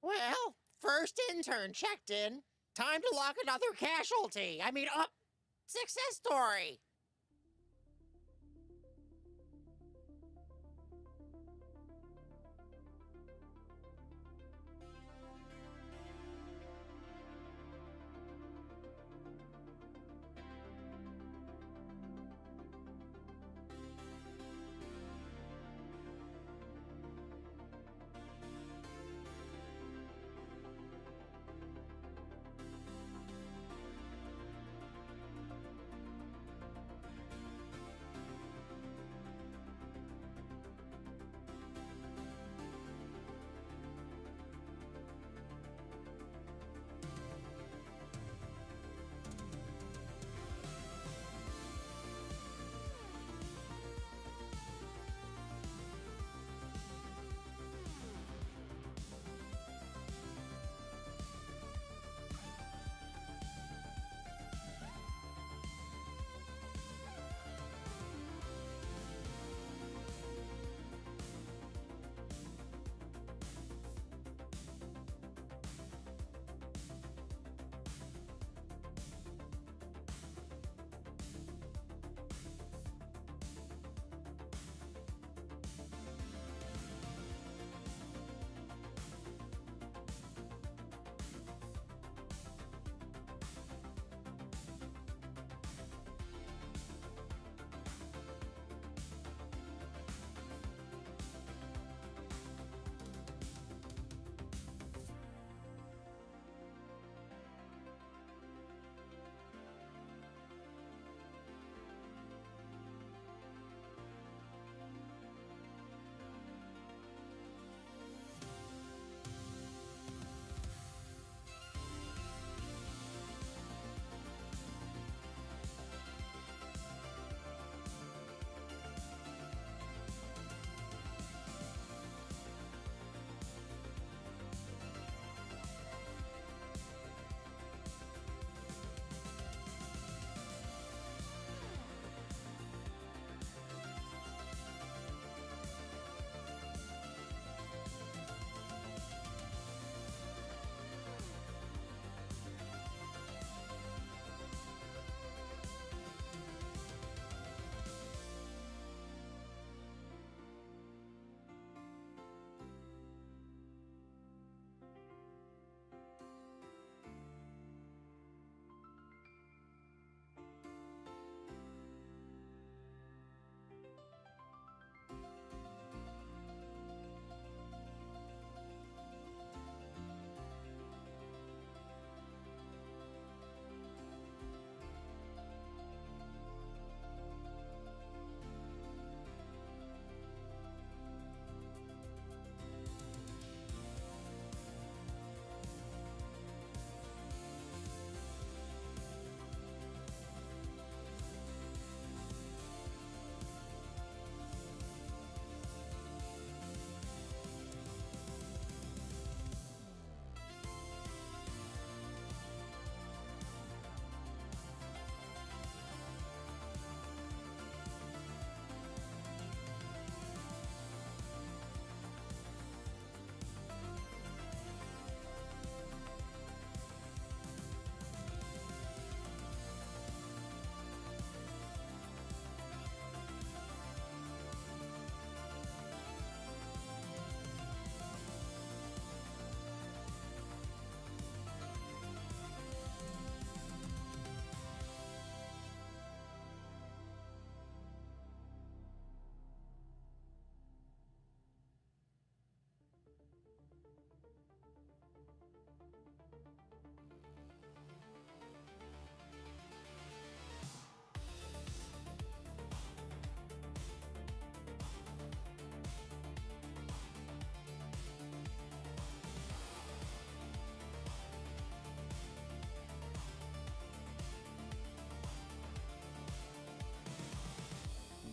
Well, first intern checked in. Time to lock another casualty. Success story.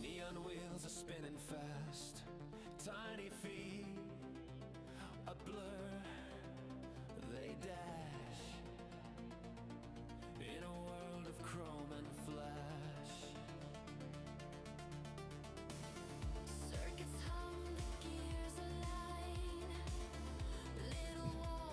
Neon wheels are spinning fast, tiny feet, a blur, they dash in a world of chrome and flash. Circuits hum, the gears align, little walls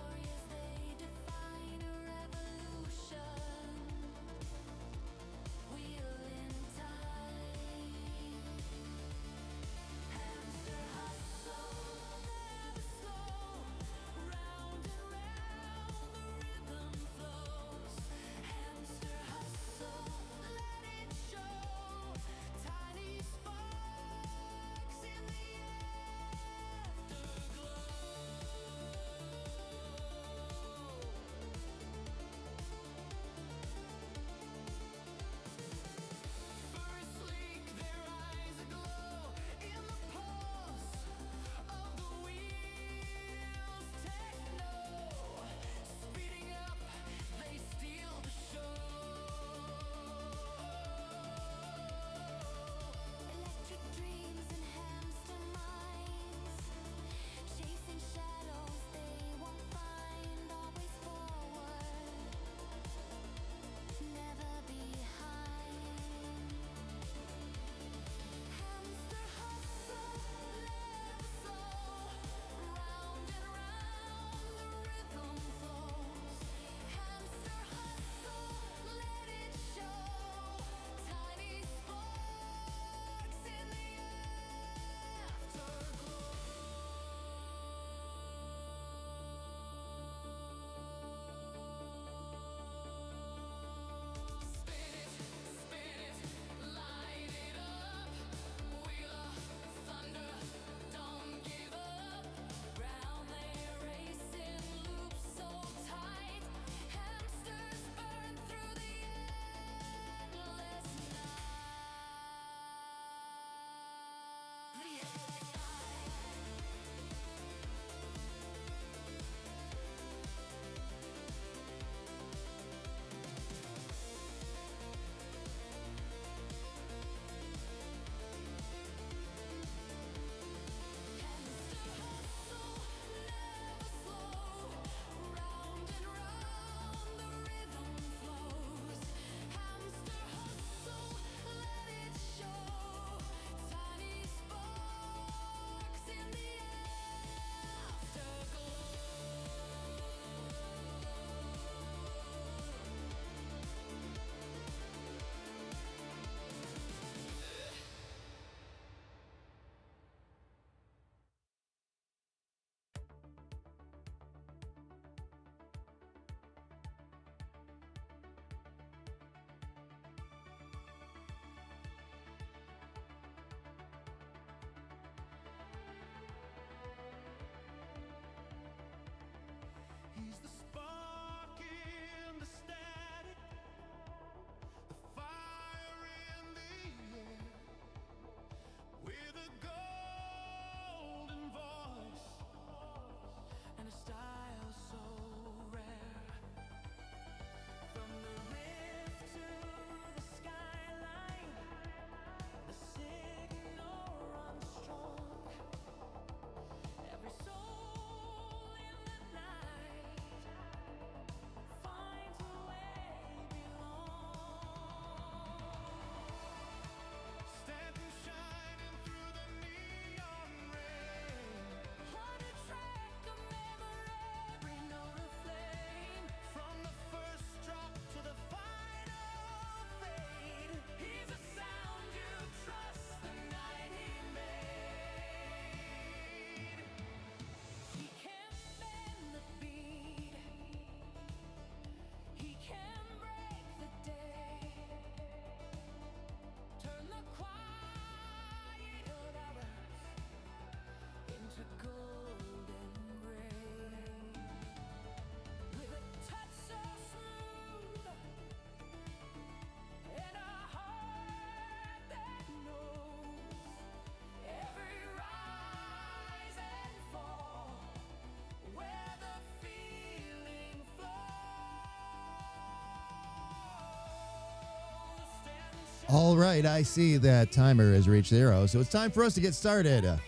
All right, I see that timer has reached 0, so it's time for us to get started.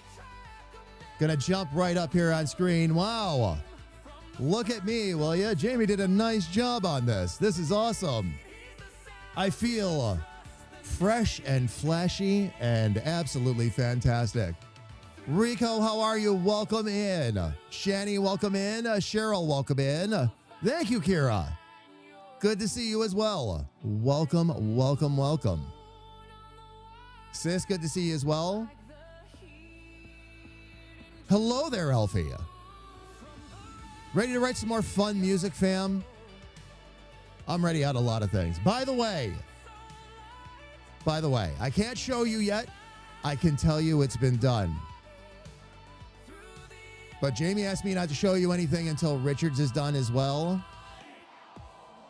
Gonna jump right up here on screen. Wow. Look at me, will ya? Jamie did a nice job on this. This is awesome. I feel fresh and flashy and absolutely fantastic. Rico, how are you? Welcome in. Shani, welcome in. Cheryl, welcome in. Thank you, Kira. Good to see you as well. Welcome, welcome, welcome. Sis, good to see you as well. Hello there, Elfie. Ready to write some more fun music, fam? I'm ready on a lot of things. By the way, I can't show you yet. I can tell you it's been done. But Jamie asked me not to show you anything until Richards is done as well.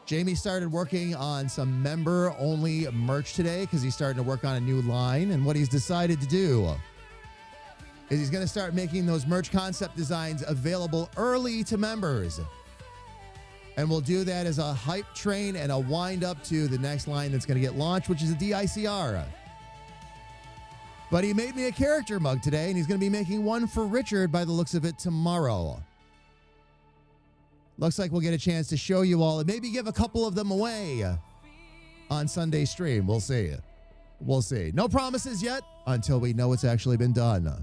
Jamie started working on some member-only merch today because he's starting to work on a new line. And what he's decided to do is he's going to start making those merch concept designs available early to members. And we'll do that as a hype train and a wind up to the next line that's going to get launched, which is a DICR. But he made me a character mug today, and he's going to be making one for Richard by the looks of it tomorrow. Looks like we'll get a chance to show you all and maybe give a couple of them away on Sunday's stream. We'll see. We'll see. No promises yet until we know it's actually been done. Tune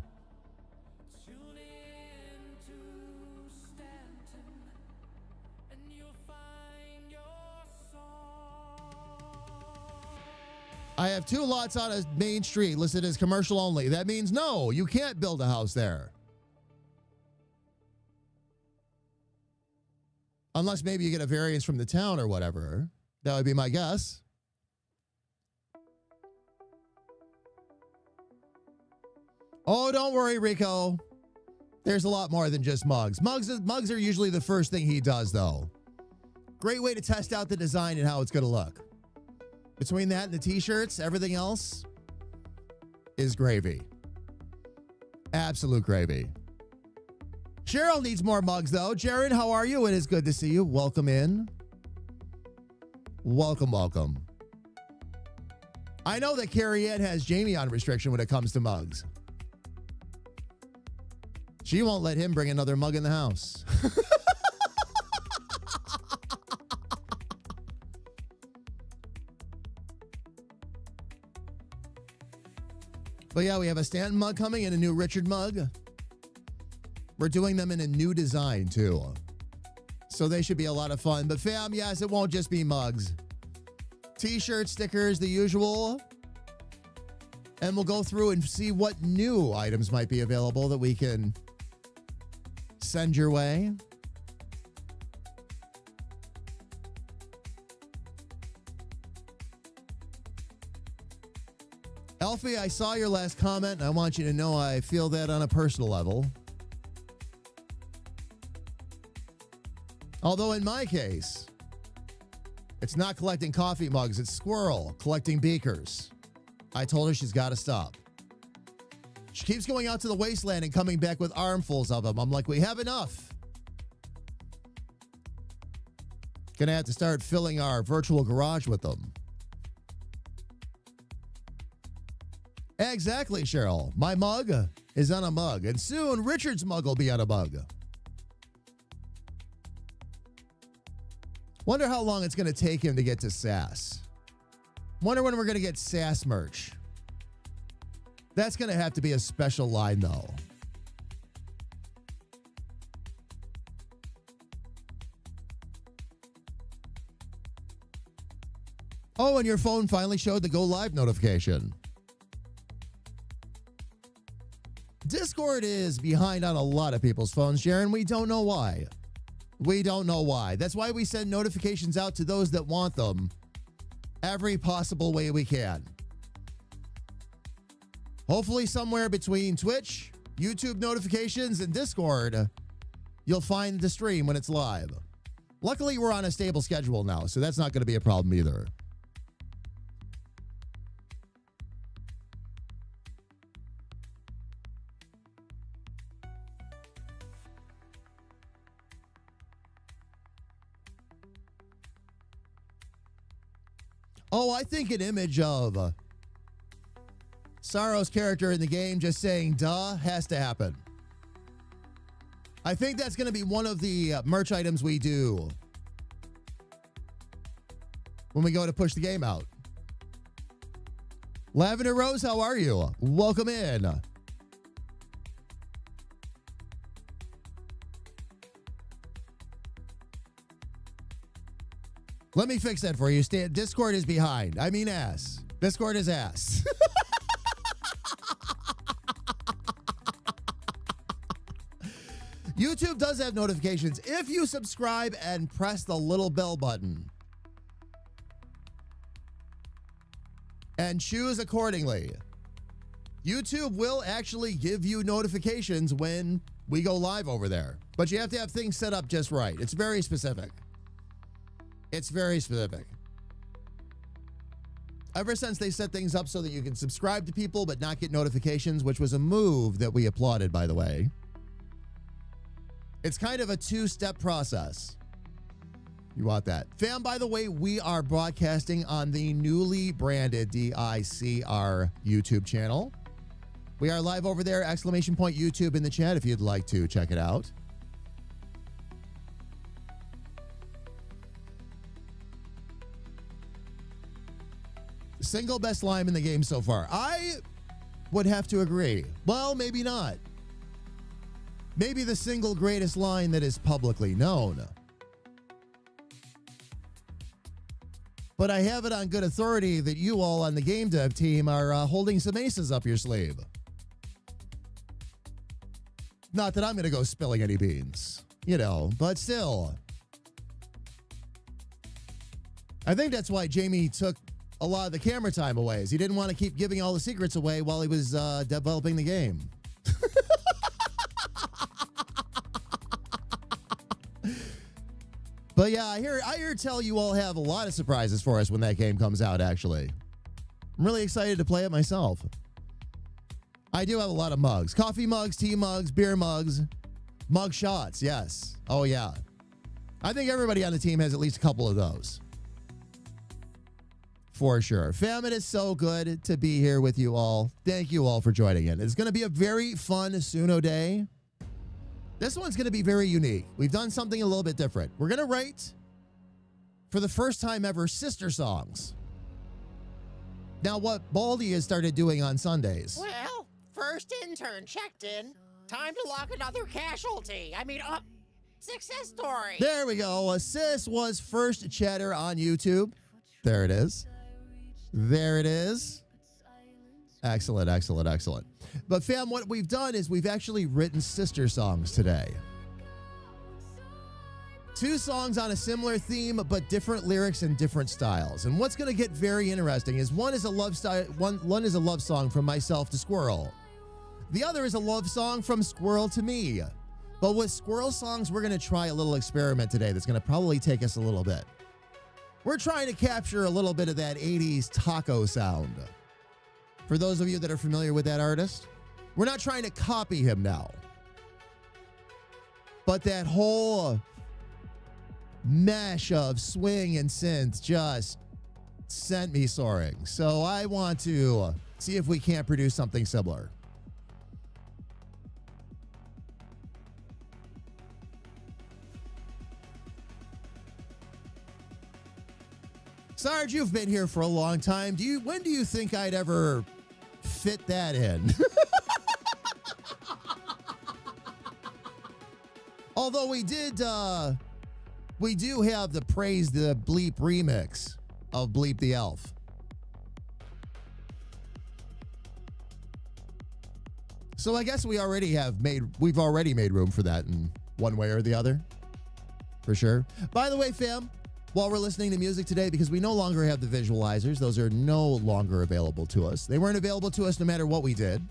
in to Stanton, and you'll find your song. I have 2 lots on a main street listed as commercial only. That means no, you can't build a house there. Unless maybe you get a variance from the town or whatever. That would be my guess. Oh, don't worry, Rico. There's a lot more than just mugs. Mugs are usually the first thing he does, though. Great way to test out the design and how it's going to look. Between that and the t-shirts, everything else is gravy. Absolute gravy. Cheryl needs more mugs, though. Jared, how are you? It is good to see you. Welcome in. Welcome, welcome. I know that Carrie Ann has Jamie on restriction when it comes to mugs. She won't let him bring another mug in the house. But yeah, we have a Stanton mug coming and a new Richard mug. We're doing them in a new design, too. So they should be a lot of fun. But fam, yes, it won't just be mugs. T-shirts, stickers, the usual. And we'll go through and see what new items might be available that we can send your way. Elfie, I saw your last comment, and I want you to know I feel that on a personal level. Although in my case, it's not collecting coffee mugs, it's Squirrel collecting beakers. I told her she's got to stop. She keeps going out to the wasteland and coming back with armfuls of them. I'm like, we have enough. Gonna have to start filling our virtual garage with them. Exactly, Cheryl. My mug is on a mug, and soon Richard's mug will be on a mug. Wonder how long it's going to take him to get to SAS. Wonder when we're going to get SAS merch. That's going to have to be a special line, though. Oh, and your phone finally showed the go live notification. Discord is behind on a lot of people's phones, Sharon. We don't know why. We don't know why. That's why we send notifications out to those that want them every possible way we can. Hopefully somewhere between Twitch, YouTube notifications, and Discord, you'll find the stream when it's live. Luckily, we're on a stable schedule now, so that's not going to be a problem either. Oh, I think an image of Sorrow's character in the game just saying duh has to happen. I think that's going to be one of the merch items we do when we go to push the game out. Lavender Rose, how are you? Welcome in. Let me fix that for you. Discord is behind. I mean ass. Discord is ass. YouTube does have notifications if you subscribe and press the little bell button and choose accordingly. YouTube will actually give you notifications when we go live over there, but you have to have things set up just right. It's very specific. It's very specific. Ever since they set things up so that you can subscribe to people but not get notifications, which was a move that we applauded, by the way. It's kind of a two-step process. You want that. Fam, by the way, we are broadcasting on the newly branded DICR YouTube channel. We are live over there, ! YouTube in the chat if you'd like to check it out. Single best line in the game so far. I would have to agree. Well, maybe not. Maybe the single greatest line that is publicly known. But I have it on good authority that you all on the game dev team are holding some aces up your sleeve. Not that I'm going to go spilling any beans, you know, but still. I think that's why Jamie took a lot of the camera time away, is he didn't want to keep giving all the secrets away while he was developing the game. But yeah, I hear tell you all have a lot of surprises for us when that game comes out, actually. I'm really excited to play it myself. I do have a lot of mugs. Coffee mugs, tea mugs, beer mugs, mug shots, yes. Oh yeah. I think everybody on the team has at least a couple of those. For sure. Fam, it is so good to be here with you all. Thank you all for joining in. It's going to be a very fun Suno day. This one's going to be very unique. We've done something a little bit different. We're going to write, for the first time ever, sister songs. Now, what Baldy has started doing on Sundays. Well, first intern checked in. Time to lock another casualty. Success story. There we go. Sis was first chatter on YouTube. There it is. There it is. Excellent, excellent, excellent. But fam, what we've done is we've actually written sister songs today. 2 songs on a similar theme, but different lyrics and different styles. And what's going to get very interesting is one is a love song from myself to Squirrel. The other is a love song from Squirrel to me. But with Squirrel songs, we're going to try a little experiment today that's going to probably take us a little bit. We're trying to capture a little bit of that 80s taco sound. For those of you that are familiar with that artist, we're not trying to copy him now. But that whole mesh of swing and synth just sent me soaring. So I want to see if we can't produce something similar. Sarge, you've been here for a long time. When do you think I'd ever fit that in? Although we do have the Praise the Bleep remix of Bleep the Elf. So I guess we've already made room for that in one way or the other. For sure. By the way, fam, while we're listening to music today, because we no longer have the visualizers, those are no longer available to us. They weren't available to us no matter what we did.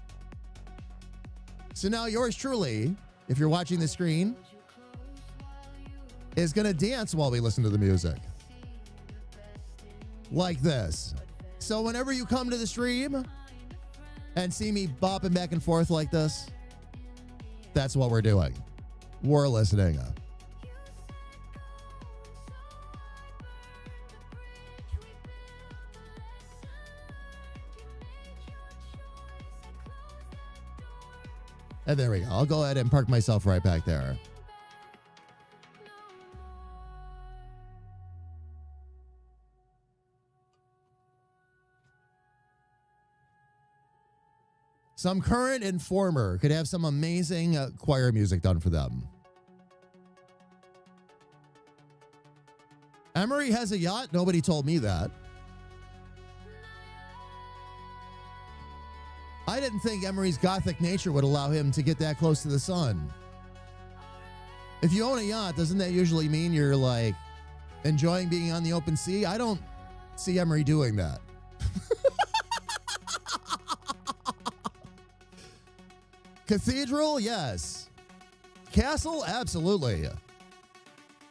So now yours truly, if you're watching the screen, is going to dance while we listen to the music. Like this. So whenever you come to the stream and see me bopping back and forth like this, that's what we're doing. We're listening. And there we go. I'll go ahead and park myself right back there. Some current and former could have some amazing choir music done for them. Emery has a yacht? Nobody told me that. I didn't think Emery's gothic nature would allow him to get that close to the sun. If you own a yacht, doesn't that usually mean you're like enjoying being on the open sea? I don't see Emery doing that. Cathedral, yes. Castle, absolutely.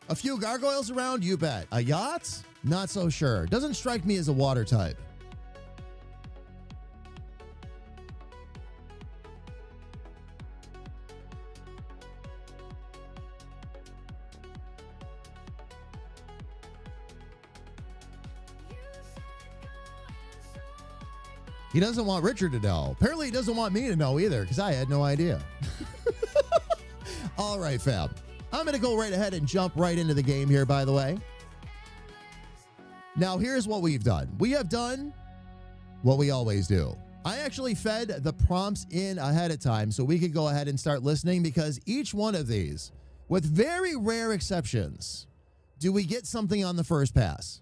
A few gargoyles around, you bet. A yacht? Not so sure. Doesn't strike me as a water type. He doesn't want Richard to know. Apparently he doesn't want me to know either, because I had no idea. All right, fam. I'm going to go right ahead and jump right into the game here, by the way. Now, here's what we've done. We have done what we always do. I actually fed the prompts in ahead of time so we could go ahead and start listening, because each one of these, with very rare exceptions, do we get something on the first pass.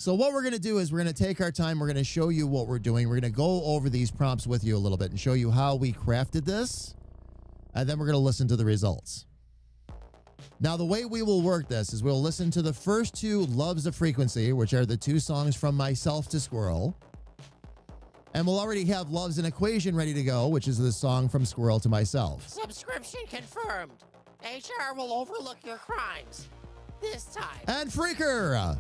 So what we're going to do is we're going to take our time. We're going to show you what we're doing. We're going to go over these prompts with you a little bit and show you how we crafted this. And then we're going to listen to the results. Now, the way we will work this is we'll listen to the first two Loves of Frequency, which are the two songs from myself to Squirrel. And we'll already have Love's an Equation ready to go, which is the song from Squirrel to myself. Subscription confirmed. HR will overlook your crimes. This time. And Freaker,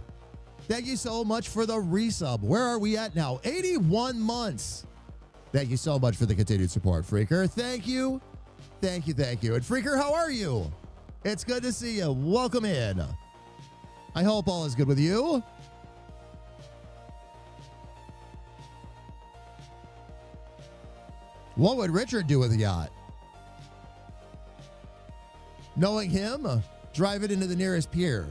thank you so much for the resub. Where are we at now? 81 months. Thank you so much for the continued support, Freaker. Thank you. Thank you, thank you. And Freaker, how are you? It's good to see you. Welcome in. I hope all is good with you. What would Richard do with a yacht? Knowing him, drive it into the nearest pier.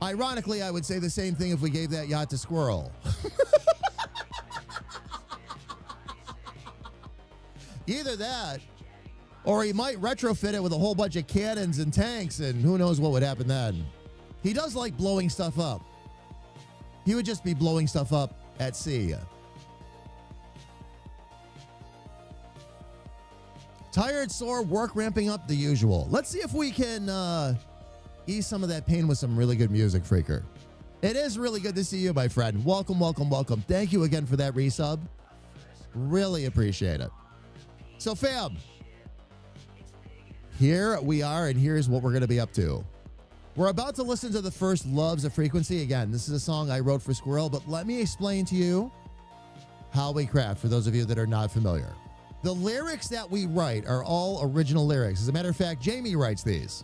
Ironically, I would say the same thing if we gave that yacht to Squirrel. Either that, or he might retrofit it with a whole bunch of cannons and tanks, and who knows what would happen then. He does like blowing stuff up. He would just be blowing stuff up at sea. Tired, sore, work ramping up, the usual. Let's see if we can ease some of that pain with some really good music, Freaker. It is really good to see you, my friend. Welcome, welcome, welcome. Thank you again for that resub. Really appreciate it. So, fam, here we are, and here's what we're going to be up to. We're about to listen to the first Loves of Frequency. Again, this is a song I wrote for Squirrel, but let me explain to you how we craft, for those of you that are not familiar. The lyrics that we write are all original lyrics. As a matter of fact, Jamie writes these.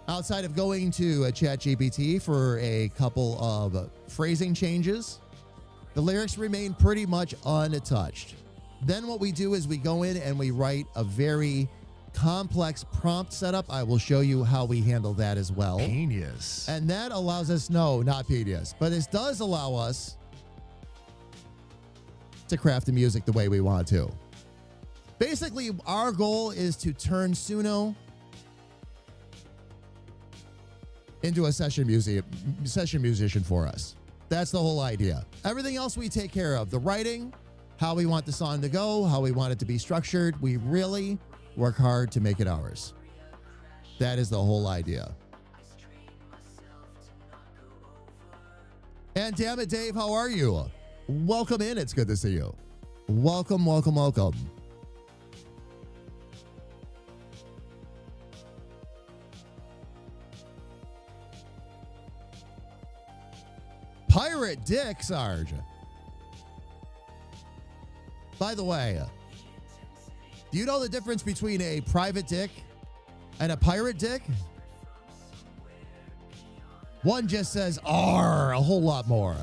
Outside of going to ChatGPT for a couple of phrasing changes, the lyrics remain pretty much untouched. Then what we do is we go in and we write a very complex prompt setup. I will show you how we handle that as well. Genius. And that allows us, no, not genius, but it does allow us to craft the music the way we want to. Basically, our goal is to turn Suno into a session musician for us. That's the whole idea. Everything else we take care of. The writing, how we want the song to go, how we want it to be structured. We really work hard to make it ours. That is the whole idea. And damn it, Dave, how are you? Welcome in. It's good to see you. Welcome, welcome, welcome. Pirate Dick, Sarge. By the way, do you know the difference between a private dick and a pirate dick? One just says "R" a whole lot more.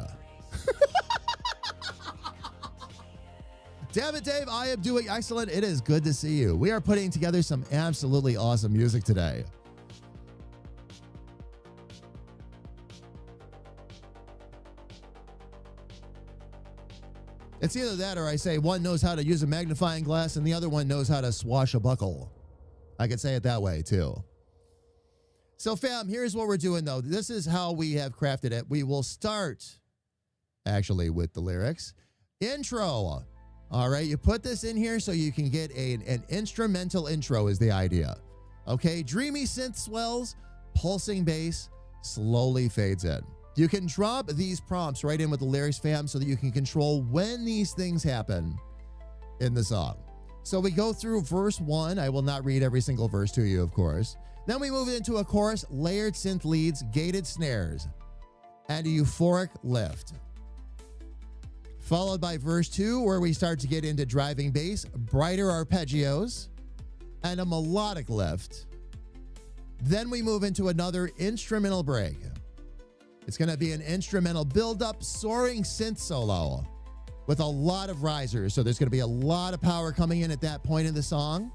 Damn it, Dave, I am doing excellent. It is good to see you. We are putting together some absolutely awesome music today. It's either that or I say one knows how to use a magnifying glass and the other one knows how to swashbuckle. I could say it that way too. So fam, here's what we're doing though. This is how we have crafted it. We will start actually with the lyrics. Intro. All right, you put this in here so you can get an instrumental intro is the idea. Okay, dreamy synth swells, pulsing bass, slowly fades in. You can drop these prompts right in with the lyrics, fam, so that you can control when these things happen in the song. So we go through verse 1. I will not read every single verse to you, of course. Then we move into a chorus, layered synth leads, gated snares, and a euphoric lift. Followed by verse 2, where we start to get into driving bass, brighter arpeggios, and a melodic lift. Then we move into another instrumental break. It's going to be an instrumental build-up, soaring synth solo with a lot of risers. So there's going to be a lot of power coming in at that point in the song.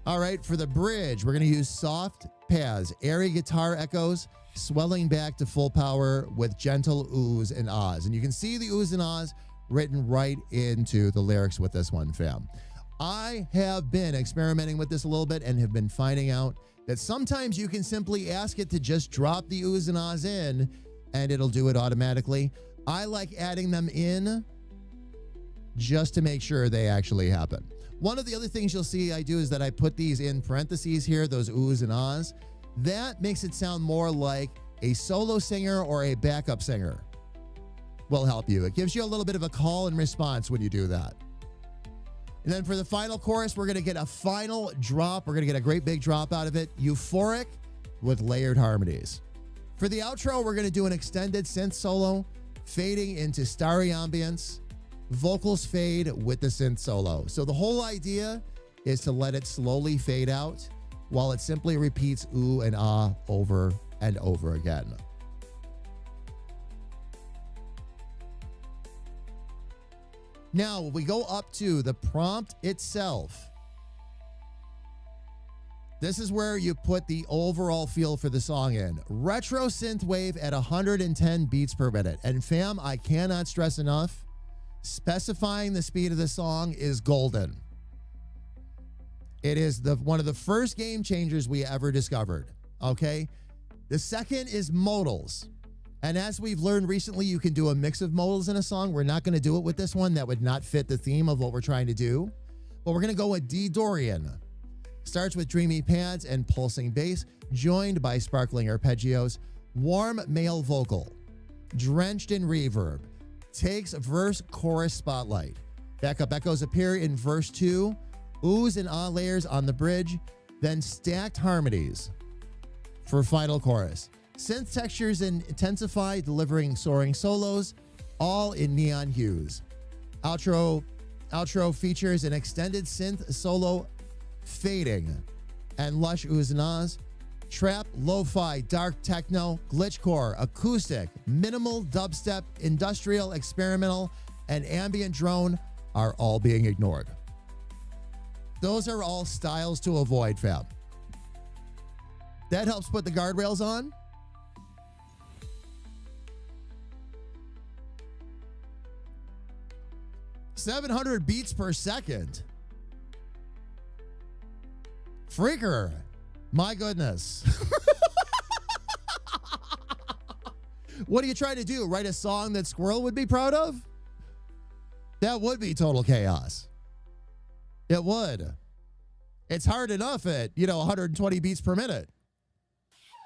All right, for the bridge, we're going to use soft pads, airy guitar echoes, swelling back to full power with gentle oohs and ahs. And you can see the oohs and ahs written right into the lyrics with this one, fam. I have been experimenting with this a little bit and have been finding out that sometimes you can simply ask it to just drop the oohs and ahs in and it'll do it automatically. I like adding them in just to make sure they actually happen. One of the other things you'll see I do is that I put these in parentheses here, those oohs and ahs. That makes it sound more like a solo singer or a backup singer will help you. It gives you a little bit of a call and response when you do that. And then for the final chorus, we're going to get a final drop. We're going to get a great big drop out of it. Euphoric with layered harmonies. For the outro, we're going to do an extended synth solo, fading into starry ambience. Vocals fade with the synth solo. So the whole idea is to let it slowly fade out while it simply repeats ooh and ah over and over again. Now, we go up to the prompt itself. This is where you put the overall feel for the song in. Retro synthwave at 110 beats per minute. And fam, I cannot stress enough, specifying the speed of the song is golden. It is one of the first game changers we ever discovered, okay? The second is modals. And as we've learned recently, you can do a mix of modals in a song. We're not going to do it with this one. That would not fit the theme of what we're trying to do. But we're going to go with D. Dorian. Starts with dreamy pads and pulsing bass, joined by sparkling arpeggios, warm male vocal, drenched in reverb, takes verse chorus spotlight. Backup echoes appear in verse 2, oohs and ah layers on the bridge, then stacked harmonies for final chorus. Synth textures intensify, delivering soaring solos, all in neon hues. Outro features an extended synth solo fading and lush oohs and ahs. Trap, lo-fi, dark techno, glitchcore, acoustic, minimal dubstep, industrial, experimental, and ambient drone are all being ignored. Those are all styles to avoid, fam. That helps put the guardrails on. .700 beats per second. Freaker. My goodness. What are you trying to do? Write a song that Squirrel would be proud of? That would be total chaos. It would. It's hard enough at, 120 beats per minute.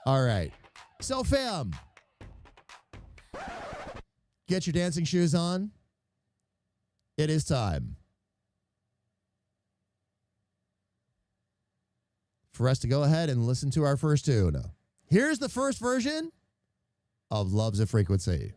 All right. So, fam, get your dancing shoes on. It is time for us to go ahead and listen to our first tune. Here's the first version of Love's a Frequency.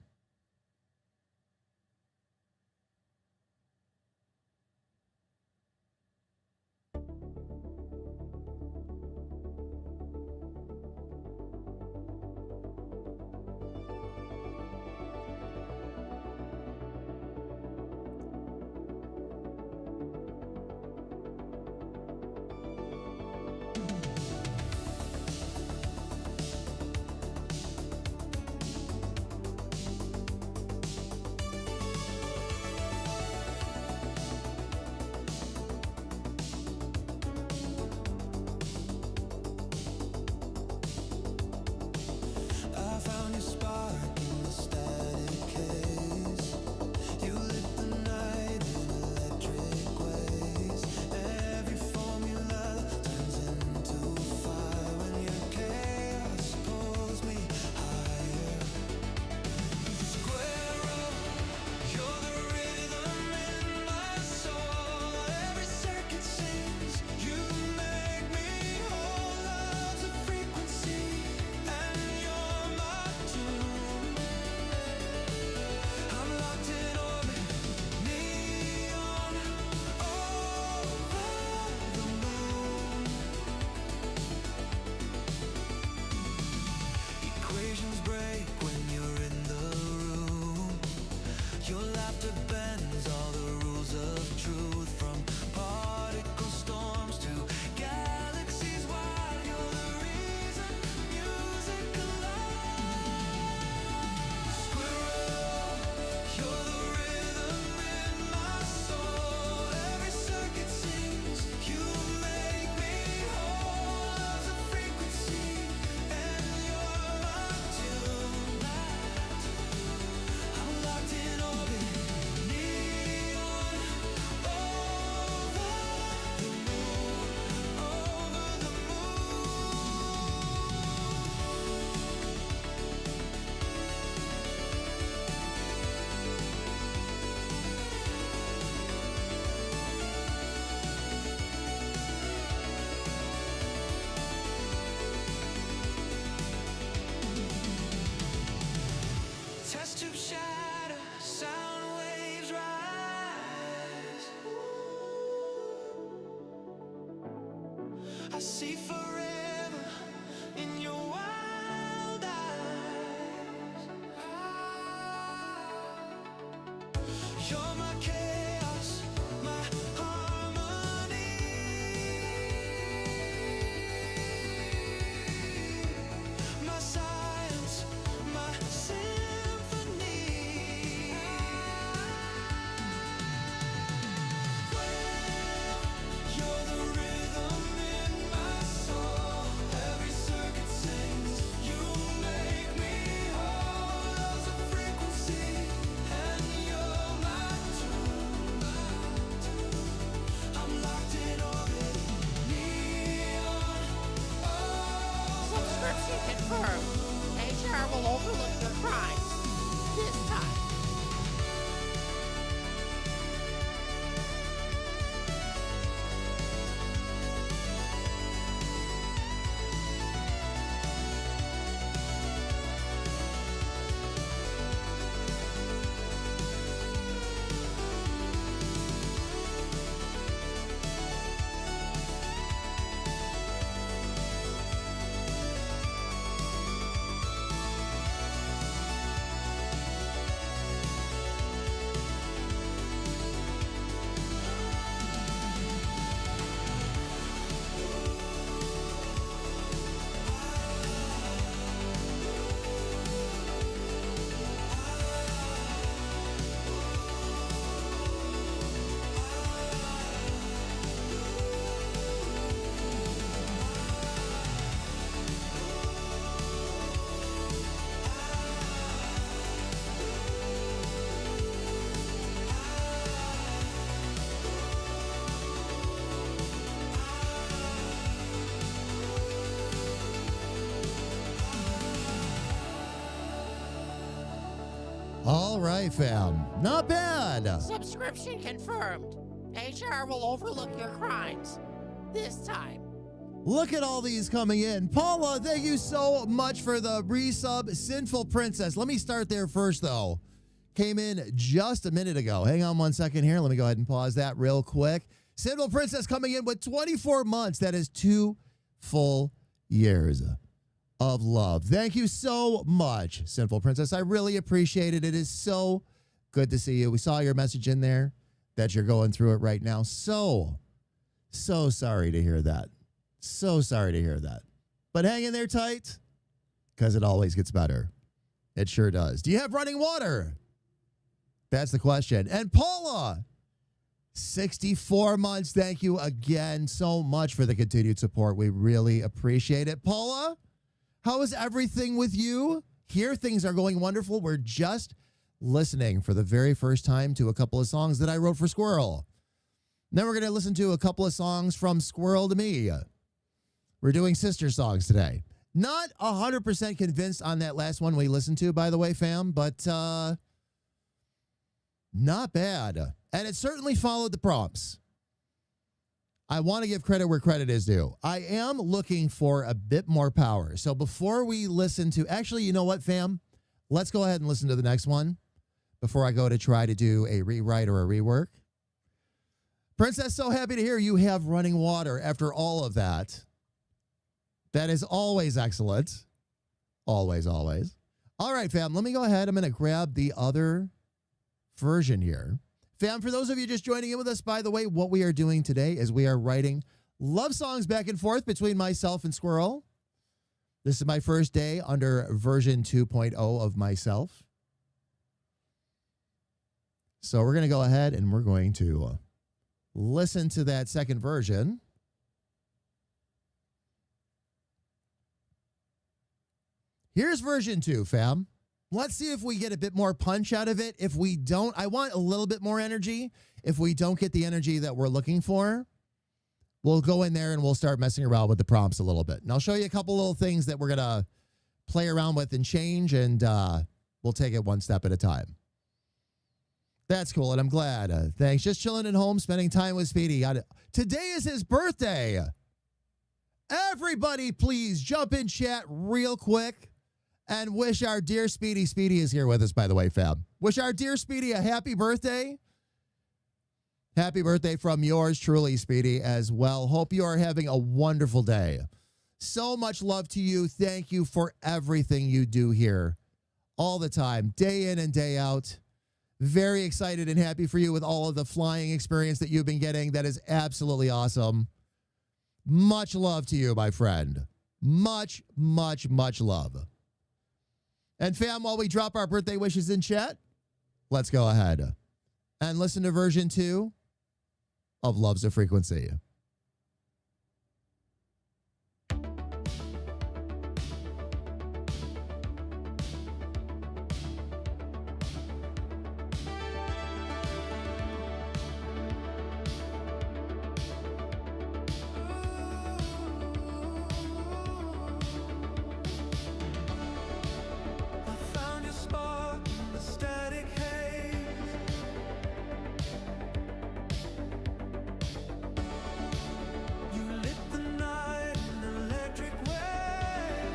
Test tube shatter, sound waves rise. I see forever in your wild eyes. You're my chaos, my harmony, my science, my symphony. You're the rhythm in my soul. Every circuit sings. You make me whole. Love's a frequency, and you're my tune. I'm locked in orbit. Neon. Subscription confirmed. HR will overlook your crimes. This time. All right, fam. Not bad. Subscription confirmed. HR will overlook your crimes. This time. Look at all these coming in. Paula, thank you so much for the resub. Sinful Princess. Let me start there first, though. Came in just a minute ago. Hang on one second here. Let me go ahead and pause that real quick. Sinful Princess coming in with 24 months. That is 2 full years of love. Thank you so much, Sinful Princess. I really appreciate it. It is so good to see you. We saw your message in there that you're going through it right now. So sorry to hear that. So sorry to hear that. But hang in there tight, because it always gets better. It sure does. Do you have running water? That's the question. And Paula, 64 months. Thank you again so much for the continued support. We really appreciate it. Paula, how is everything with you? Here, things are going wonderful. We're just listening for the very first time to a couple of songs that I wrote for Squirrel. Then we're going to listen to a couple of songs from Squirrel to me. We're doing sister songs today. Not 100% convinced on that last one we listened to, by the way, fam, but not bad. And it certainly followed the prompts. I want to give credit where credit is due. I am looking for a bit more power. So before we listen to, actually, you know what, fam? Let's go ahead and listen to the next one before I go to try to do a rewrite or a rework. Princess, so happy to hear you have running water after all of that. That is always excellent. Always, always. All right, fam, let me go ahead. I'm going to grab the other version here. Fam, for those of you just joining in with us, by the way, what we are doing today is we are writing love songs back and forth between myself and Squirrel. This is my first day under version 2.0 of myself. So we're going to go ahead and we're going to listen to that second version. Here's version 2, fam. Let's see if we get a bit more punch out of it. If we don't, I want a little bit more energy. If we don't get the energy that we're looking for, we'll go in there and we'll start messing around with the prompts a little bit. And I'll show you a couple little things that we're going to play around with and change, and we'll take it one step at a time. That's cool, and I'm glad. Thanks. Just chilling at home, spending time with Speedy. Today is his birthday. Everybody, please jump in chat real quick And wish our dear Speedy is here with us, by the way, Fab. Wish our dear Speedy a happy birthday. Happy birthday from yours truly, Speedy, as well. Hope you are having a wonderful day. So much love to you. Thank you for everything you do here all the time, day in and day out. Very excited and happy for you with all of the flying experience that you've been getting. That is absolutely awesome. Much love to you, my friend. Much, much, much love. And fam, while we drop our birthday wishes in chat, let's go ahead and listen to version 2 of Love's a Frequency. I found your spark in the static haze. You lit the night in an electric way.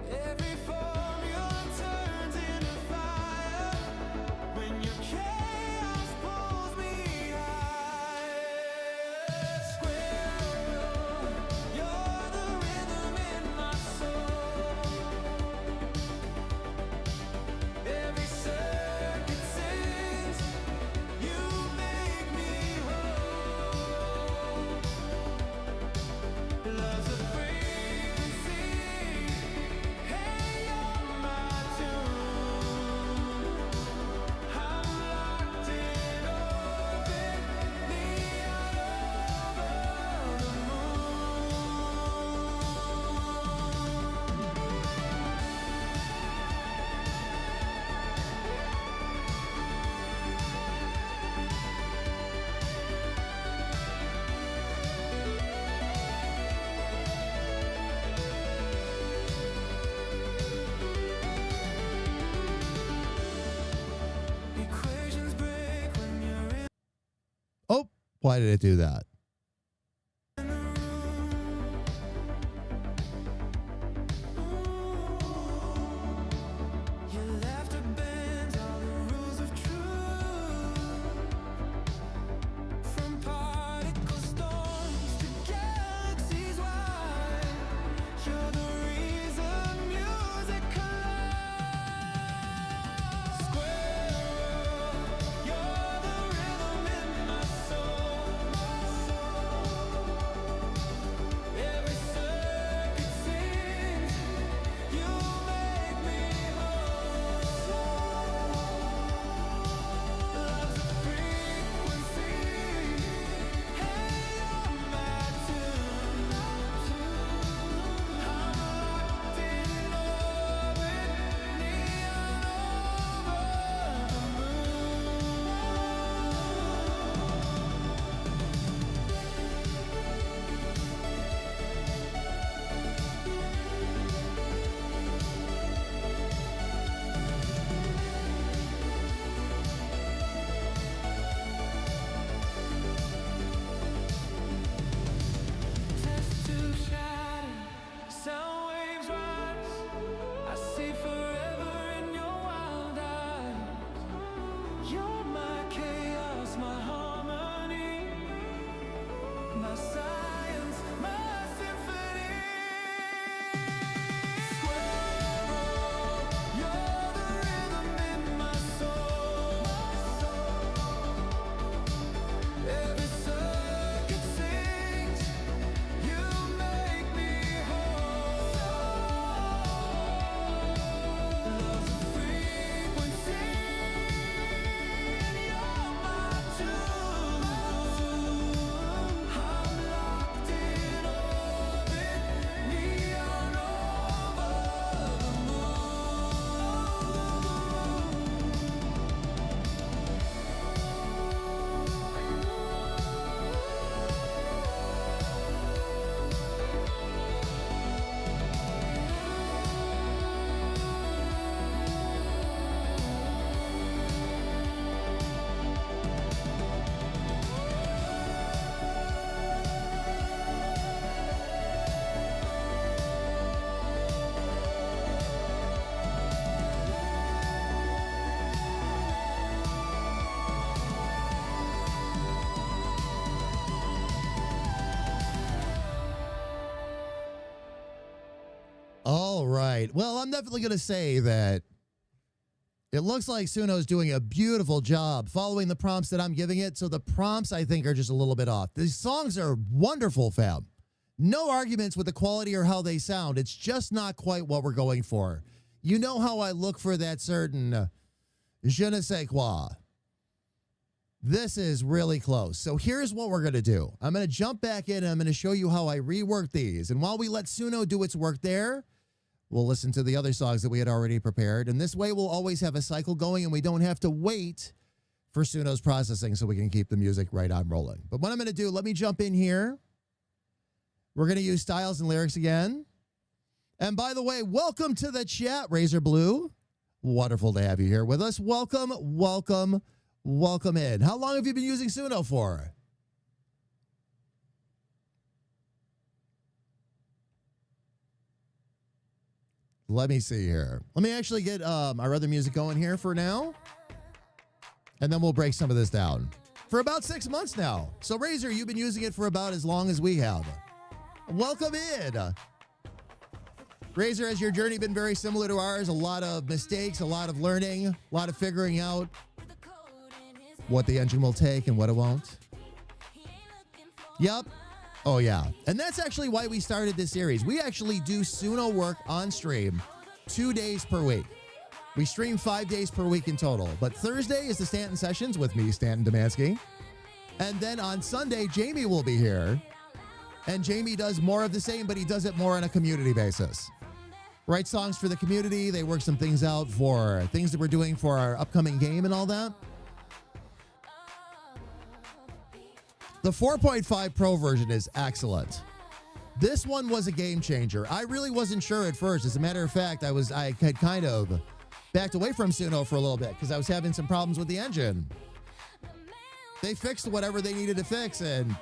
Every formula turns into fire when your chaos pulls me high. Squirrel, you're the rhythm in my soul. Every circuit sings, you make me whole. Love's a frequency, hey, you're my tune. I'm locked in orbit, neon over the moon. Equations break when you're in Oh, why did it do that? the room. Your laughter bends all the rules of truth. From particle storms to galaxies wide, you're the reason music collides. Squirrel, you're the rhythm in my soul. right. Well, I'm definitely going to say that it looks like Suno's doing a beautiful job following the prompts that I'm giving it. So the prompts, I think, are just a little bit off. These songs are wonderful, fam. No arguments with the quality or how they sound. It's just not quite what we're going for. You know how I look for that certain je ne sais quoi. This is really close. So here's what we're going to do. I'm going to jump back in and I'm going to show you how I rework these. And while we let Suno do its work there, we'll listen to the other songs that we had already prepared. And this way we'll always have a cycle going and we don't have to wait for Suno's processing so we can keep the music right on rolling. But what I'm going to do, let me jump in here. We're going to use styles and lyrics again. And by the way, welcome to the chat, Razor Blue. Wonderful to have you here with us. Welcome, welcome, welcome in. How long have you been using Suno for? Let me see here. Let me actually get our other music going here for now. And then we'll break some of this down. For about 6 months now. So Razor, you've been using it for about as long as we have. Welcome in. Razor, has your journey been very similar to ours? A lot of mistakes, a lot of learning, a lot of figuring out what the engine will take and what it won't. Yep. Oh, yeah. And that's actually why we started this series. We actually do Suno work on stream 2 days per week. We stream 5 days per week in total. But Thursday is the Stanton sessions with me, Stanton Demansky. And then on Sunday, Jamie will be here. And Jamie does more of the same, but he does it more on a community basis. Write songs for the community. They work some things out for things that we're doing for our upcoming game and all that. The 4.5 Pro version is excellent. This one was a game changer. I really wasn't sure at first. As a matter of fact, I had kind of backed away from Suno for a little bit because I was having some problems with the engine. They fixed whatever they needed to fix, and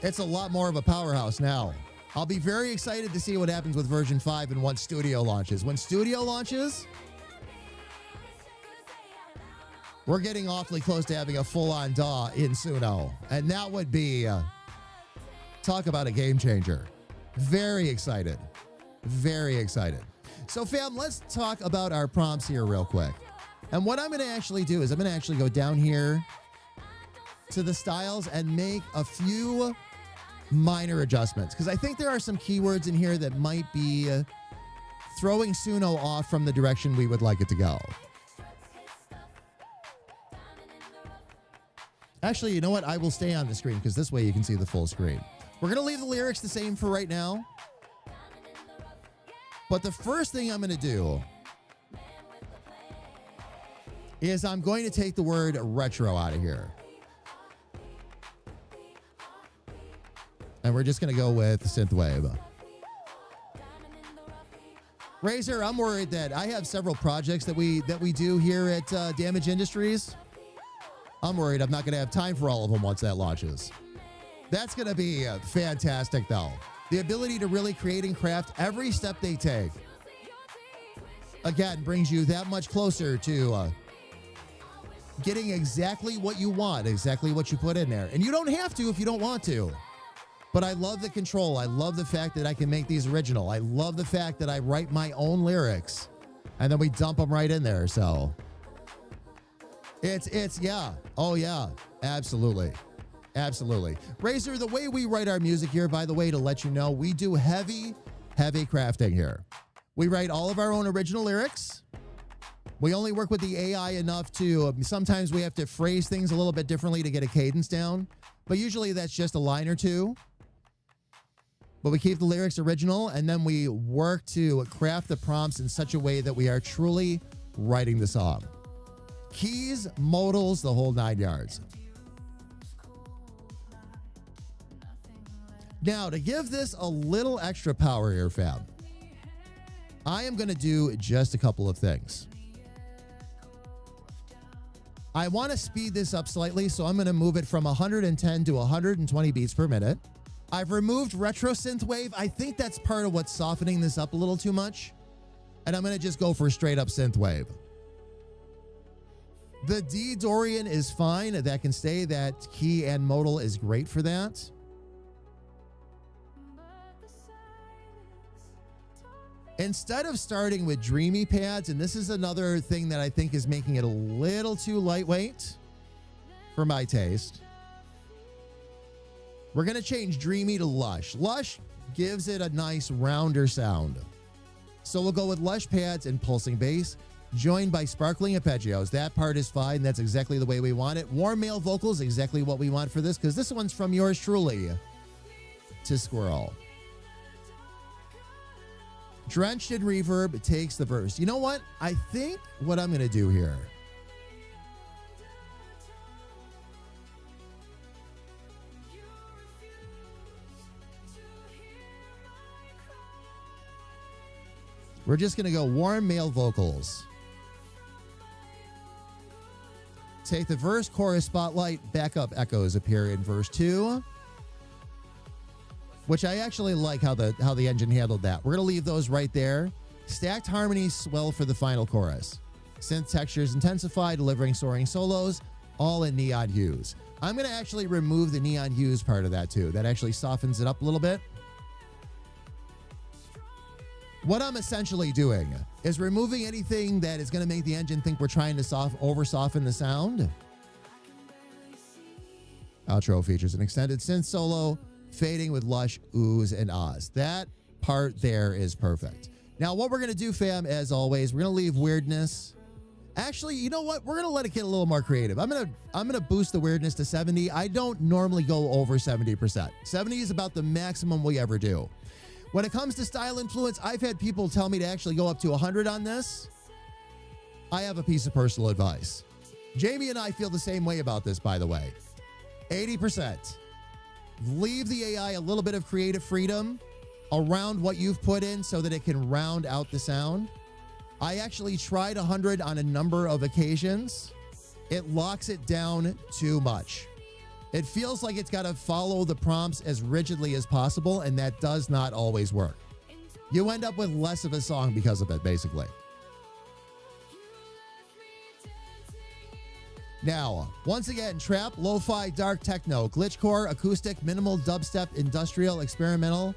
it's a lot more of a powerhouse now. I'll be very excited to see what happens with version 5 and once Studio launches. When Studio launches, we're getting awfully close to having a full-on DAW in Suno. And that would be, talk about a game changer. Very excited. Very excited. So, fam, let's talk about our prompts here real quick. And what I'm going to actually do is I'm going to actually go down here to the styles and make a few minor adjustments. Because I think there are some keywords in here that might be throwing Suno off from the direction we would like it to go. Actually, you know what? I will stay on the screen because this way you can see the full screen. We're going to leave the lyrics the same for right now. But the first thing I'm going to do is I'm going to take the word retro out of here. And we're just going to go with Synthwave. Razor, I'm worried that I have several projects that we do here at Damage Industries. I'm worried I'm not going to have time for all of them once that launches. That's going to be fantastic, though. The ability to really create and craft every step they take, again, brings you that much closer to getting exactly what you want, exactly what you put in there. And you don't have to if you don't want to. But I love the control. I love the fact that I can make these original. I love the fact that I write my own lyrics and then we dump them right in there. So it's yeah. Oh, yeah. Absolutely. Absolutely. Razor, the way we write our music here, by the way, to let you know, we do heavy crafting here. We write all of our own original lyrics. We only work with the AI enough to, sometimes we have to phrase things a little bit differently to get a cadence down, but usually that's just a line or two. But we keep the lyrics original, and then we work to craft the prompts in such a way that we are truly writing the song. Keys, modals, the whole 9 yards. Now, to give this a little extra power here, fam, I am going to do just a couple of things. I want to speed this up slightly, so I'm going to move it from 110 to 120 beats per minute. I've removed retro synthwave. I think that's part of what's softening this up a little too much. And I'm going to just go for straight up synthwave. The D Dorian is fine. That can stay. That key and modal is great for that. Instead of starting with dreamy pads, and this is another thing that I think is making it a little too lightweight for my taste, we're going to change dreamy to lush. Lush gives it a nice rounder sound. So we'll go with lush pads and pulsing bass, joined by sparkling arpeggios. That part is fine. That's exactly the way we want it. Warm male vocals, exactly what we want for this, because this one's from yours truly to Squirrel. Drenched in reverb takes the verse. You know what? I think what I'm going to do here, we're just going to go warm male vocals. Take the verse, chorus, spotlight, backup echoes appear in verse 2. Which I actually like how the engine handled that. We're going to leave those right there. Stacked harmonies swell for the final chorus. Synth textures intensify, delivering soaring solos, all in neon hues. I'm going to actually remove the neon hues part of that too. That actually softens it up a little bit. What I'm essentially doing is removing anything that is going to make the engine think we're trying to over-soften the sound. Outro features an extended synth solo, fading with lush oohs and ahs. That part there is perfect. Now, what we're going to do, fam, as always, we're going to leave weirdness. Actually, you know what? We're going to let it get a little more creative. I'm going to boost the weirdness to 70. I don't normally go over 70%. 70 is about the maximum we ever do. When it comes to style influence, I've had people tell me to actually go up to 100 on this. I have a piece of personal advice. Jamie and I feel the same way about this, by the way. 80%. Leave the AI a little bit of creative freedom around what you've put in so that it can round out the sound. I actually tried 100 on a number of occasions. It locks it down too much. It feels like it's got to follow the prompts as rigidly as possible, and that does not always work. You end up with less of a song because of it, basically. Now, once again, trap, lo-fi, dark techno, glitchcore, acoustic, minimal, dubstep, industrial, experimental,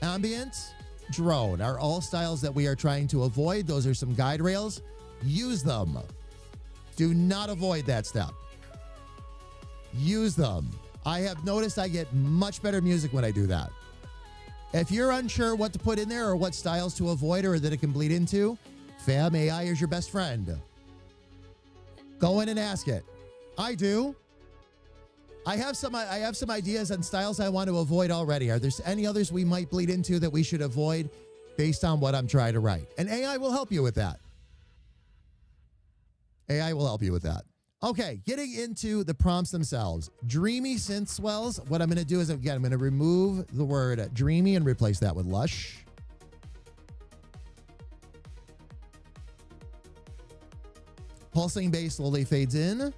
ambient, drone are all styles that we are trying to avoid. Those are some guide rails. Use them. Do not avoid that step. Use them. I have noticed I get much better music when I do that. If you're unsure what to put in there or what styles to avoid or that it can bleed into, fam, AI is your best friend. Go in and ask it. I do. I have some ideas on styles I want to avoid already. Are there any others we might bleed into that we should avoid based on what I'm trying to write? And AI will help you with that. AI will help you with that. Okay, getting into the prompts themselves. Dreamy synth swells. What I'm going to do is, again, I'm going to remove the word dreamy and replace that with lush. Pulsing bass slowly fades in.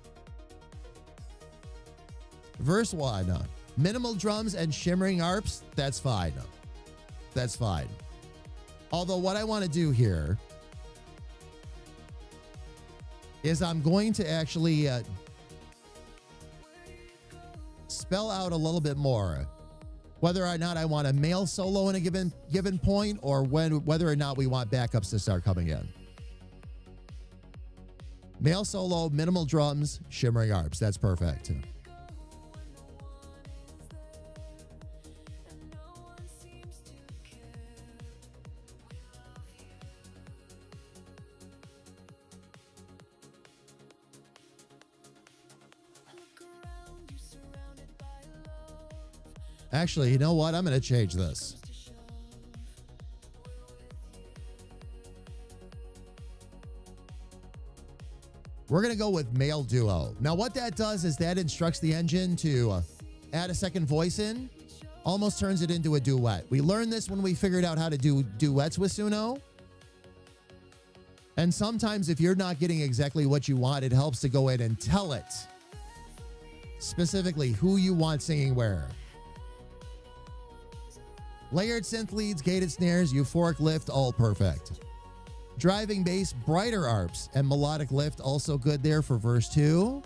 Verse 1, minimal drums and shimmering arps. That's fine. That's fine. Although what I want to do here is I'm going to actually spell out a little bit more whether or not I want a male solo in a given point or whether or not we want backups to start coming in. Male solo, minimal drums, shimmering arps. That's perfect. Actually, you know what? I'm going to change this. We're going to go with male duo. Now, what that does is that instructs the engine to add a second voice in, almost turns it into a duet. We learned this when we figured out how to do duets with Suno. And sometimes if you're not getting exactly what you want, it helps to go in and tell it specifically who you want singing where. Layered synth leads, gated snares, euphoric lift, all perfect. Driving bass, brighter arps, and melodic lift, also good there for verse 2.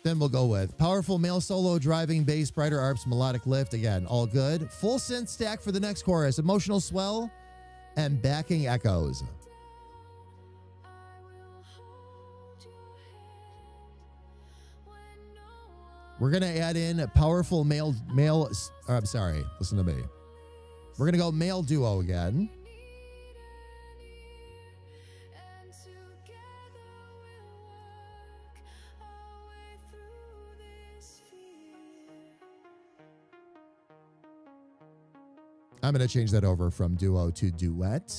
Then we'll go with powerful male solo, driving bass, brighter arps, melodic lift. Again, all good. Full synth stack for the next chorus. Emotional swell and backing echoes. We're going to add in a powerful I'm sorry, listen to me. We're going to go male duo again. I'm going to change that over from duo to duet.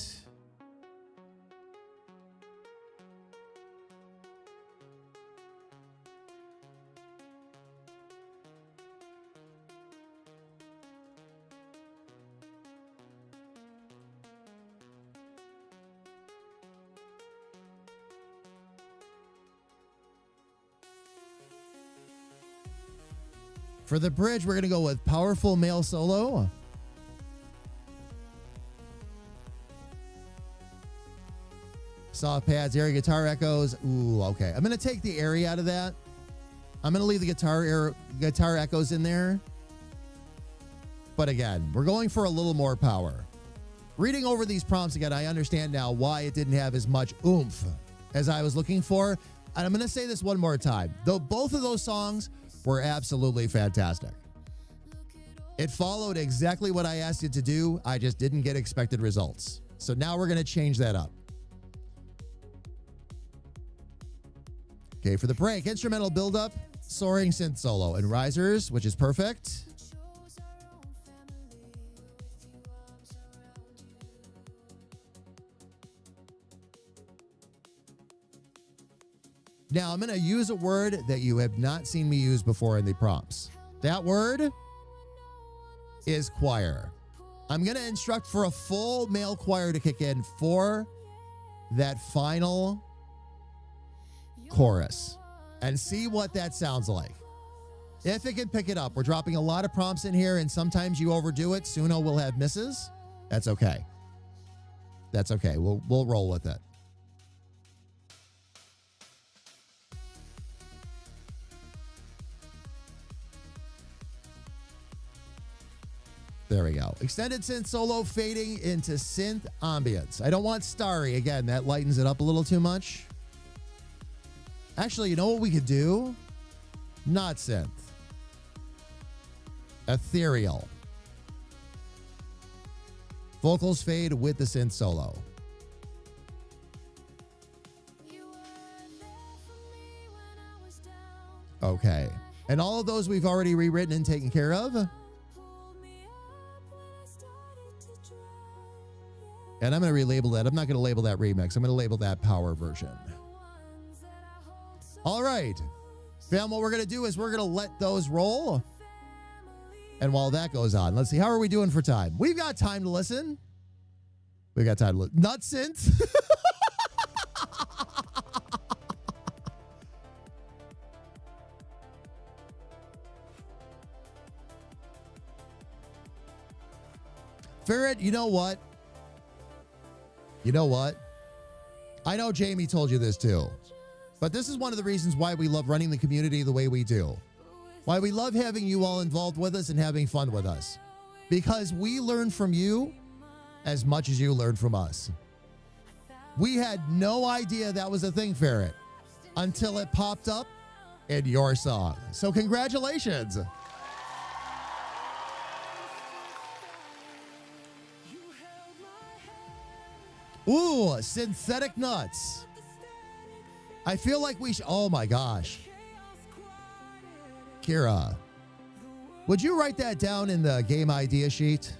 For the bridge, we're going to go with powerful male solo. Soft pads, airy guitar echoes. Ooh, okay. I'm going to take the airy out of that. I'm going to leave the guitar echoes in there. But again, we're going for a little more power. Reading over these prompts again, I understand now why it didn't have as much oomph as I was looking for. And I'm going to say this one more time. Though both of those songs were absolutely fantastic. It followed exactly what I asked it to do. I just didn't get expected results. So now we're going to change that up. Okay, for the break, instrumental buildup, soaring synth solo, and risers, which is perfect. Now, I'm going to use a word that you have not seen me use before in the prompts. That word is choir. I'm going to instruct for a full male choir to kick in for that final chorus and see what that sounds like. If it can pick it up. We're dropping a lot of prompts in here, and sometimes you overdo it. Suno will have misses. That's okay. That's okay. We'll roll with it. There we go. Extended synth solo fading into synth ambience. I don't want starry. Again, that lightens it up a little too much. Actually, you know what we could do? Not synth. Ethereal. Vocals fade with the synth solo. Okay. And all of those we've already rewritten and taken care of. And I'm going to relabel that. I'm not going to label that remix. I'm going to label that power version. All right. Fam, what we're going to do is we're going to let those roll. And while that goes on, let's see. How are we doing for time? We've got time to listen. We've got time to listen. Nut synth. Ferret, you know what? You know what? I know Jamie told you this too, but this is one of the reasons why we love running the community the way we do. Why we love having you all involved with us and having fun with us. Because we learn from you as much as you learn from us. We had no idea that was a thing, Ferret, until it popped up in your song. So congratulations. Ooh, synthetic nuts. I feel like we should. Oh my gosh. Kira, would you write that down in the game idea sheet?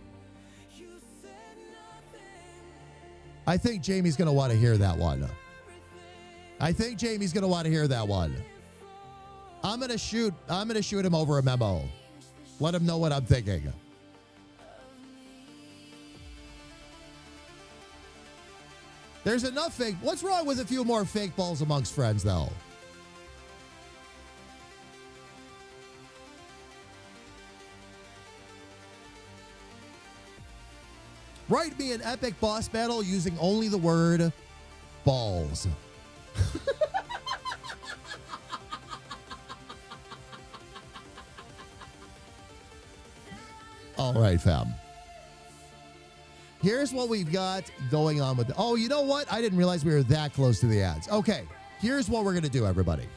I think Jamie's going to want to hear that one. I'm going to shoot him over a memo. Let him know what I'm thinking. There's enough fake. What's wrong with a few more fake balls amongst friends, though? Write me an epic boss battle using only the word balls. All right, fam. Here's what we've got going on with oh, you know what? I didn't realize we were that close to the ads. Okay, here's what we're going to do, everybody.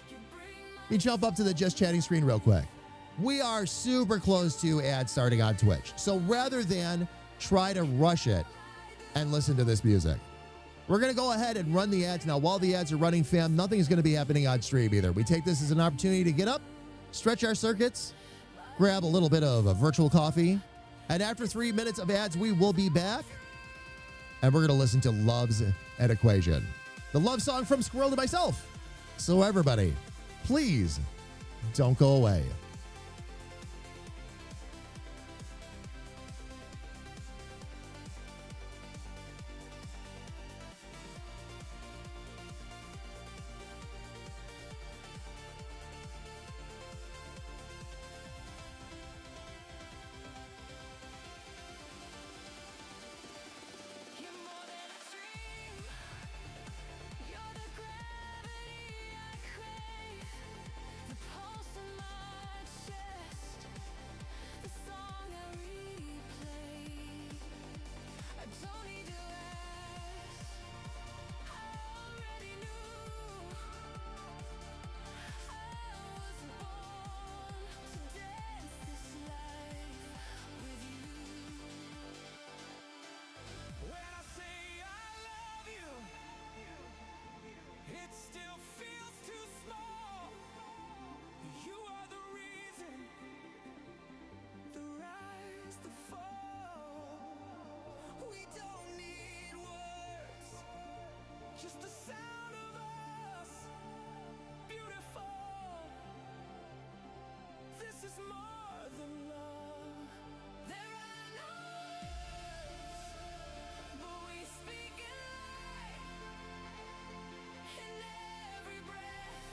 You jump up to the Just Chatting screen real quick. We are super close to ads starting on Twitch. So rather than try to rush it and listen to this music, we're going to go ahead and run the ads. Now, while the ads are running, fam, nothing is going to be happening on stream either. We take this as an opportunity to get up, stretch our circuits, grab a little bit of a virtual coffee, and after 3 minutes of ads, we will be back, and we're going to listen to Love's an Equation, the love song from Squirrel to myself. So everybody, please don't go away. Just the sound of us, beautiful. This is more than love. There are no words, but we speak in light. In every breath,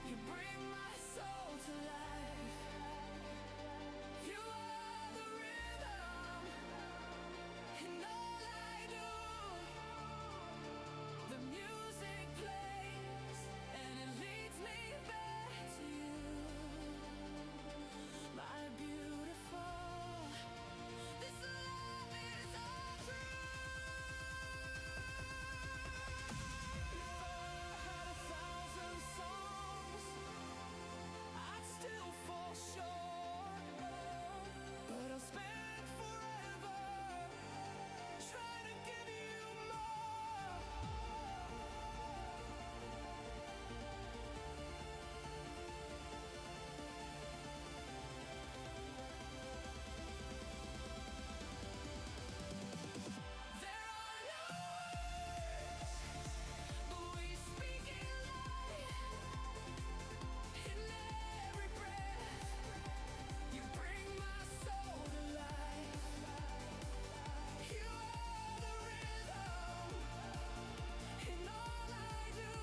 you bring my soul to life. You are the rhythm in all I do. The music plays and it leads me back to you, my beautiful. This love is all true. If I had 1,000 songs, I'd still fall short, but I'll spend forever trying to give you more. There are no words, but we speak in light. In every breath, you bring my soul to life. You are the rhythm in all I do.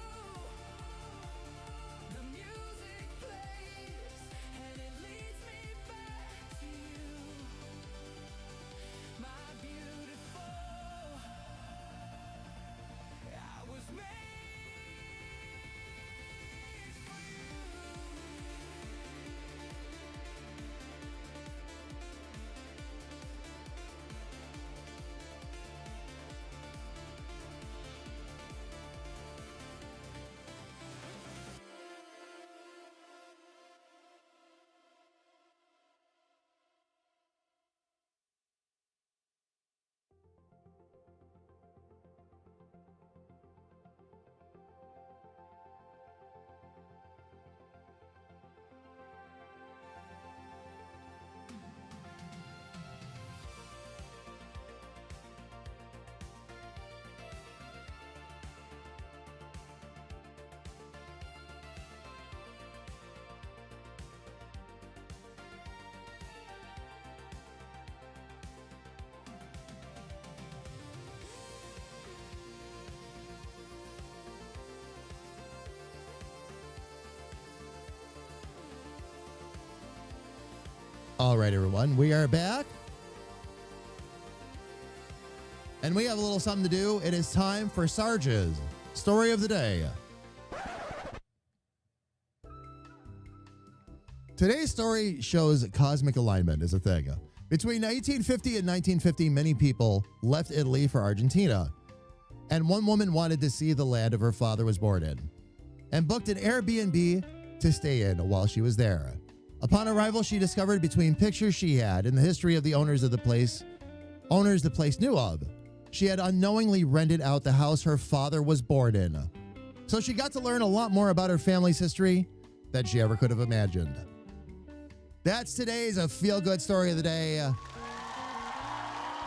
The music plays and it leads me back to you, my beautiful. I was made for you. All right, everyone, we are back. And we have a little something to do. It is time for Sarge's Story of the Day. Today's story shows cosmic alignment is a thing. Between 1950 and 1950, many people left Italy for Argentina. And one woman wanted to see the land of her father was born in and booked an Airbnb to stay in while she was there. Upon arrival, she discovered between pictures she had and the history of the owners the place knew of, she had unknowingly rented out the house her father was born in. So she got to learn a lot more about her family's history than she ever could have imagined. That's today's a feel-good story of the day,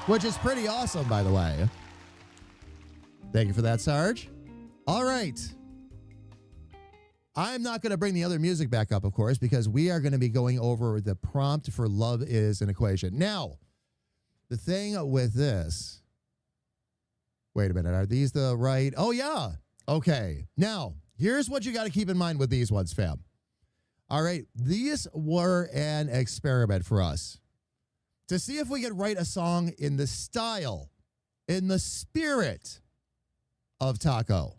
which is pretty awesome, by the way. Thank you for that, Sarge. All right. I'm not going to bring the other music back up, of course, because we are going to be going over the prompt for Love is an Equation. Now, the thing with this, wait a minute, are these the right? Oh, yeah. Okay. Now, here's what you got to keep in mind with these ones, fam. All right. These were an experiment for us to see if we could write a song in the style, in the spirit of Taco.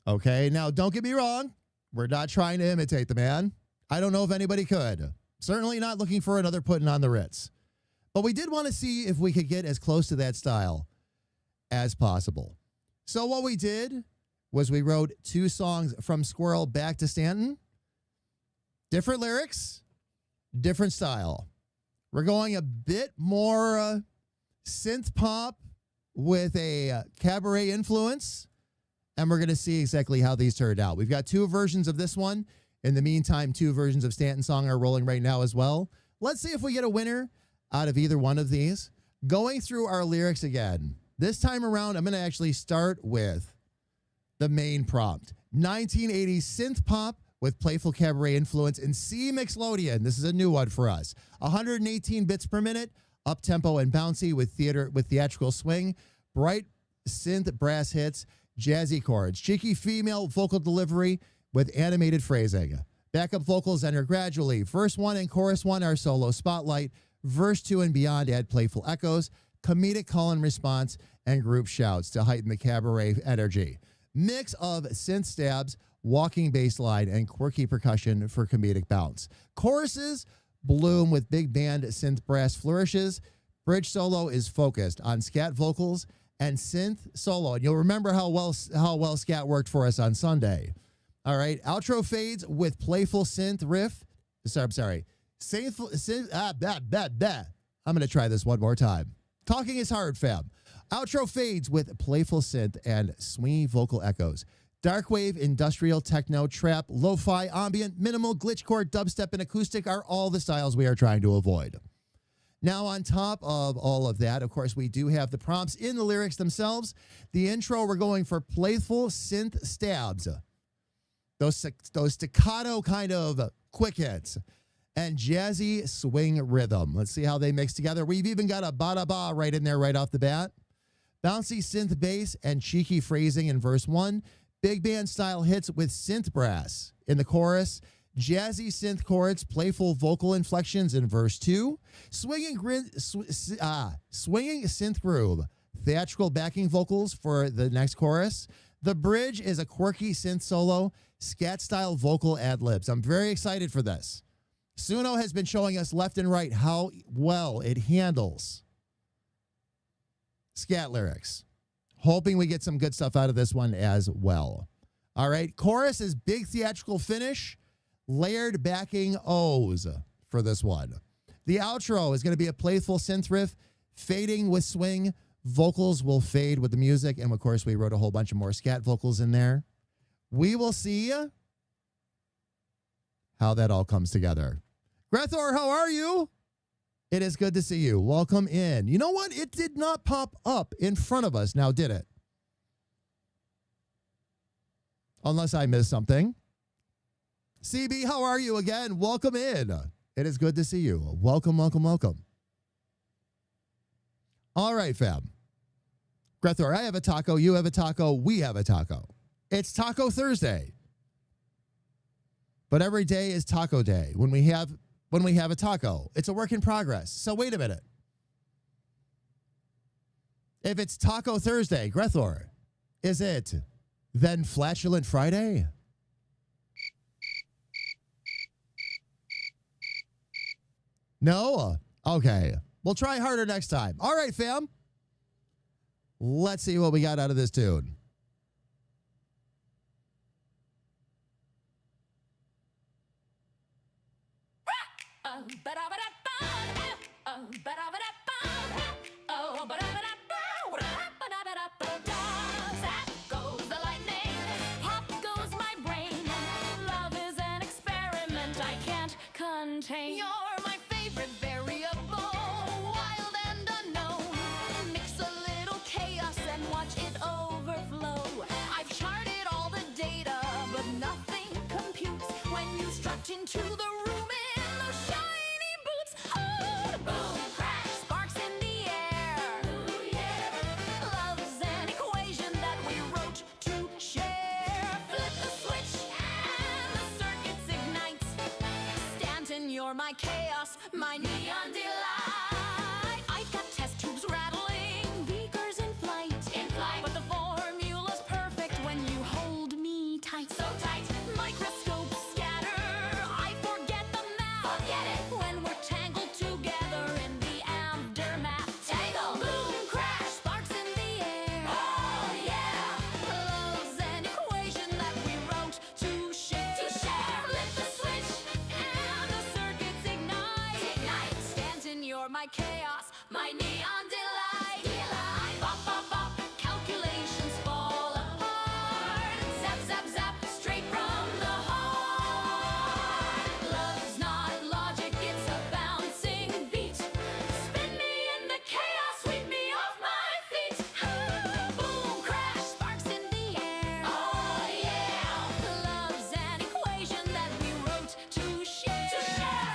Okay, now don't get me wrong. We're not trying to imitate the man. I don't know if anybody could. Certainly not looking for another putting on the Ritz. But we did want to see if we could get as close to that style as possible. So what we did was we wrote 2 songs from Squirrel back to Stanton. Different lyrics, different style. We're going a bit more synth pop with a cabaret influence. And we're going to see exactly how these turned out. We've got 2 versions of this one. In the meantime, 2 versions of Stanton song are rolling right now as well. Let's see if we get a winner out of either one of these. Going through our lyrics again. This time around, I'm going to actually start with the main prompt. 1980s synth pop with playful cabaret influence in C Mixolydian. This is a new one for us. 118 bits per minute, up-tempo and bouncy with theatrical swing, bright synth brass hits, jazzy chords, cheeky female vocal delivery with animated phrasing. Backup vocals enter gradually. Verse 1 and chorus 1 are solo spotlight. Verse 2 and beyond add playful echoes, comedic call and response, and group shouts to heighten the cabaret energy. Mix of synth stabs, walking bass line, and quirky percussion for comedic bounce. Choruses bloom with big band synth brass flourishes. Bridge solo is focused on scat vocals and synth solo. And you'll remember how well scat worked for us on Sunday. All right. Outro fades with playful synth riff. I'm going to try this one more time. Talking is hard, fam. Outro fades with playful synth and swingy vocal echoes. Darkwave, industrial, techno, trap, lo-fi, ambient, minimal, glitchcore, dubstep, and acoustic are all the styles we are trying to avoid. Now, on top of all of that, of course, we do have the prompts in the lyrics themselves. The intro, we're going for playful synth stabs. Those staccato kind of quick hits. And jazzy swing rhythm. Let's see how they mix together. We've even got a ba-da-ba right in there right off the bat. Bouncy synth bass and cheeky phrasing in verse 1. Big band style hits with synth brass in the chorus. Jazzy synth chords, playful vocal inflections in verse 2. Swinging synth groove. Theatrical backing vocals for the next chorus. The bridge is a quirky synth solo. Scat-style vocal ad-libs. I'm very excited for this. Suno has been showing us left and right how well it handles scat lyrics. Hoping we get some good stuff out of this one as well. All right. Chorus is big theatrical finish. Layered backing O's for this one. The outro is going to be a playful synth riff, fading with swing. Vocals will fade with the music. And, of course, we wrote a whole bunch of more scat vocals in there. We will see how that all comes together. Grethor, how are you? It is good to see you. Welcome in. You know what? It did not pop up in front of us now, did it? Unless I missed something. CB, how are you again? Welcome in. It is good to see you. Welcome, welcome, welcome. All right, fam. Grethor, I have a taco. You have a taco. We have a taco. It's Taco Thursday. But every day is taco day when we have a taco. It's a work in progress. So wait a minute. If it's Taco Thursday, Grethor, is it then Flatulent Friday? No? Okay. We'll try harder next time. All right, fam. Let's see what we got out of this tune. Zap goes the lightning, pop goes my brain. Love is an experiment I can't contain. You're my favorite variable, wild and unknown. Mix a little chaos and watch it overflow. I've charted all the data, but nothing computes when you strut into the room in those shiny boots. Oh, boom, crash, sparks in the air. Ooh, yeah. Love's an equation that we wrote to share. Flip the switch and the circuits ignite. Stanton, you're my chaos, my neon delight. I've got test tubes rattling, beakers in flight. But the formula's perfect when you hold me tight. So tight, microscopes scatter. I forget the math. Forget it when we're tangled together in the aftermath. Tangle, boom, crash, sparks in the air. Oh yeah, love's an equation that we wrote to share. Flip the switch and the circuits ignite. Stanton, you're my chaos, my neon delight. Bop, bop, bop, calculations fall apart. Zap, zap, zap, straight from the heart. Love's not logic, it's a bouncing beat. Spin me in the chaos, sweep me off my feet. Boom, crash, sparks in the air. Oh yeah, love's an equation that we wrote to share.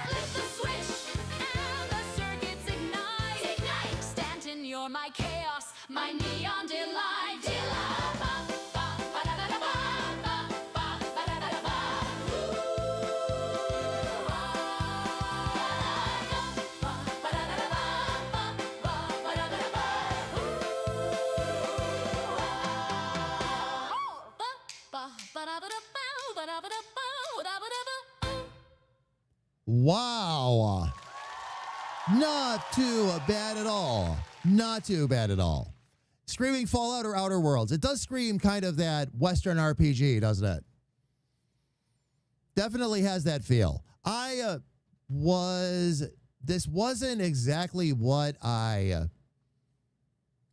Flip the switch and the circuits ignite. Stanton, you're my chaos, my neon delight. Ba, ba, ba-da-da-da-ba, ba, ba, ba-da-da-da-ba. Ooh, ba, ba-da-da-da-ba, ba, ba, ba-da-da-da-ba. Wow. Not too bad at all. Not too bad at all. Screaming Fallout or Outer Worlds. It does scream kind of that Western RPG, doesn't it? Definitely has that feel. This wasn't exactly what I'll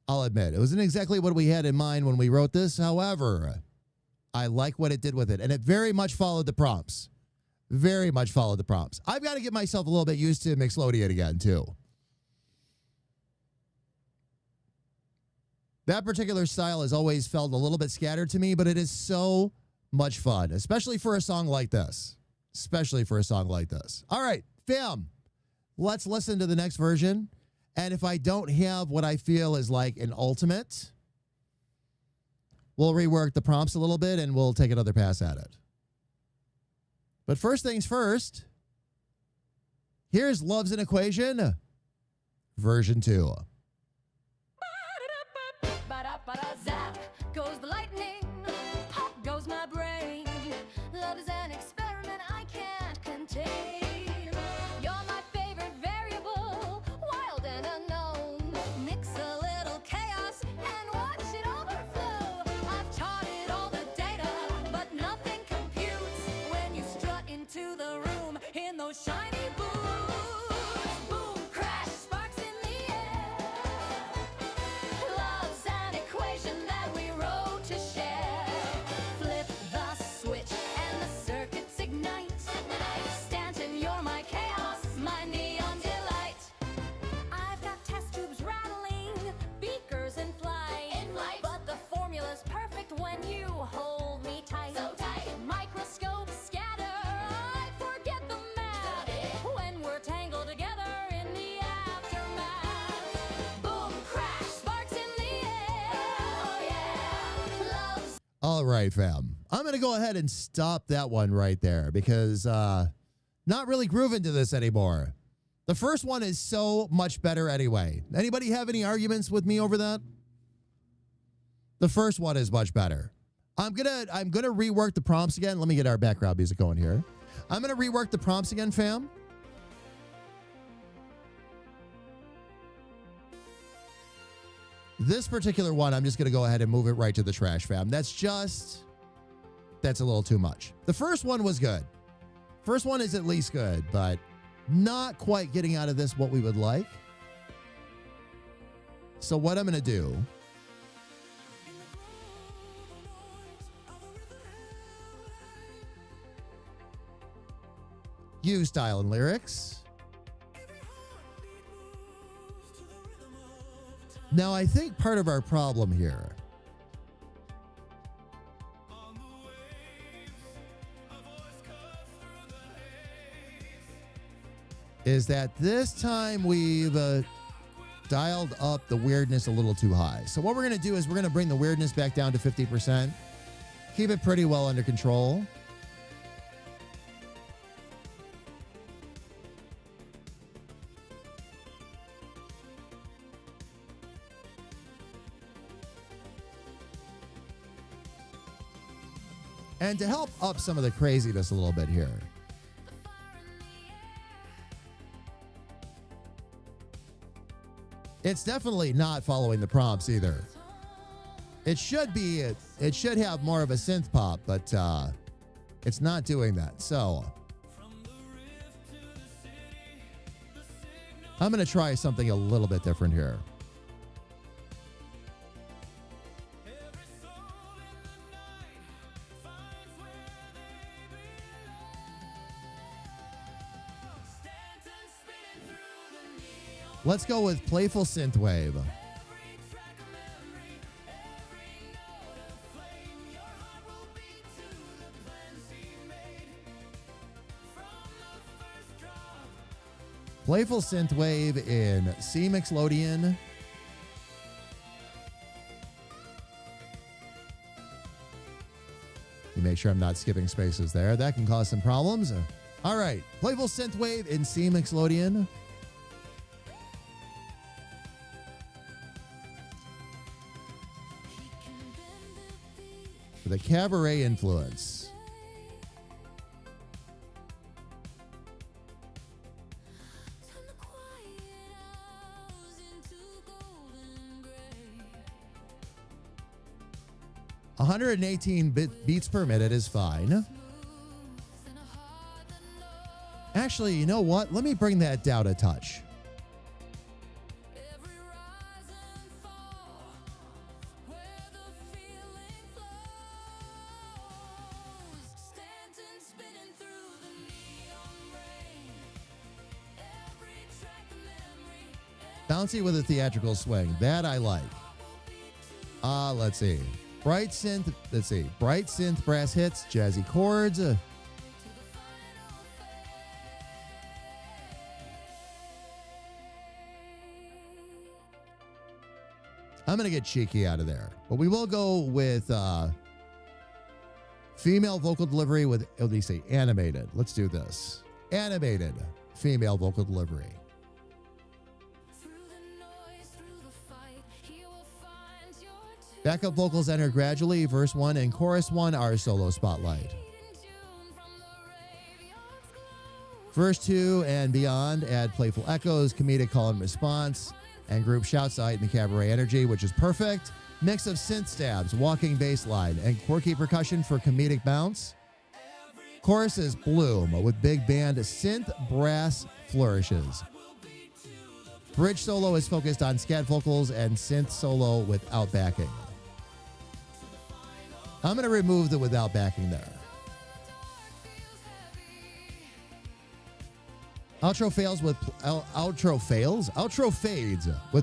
admit. It wasn't exactly what we had in mind when we wrote this. However, I like what it did with it. And it very much followed the prompts. Very much followed the prompts. I've got to get myself a little bit used to Mixolydian again, too. That particular style has always felt a little bit scattered to me, but it is so much fun, especially for a song like this. Especially for a song like this. All right, fam, let's listen to the next version. And if I don't have what I feel is like an ultimate, we'll rework the prompts a little bit and we'll take another pass at it. But first things first, here's Love's an Equation, version 2. Zap goes the lightning, pop goes my brain. Love is an experiment I can't contain. You're my favorite variable, wild and unknown. Mix a little chaos and watch it overflow. I've charted all the data, but nothing computes when you strut into the room in those shiny boots. Boom, crash, sparks in the air. Love's an equation that we wrote to share. Flip the switch and the circuits ignite. Stanton, you're my chaos, my neon delight. I've got test tubes rattling, beakers in flight. But the formula's perfect when you hold me tight. So tight. Microscopes scatter, I forget the math. When we're tangled together in the aftermath. Boom, crash, sparks in the air. Oh yeah, love's All right, fam. I'm going to go ahead and stop that one right there because not really grooving to this anymore. The first one is so much better anyway. Anybody have any arguments with me over that? The first one is much better. I'm gonna rework the prompts again. Let me get our background music going here. I'm gonna rework the prompts again, fam. This particular one, I'm just going to go ahead and move it right to the trash, fam. That's a little too much. The first one was good. First one is at least good, but not quite getting out of this what we would like. So what I'm going to do, use style and lyrics. Now, I think part of our problem here is that this time we've dialed up the weirdness a little too high. So what we're going to do is we're going to bring the weirdness back down to 50%. Keep it pretty well under control. And to help up some of the craziness a little bit here, it's definitely not following the prompts either. It should have more of a synth pop, but it's not doing that. So I'm going to try something a little bit different here. Let's go with Playful Synthwave. Playful Synthwave in C Mixolydian. You make sure I'm not skipping spaces there. That can cause some problems. All right, Playful Synthwave in C Mixolydian. The cabaret influence. Beats per minute is fine. Actually, you know what? Let me bring that down a touch. Bouncy with a theatrical swing. That I like. Let's see. Bright synth brass hits, jazzy chords. I'm going to get cheeky out of there. But we will go with female vocal delivery with, let me say, animated. Let's do this. Animated female vocal delivery. Backup vocals enter gradually. Verse 1 and chorus 1 are solo spotlight. Verse 2 and beyond add playful echoes, comedic call and response, and group shouts to heighten the cabaret energy, which is perfect. Mix of synth stabs, walking bass line, and quirky percussion for comedic bounce. Chorus is bloom with big band synth brass flourishes. Bridge solo is focused on scat vocals and synth solo without backing. I'm going to remove the without backing there. Outro fades with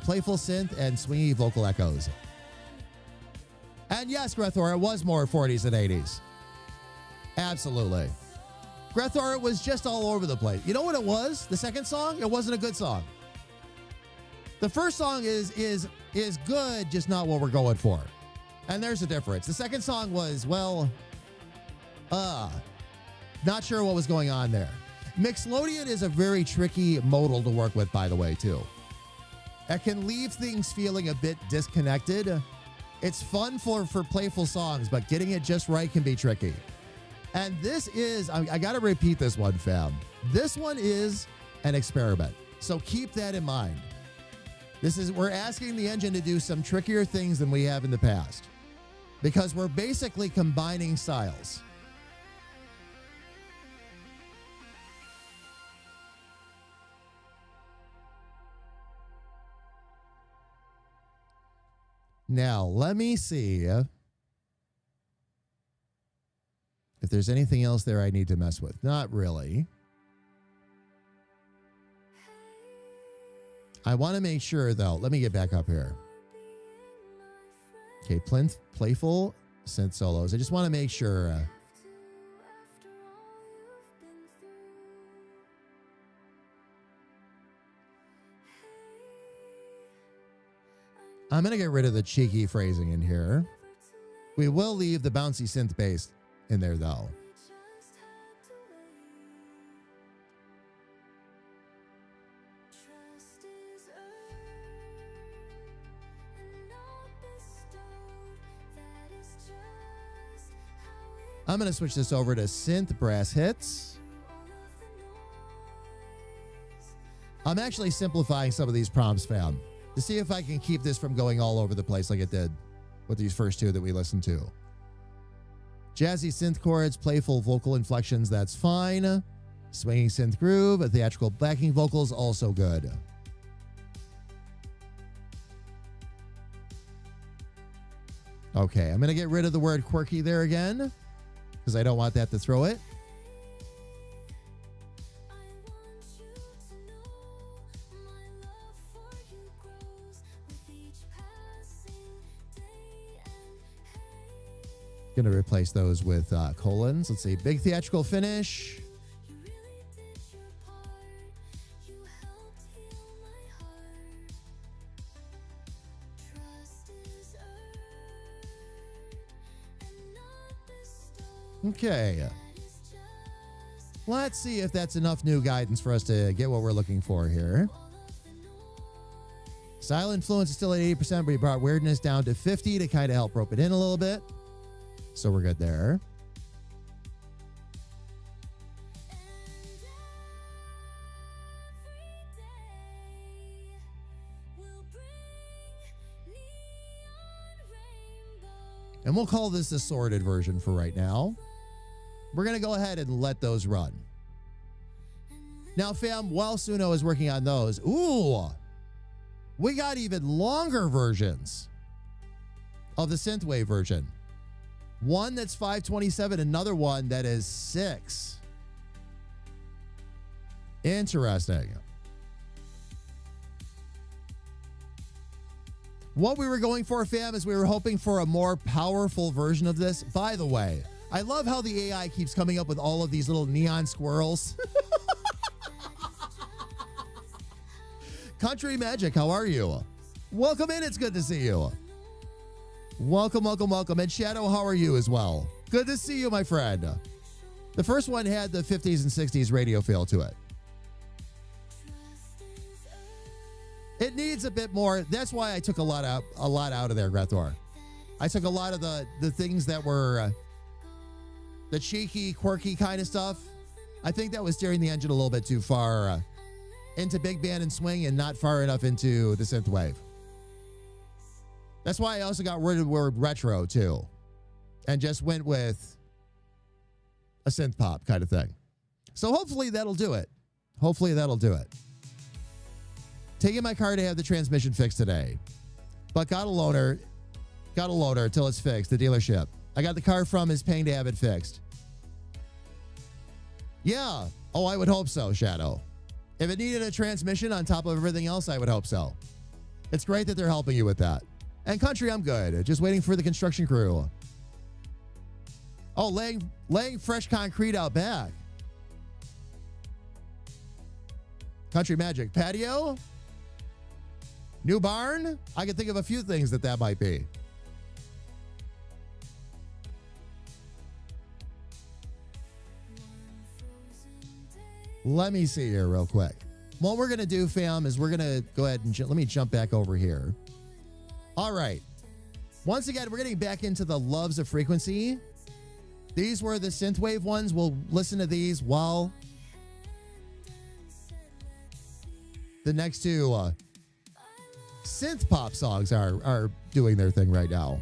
playful synth and swingy vocal echoes. And yes, Grethor, it was more 40s and 80s. Absolutely. Grethor, it was just all over the place. You know what it was? The second song, it wasn't a good song. The first song is good, just not what we're going for. And there's a difference. The second song was, well, not sure what was going on there. Mixolydian is a very tricky modal to work with, by the way, too. It can leave things feeling a bit disconnected. It's fun for playful songs, but getting it just right can be tricky. And this is, I got to repeat this one, fam. This one is an experiment. So keep that in mind. We're asking the engine to do some trickier things than we have in the past because we're basically combining styles. Now, let me see if there's anything else there I need to mess with. Not really. I want to make sure, though. Let me get back up here. Okay, playful synth solos. I just want to make sure. I'm going to get rid of the cheeky phrasing in here. We will leave the bouncy synth bass in there, though. I'm going to switch this over to synth brass hits. I'm actually simplifying some of these prompts, fam, to see if I can keep this from going all over the place like it did with these first two that we listened to. Jazzy synth chords, playful vocal inflections, that's fine. Swinging synth groove, theatrical backing vocals, also good. Okay, I'm going to get rid of the word quirky there again because I don't want that to throw it. Going to replace those with colons. Let's see. Big theatrical finish. Okay. Let's see if that's enough new guidance for us to get what we're looking for here. Style influence is still at 80%, but we brought weirdness down to 50 to kind of help rope it in a little bit. So we're good there. And we'll call this the sorted version for right now. We're going to go ahead and let those run. Now, fam, while Suno is working on those, we got even longer versions of the Synthwave version. One that's 527, another one that is 6. Interesting. What we were going for, fam, is we were hoping for a more powerful version of this. By the way, I love how the AI keeps coming up with all of these little neon squirrels. Country Magic, how are you? Welcome in. It's good to see you. Welcome, welcome, welcome. And Shadow, how are you as well? Good to see you, my friend. The first one had the 50s and 60s radio feel to it. It needs a bit more. That's why I took a lot out of there, Grethor. I took a lot of the things that were the cheeky, quirky kind of stuff. I think that was steering the engine a little bit too far into big band and swing and not far enough into the synthwave. That's why I also got rid of the word retro too and just went with a synth pop kind of thing. So hopefully that'll do it. Hopefully that'll do it. Taking my car to have the transmission fixed today, but got a loaner till it's fixed, the dealership. I got the car from is paying to have it fixed. Yeah. Oh, I would hope so, Shadow. If it needed a transmission on top of everything else, I would hope so. It's great that they're helping you with that. And Country, I'm good. Just waiting for the construction crew. Oh, laying fresh concrete out back. Country Magic patio? New barn? I can think of a few things that might be. Let me see here real quick. What we're going to do, fam, is we're going to go ahead and let me jump back over here. All right. Once again, we're getting back into the loves of frequency. These were the synthwave ones. We'll listen to these while the next two synth pop songs are doing their thing right now.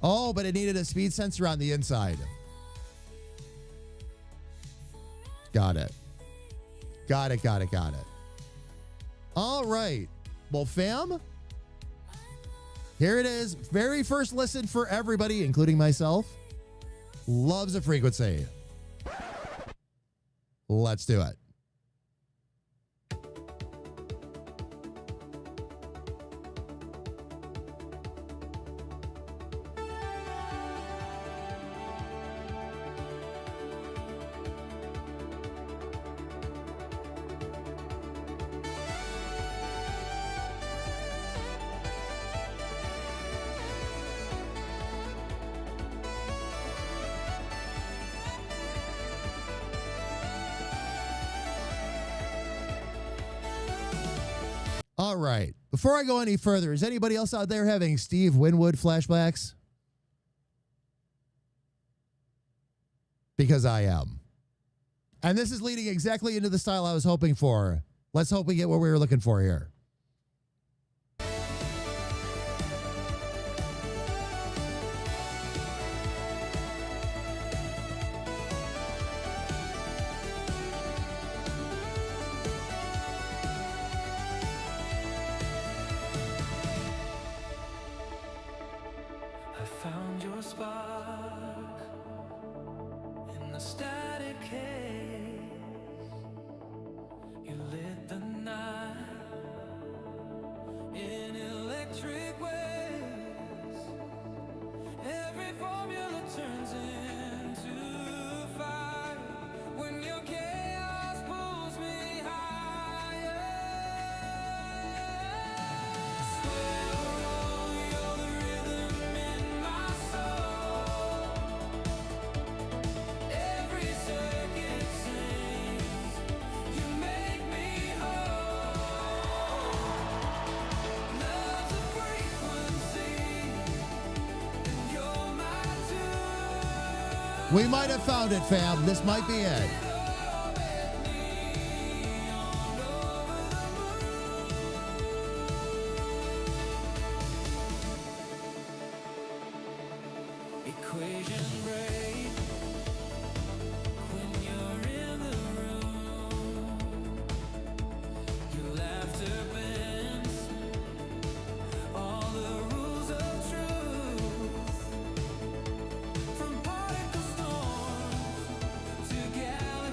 Oh, but it needed a speed sensor on the inside. Got it. Got it. All right. Well, fam, here it is. Very first listen for everybody, including myself. Loves a frequency. Let's do it. All right. Before I go any further, is anybody else out there having Steve Winwood flashbacks? Because I am. And this is leading exactly into the style I was hoping for. Let's hope we get what we were looking for here. Found your spark in the static haze. You lit the night in electric waves. Every formula turns into fire when your chaos pulls me higher. Squirrel, you're the rhythm in my soul. Every circuit sings, you make me whole. Love's a frequency, and you're my tune. We might have found it, fam. This might be it. Equation break when you're in the room. Your laughter bends all the rules of truth. From particle storms to galaxy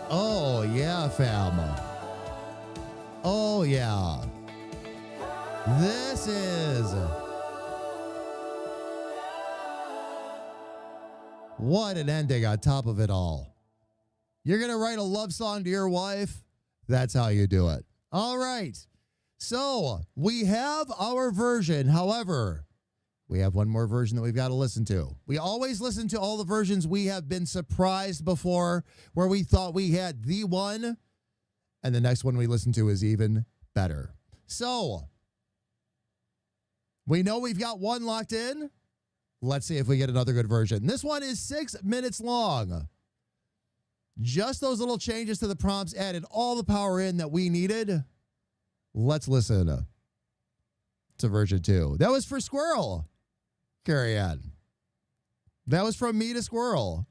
Oh, yeah, fam. Oh, yeah. This is... What an ending on top of it all. You're going to write a love song to your wife? That's how you do it. All right. So we have our version. However, we have one more version that we've got to listen to. We always listen to all the versions we have been surprised before, where we thought we had the one, and the next one we listen to is even better. So we know we've got one locked in. Let's see if we get another good version. This one is 6 minutes long. Just those little changes to the prompts added all the power in that we needed. Let's listen to version 2. That was for Squirrel. Carry on. That was from me to Squirrel.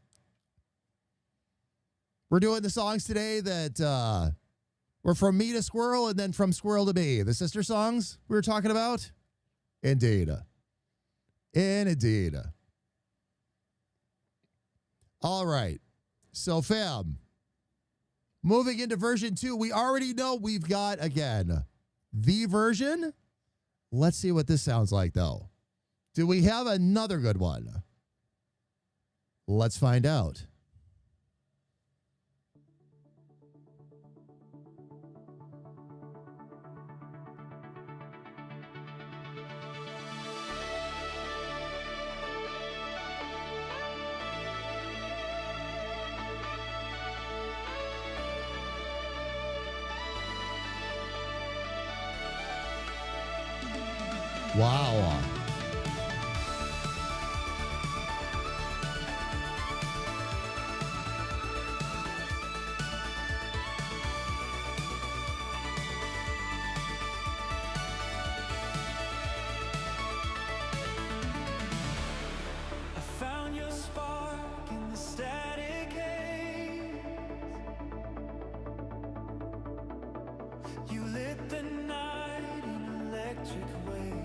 We're doing the songs today that were from me to Squirrel and then from Squirrel to me. The sister songs we were talking about? Indeed. Indeed. All right. So, fam, moving into version 2, we already know we've got, again, the version. Let's see what this sounds like, though. Do we have another good one? Let's find out. Wow. I found your spark in the static haze. You lit the night in electric waves.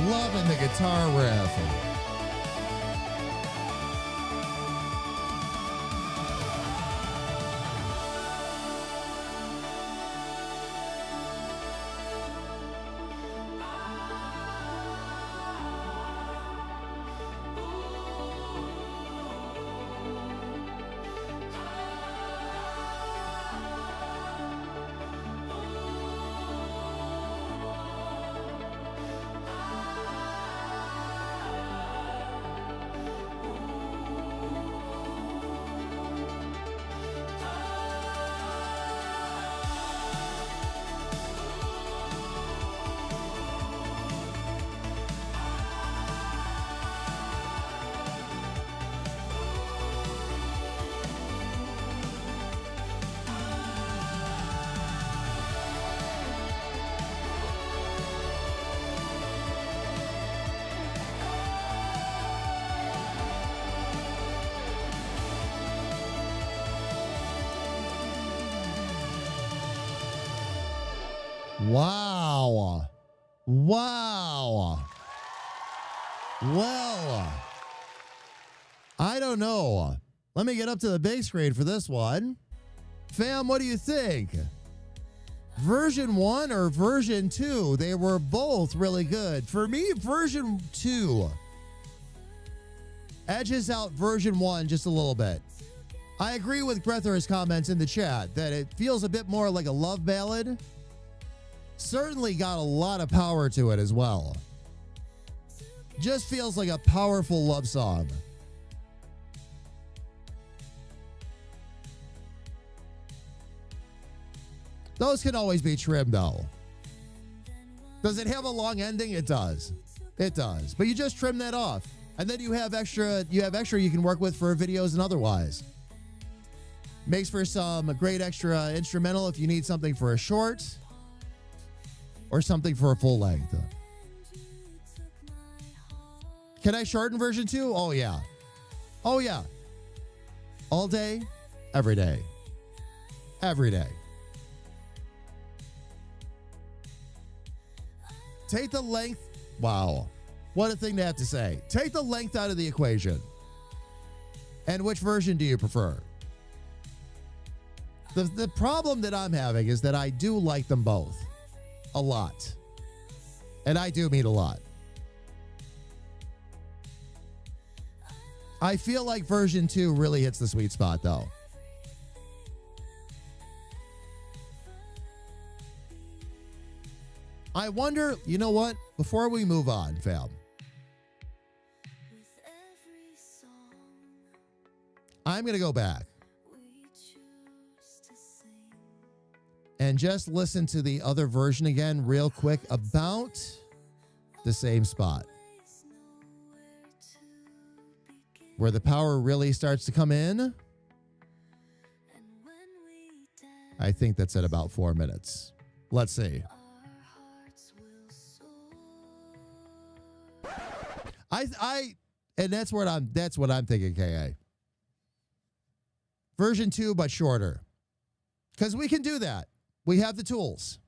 Loving the guitar riff. Wow. Wow. Well, I don't know. Let me get up to the big screen for this one. Fam, what do you think? Version 1 or version 2? They were both really good. For me, version 2 edges out version 1 just a little bit. I agree with Grethor's comments in the chat that it feels a bit more like a love ballad. Certainly got a lot of power to it as well. Just feels like a powerful love song. Those can always be trimmed though. Does it have a long ending? It does. It does. But you just trim that off. And then you have extra you can work with for videos and otherwise. Makes for some great extra instrumental if you need something for a short or something for a full length. Can I shorten version 2? Oh yeah. Oh yeah. All day, every day. Every day. Take the length. Wow. What a thing to have to say. Take the length out of the equation. And which version do you prefer? The problem that I'm having is that I do like them both a lot. And I do mean a lot. I feel like version 2 really hits the sweet spot though. I wonder, you know what? Before we move on, fam, I'm going to go back and just listen to the other version again real quick about the same spot where the power really starts to come in. I think that's at about 4 minutes. Let's see. And that's what I'm thinking, KA. Version 2, but shorter. Because we can do that. We have the tools.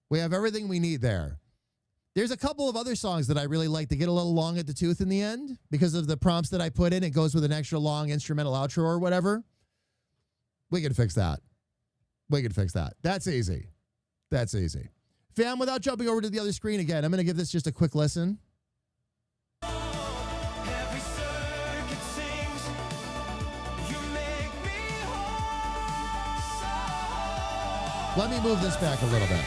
We have everything we need there. There's a couple of other songs that I really like to get a little long at the tooth in the end because of the prompts that I put in. It goes with an extra long instrumental outro or whatever. We can fix that. We can fix that. That's easy. That's easy. Fam, without jumping over to the other screen again, I'm going to give this just a quick listen. Let me move this back a little bit.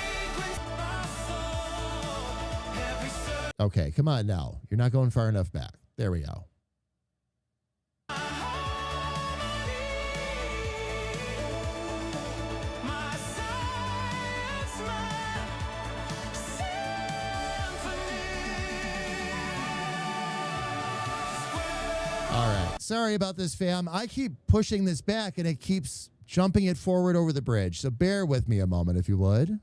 Okay, come on now. You're not going far enough back. There we go. All right. Sorry about this, fam. I keep pushing this back and it keeps jumping it forward over the bridge. So bear with me a moment, if you would.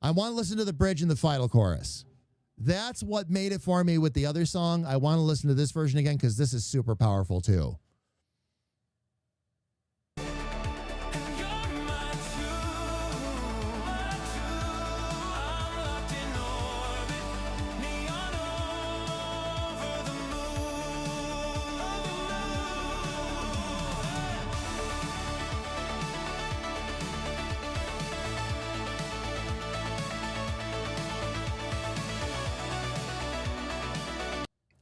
I want to listen to the bridge and the final chorus. That's what made it for me with the other song. I want to listen to this version again because this is super powerful too.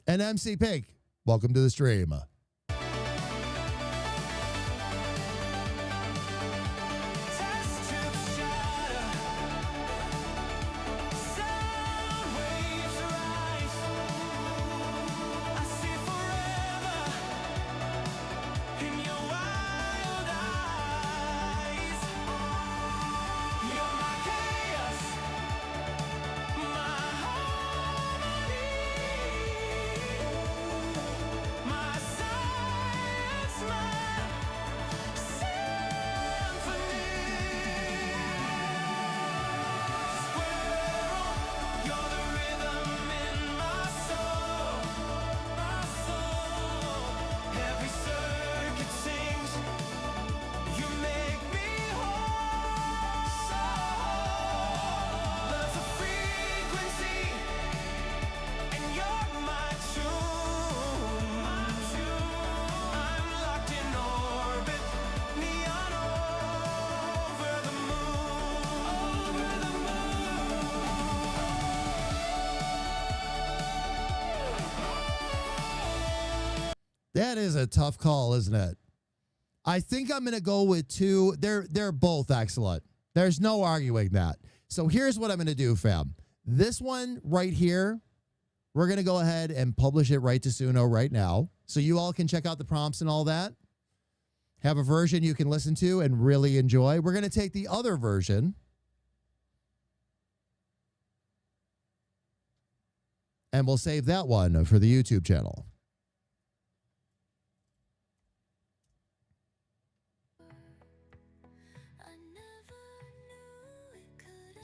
And MC Pink, welcome to the stream. That is a tough call, isn't it? I think I'm going to go with two. They're both excellent. There's no arguing that. So here's what I'm going to do, fam. This one right here, we're going to go ahead and publish it right to Suno right now. So you all can check out the prompts and all that. Have a version you can listen to and really enjoy. We're going to take the other version and we'll save that one for the YouTube channel.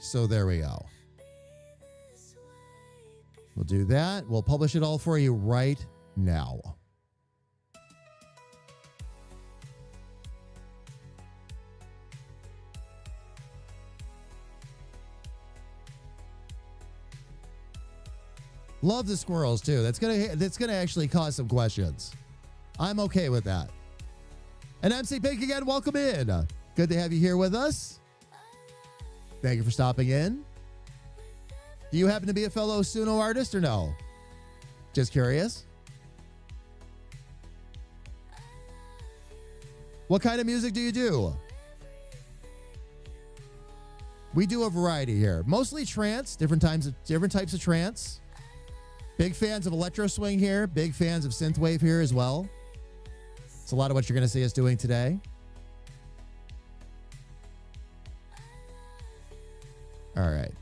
So there we go. We'll do that. We'll publish it all for you right now. Love the squirrels too. That's gonna actually cause some questions. I'm okay with that. And MC Pink again, welcome in. Good to have you here with us. Thank you for stopping in. Do you happen to be a fellow Suno artist or no? Just curious. What kind of music do you do? We do a variety here. Mostly trance, different types of trance. Big fans of Electro Swing here. Big fans of Synthwave here as well. It's a lot of what you're going to see us doing today. All right.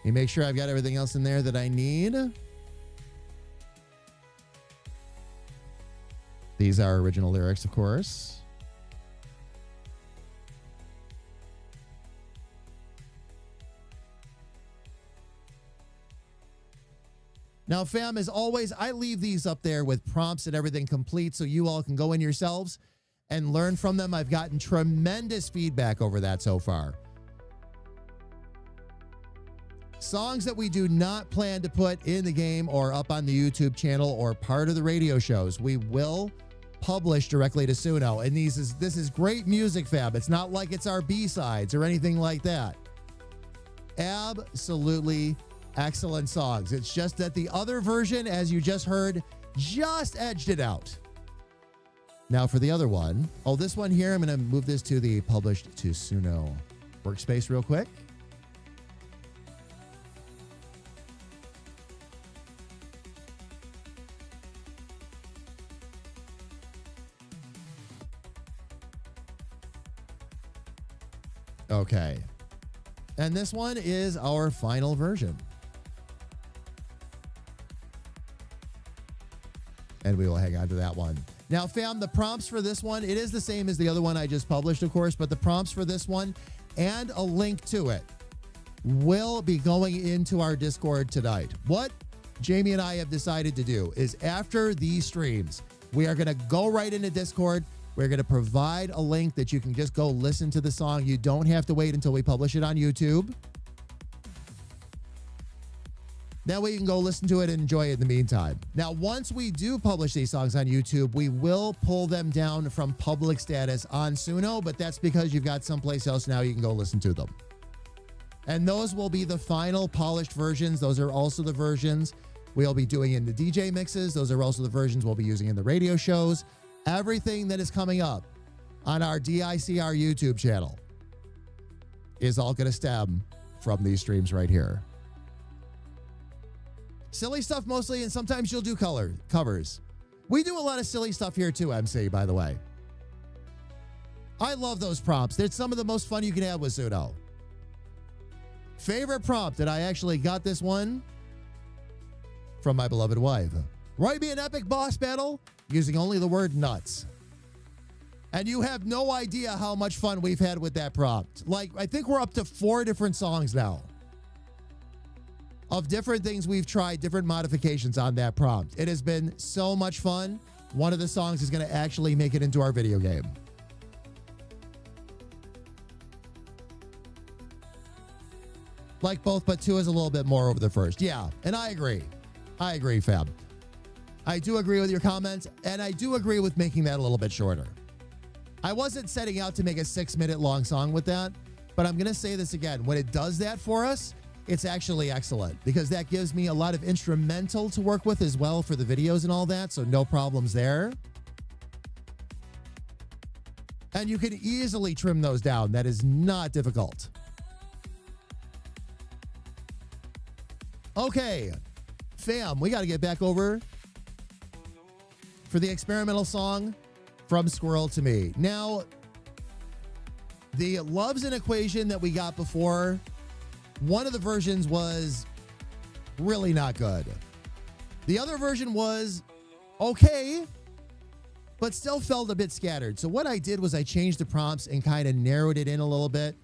You make sure I've got everything else in there that I need. These are original lyrics, of course. Now, fam, as always, I leave these up there with prompts and everything complete so you all can go in yourselves and learn from them. I've gotten tremendous feedback over that so far. Songs that we do not plan to put in the game or up on the YouTube channel or part of the radio shows, we will publish directly to Suno. And this is great music, fam. It's not like it's our B-sides or anything like that. Absolutely excellent songs. It's just that the other version, as you just heard, just edged it out. Now for the other one, this one here, I'm going to move this to the published to Suno workspace real quick. Okay. And this one is our final version. And we will hang on to that one. Now, fam, the prompts for this one, it is the same as the other one I just published, of course, but the prompts for this one and a link to it will be going into our Discord tonight. What Jamie and I have decided to do is after these streams, we are going to go right into Discord. We're going to provide a link that you can just go listen to the song. You don't have to wait until we publish it on YouTube. That way you can go listen to it and enjoy it in the meantime. Now, once we do publish these songs on YouTube, we will pull them down from public status on Suno, but that's because you've got someplace else now you can go listen to them. And those will be the final polished versions. Those are also the versions we'll be doing in the DJ mixes. Those are also the versions we'll be using in the radio shows. Everything that is coming up on our DICR YouTube channel is all going to stem from these streams right here. Silly stuff mostly, and sometimes you'll do covers. We do a lot of silly stuff here too, MC, by the way. I love those prompts. It's some of the most fun you can have with Suno. Favorite prompt, and I actually got this one from my beloved wife. Write me an epic boss battle using only the word nuts. And you have no idea how much fun we've had with that prompt. Like, I think we're up to 4 different songs now of different things we've tried, different modifications on that prompt. It has been so much fun. One of the songs is going to actually make it into our video game. Like both, but 2 is a little bit more over the first. Yeah, and I agree. I agree, Fab. I do agree with your comments, and I do agree with making that a little bit shorter. I wasn't setting out to make a 6-minute long song with that, but I'm going to say this again. When it does that for us, it's actually excellent because that gives me a lot of instrumental to work with as well for the videos and all that, so no problems there. And you can easily trim those down. That is not difficult. Okay, fam, we got to get back over for the experimental song From Squirrel to Me. Now, the Love's an Equation that we got before, one of the versions was really not good. The other version was okay, but still felt a bit scattered. So what I did was I changed the prompts and kind of narrowed it in a little bit.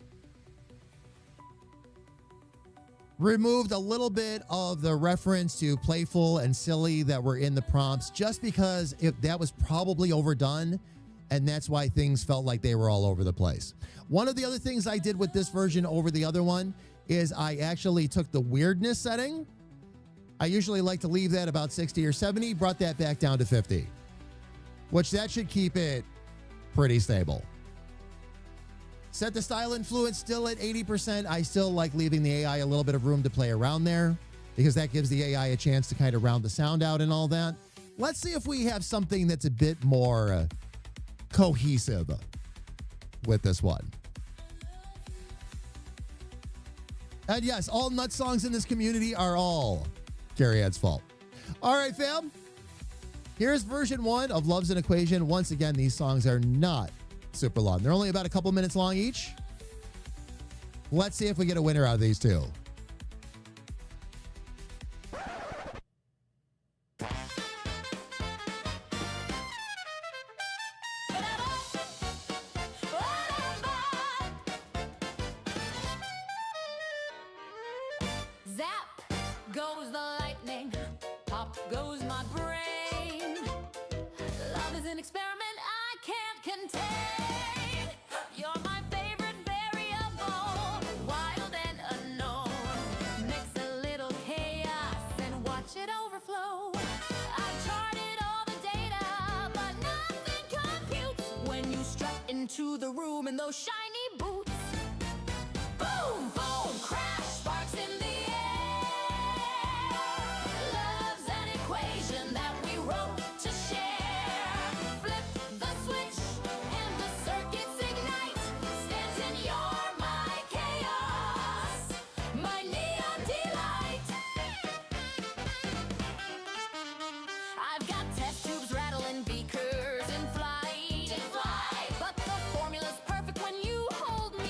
Removed a little bit of the reference to playful and silly that were in the prompts just because that was probably overdone, and that's why things felt like they were all over the place. One of the other things I did with this version over the other one is I actually took the weirdness setting. I usually like to leave that about 60 or 70, brought that back down to 50, which that should keep it pretty stable. Set the style influence still at 80%. I still like leaving the AI a little bit of room to play around there because that gives the AI a chance to kind of round the sound out and all that. Let's see if we have something that's a bit more cohesive with this one. And yes, all nut songs in this community are all Carrie Ann's fault. All right, fam. Here's version 1 of Love's an Equation. Once again, these songs are not super long. They're only about a couple minutes long each. Let's see if we get a winner out of these two. Zap goes the lightning, pop goes my brain. Love is an experiment I can't contain. You're my favorite variable, wild and unknown. Mix a little chaos and watch it overflow. I've charted all the data, but nothing computes when you strut into the room in those shiny boots. Boom, boom, crash, sparks in the Love's an equation that we wrote to share. Flip the switch and the circuits ignite. Stanton, you're my chaos, my neon delight. I've got test tubes rattling, beakers in flight. But the formula's perfect when you hold me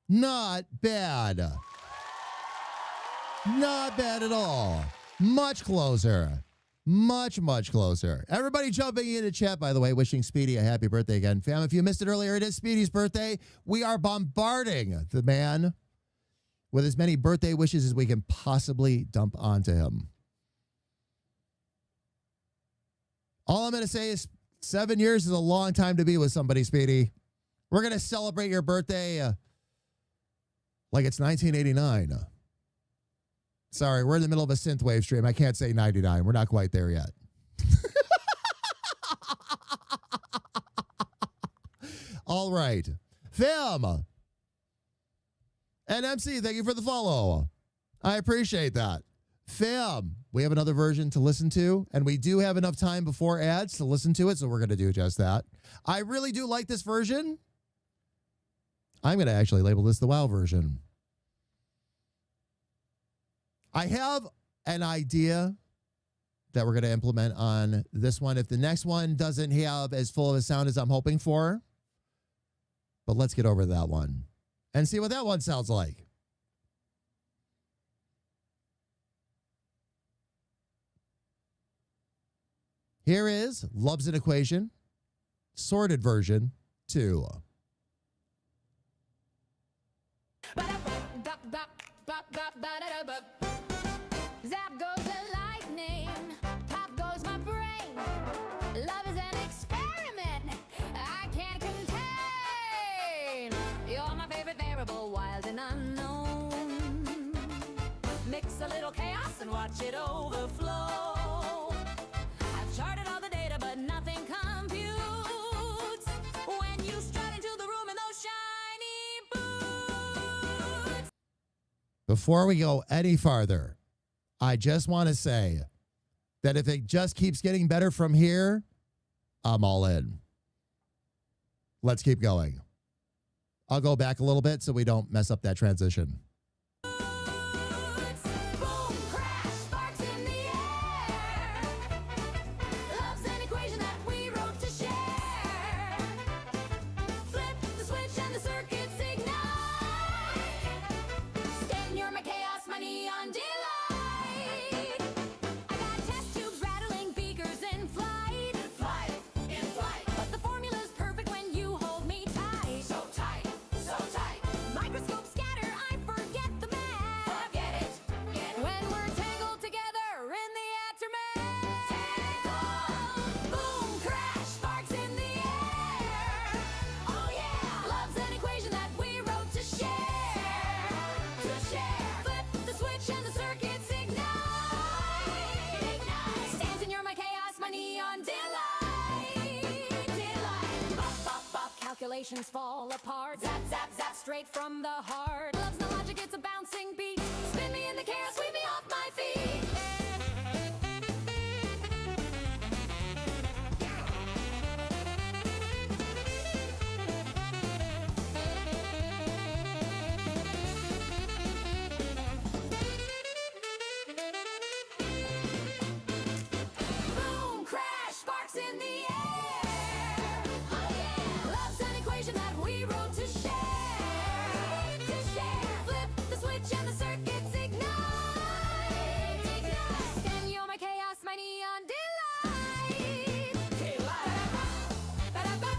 Not bad. Not bad at all. Much closer. Much, much closer. Everybody jumping into chat, by the way, wishing Speedy a happy birthday again. Fam, if you missed it earlier, it is Speedy's birthday. We are bombarding the man with as many birthday wishes as we can possibly dump onto him. All I'm going to say is 7 years is a long time to be with somebody, Speedy. We're going to celebrate your birthday like it's 1989. Sorry, we're in the middle of a Synthwave stream. I can't say 99. We're not quite there yet. All right. Fam. And MC, thank you for the follow. I appreciate that. Fam, we have another version to listen to, and we do have enough time before ads to listen to it, so we're going to do just that. I really do like this version. I'm going to actually label this the WoW version. I have an idea that we're going to implement on this one if the next one doesn't have as full of a sound as I'm hoping for. But let's get over that one and see what that one sounds like. Here is Love's an Equation, sorted version 2. Zap goes the lightning, pop goes my brain. Love is an experiment I can't contain. You're my favorite variable, wild and unknown. Mix a little chaos and watch it overflow. I've charted all the data, but nothing computes when you strut into the room in those shiny boots. Before we go any farther, I just want to say that if it just keeps getting better from here, I'm all in. Let's keep going. I'll go back a little bit so we don't mess up that transition. Boom, crash, sparks in the air. Love's an equation that we wrote to share. Flip the switch and the circuits ignite. Stand, you're my chaos, my neon delight. I got test tubes rattling, beakers in flight. In flight. But the formula's perfect when you hold me tight. So tight, so tight. Microscope scatter, I forget the math. Forget it. When we're tangled together in the aftermath. Tangled. Boom, crash, sparks in the air. Oh yeah. Love's an equation that we wrote to share. Flip the switch and the circuits ignite. Stanton, you're my chaos, my neon delight. Bop, bop, bop, calculations fall apart. Zap, zap, zap, straight from the heart. Love's no logic, it's a bouncing beat. Spin me in the chaos, sweep me off my feet. Boom, crash, sparks in the air. Oh yeah. Love's an equation that we wrote to share. Flip the switch and the circuits ignite. Then you're my chaos, my neon delight. Ba-da-ba.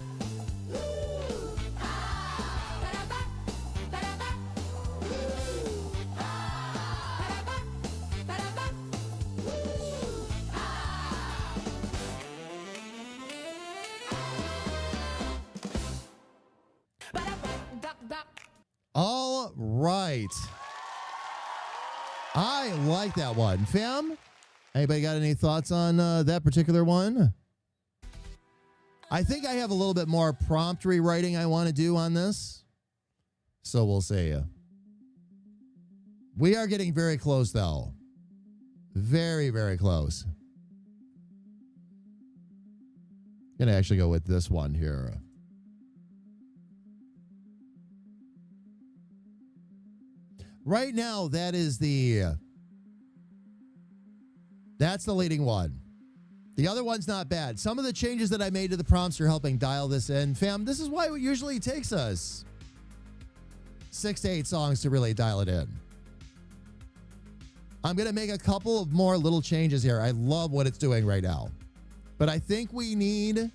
Ooh. Ah. Ba-da-ba. Ba-da-ba. Ooh. Ah. Ba-da-ba. Ba-da-ba. Ooh. Ah. Ba-da-ba. All right. I like that one. Fam, anybody got any thoughts on that particular one? I think I have a little bit more prompt rewriting I want to do on this. So we'll see. We are getting very close, though. Very, very close. Gonna actually go with this one here. Right now, that's the leading one. The other one's not bad. Some of the changes that I made to the prompts are helping dial this in. Fam, this is why it usually takes us 6 to 8 songs to really dial it in. I'm going to make a couple of more little changes here. I love what it's doing right now. But I think we need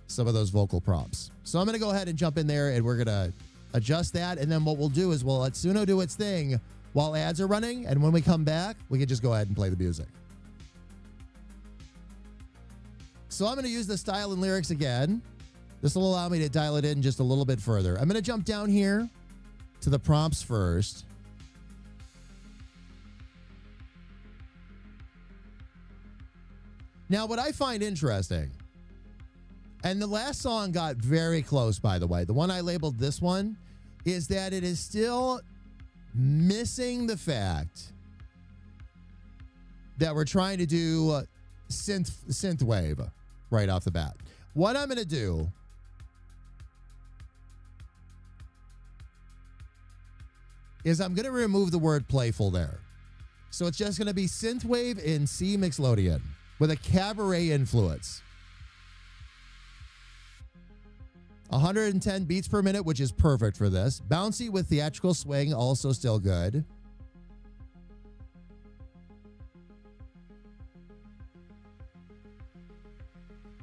some of those vocal prompts. So I'm going to go ahead and jump in there and we're going to adjust that. And then what we'll do is we'll let Suno do its thing while ads are running. And when we come back, we can just go ahead and play the music. So I'm going to use the style and lyrics again. This will allow me to dial it in just a little bit further. I'm going to jump down here to the prompts first. Now, what I find interesting, and the last song got very close, by the way, the one I labeled this one, is that it is still missing the fact that we're trying to do synthwave right off the bat. What I'm going to do is I'm going to remove the word playful there. So it's just going to be synthwave in C Mixolydian with a cabaret influence. 110 beats per minute, which is perfect for this. Bouncy with theatrical swing, also still good.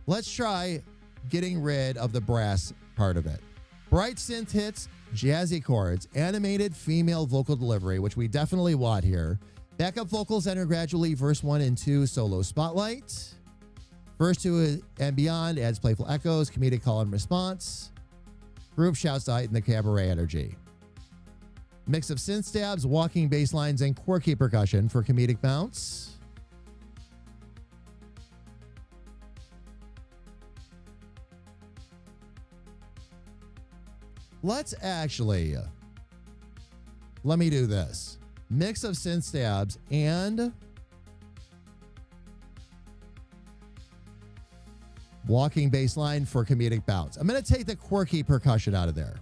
Let's try getting rid of the brass part of it. Bright synth hits, jazzy chords, animated female vocal delivery, which we definitely want here. Backup vocals enter gradually, verse 1 and 2, solo spotlight. Verse 2 and beyond adds playful echoes, comedic call and response. Group shouts to heighten the cabaret energy. Mix of synth stabs, walking bass lines, and quirky percussion for comedic bounce. Let's actually, let me do this. Mix of synth stabs and walking bass line for comedic bounce. I'm going to take the quirky percussion out of there.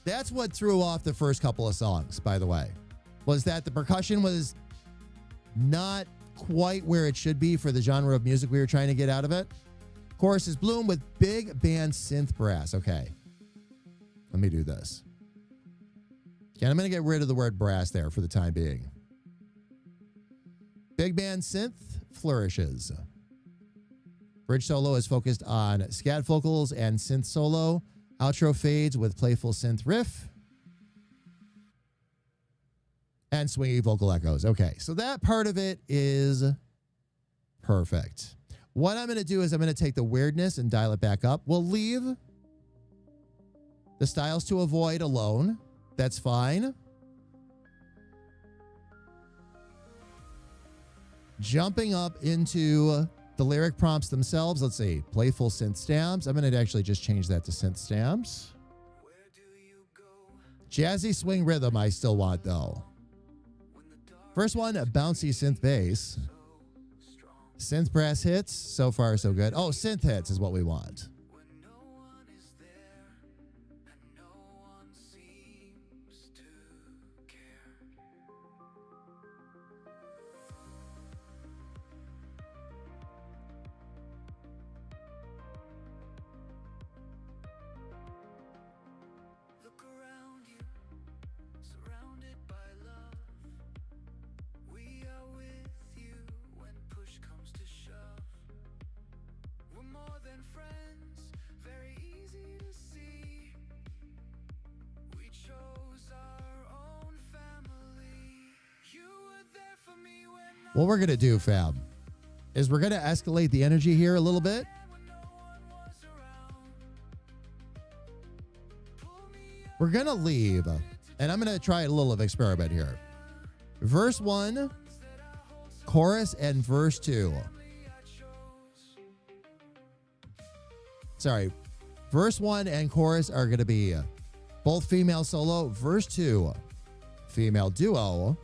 That's what threw off the first couple of songs, by the way, was that the percussion was not quite where it should be for the genre of music we were trying to get out of it. Chorus is Bloom with big band synth brass. Okay. Let me do this. Okay, I'm going to get rid of the word brass there for the time being. Big band synth flourishes. Bridge solo is focused on scat vocals and synth solo. Outro fades with playful synth riff. And swingy vocal echoes. Okay, so that part of it is perfect. What I'm going to do is I'm going to take the weirdness and dial it back up. We'll leave the styles to avoid alone. That's fine. Jumping up into the lyric prompts themselves. Let's see. Playful synth stabs. I'm going to actually just change that to synth stabs. Jazzy swing rhythm I still want, though. First one, a bouncy synth bass. Synth brass hits. So far, so good. Oh, synth hits is what we want. What we're going to do, fam, is we're going to escalate the energy here a little bit. We're going to leave, and I'm going to try a little of experiment here. Verse 1, chorus, and verse 2. Sorry. Verse 1 and chorus are going to be both female solo. Verse 2, female duo.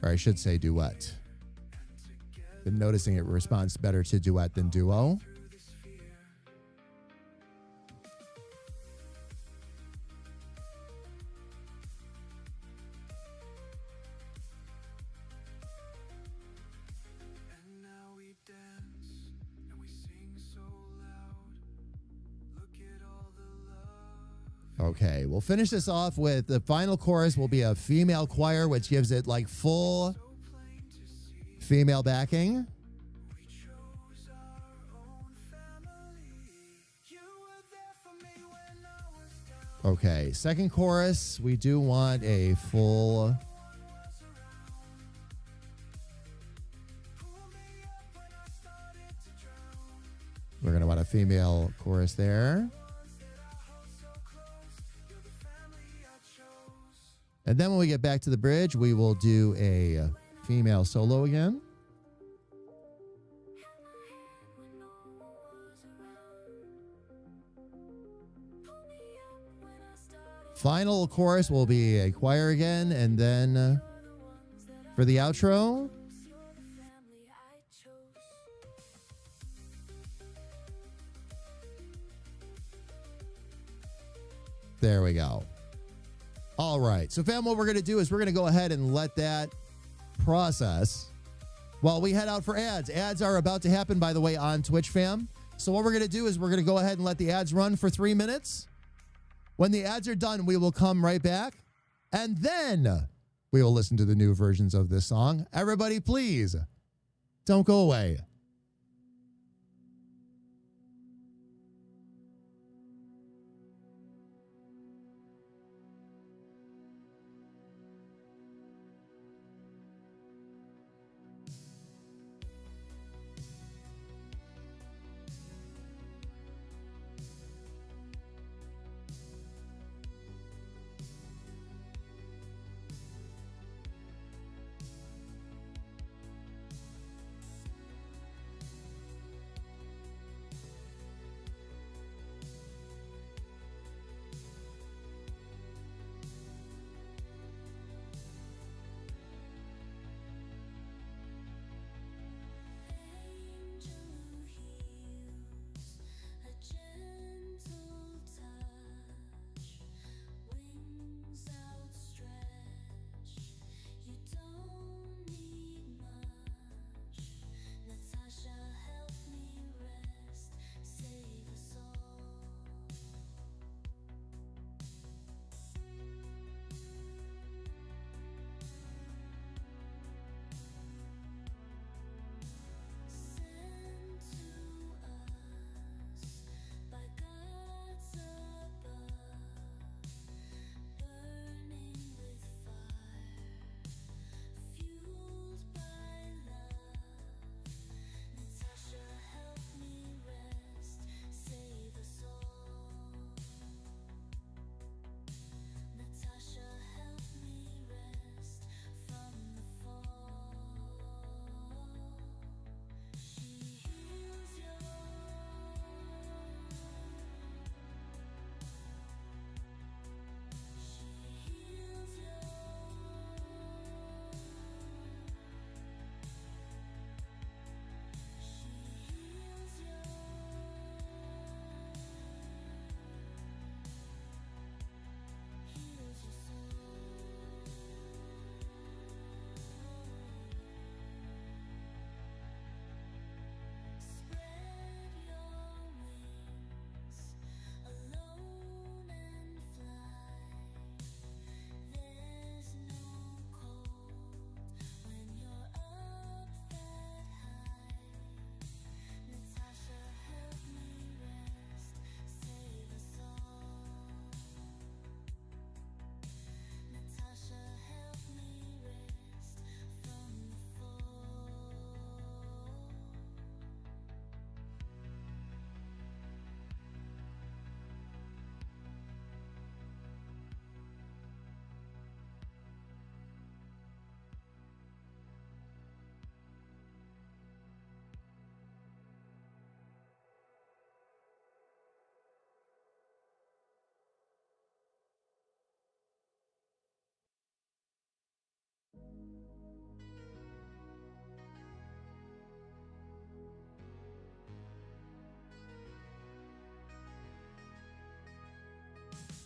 Or I should say duet. Been noticing it responds better to duet than duo. Okay, we'll finish this off with the final chorus will be a female choir, which gives it like full female backing. Okay, second chorus, we do want a full... We're going to want a female chorus there. And then when we get back to the bridge, we will do a female solo again. Final chorus will be a choir again, and then for the outro, there we go. All right. So, fam, what we're going to do is we're going to go ahead and let that process while we head out for ads. Ads are about to happen, by the way, on Twitch, fam. So what we're going to do is we're going to go ahead and let the ads run for 3 minutes. When the ads are done, we will come right back, and then we will listen to the new versions of this song. Everybody, please don't go away.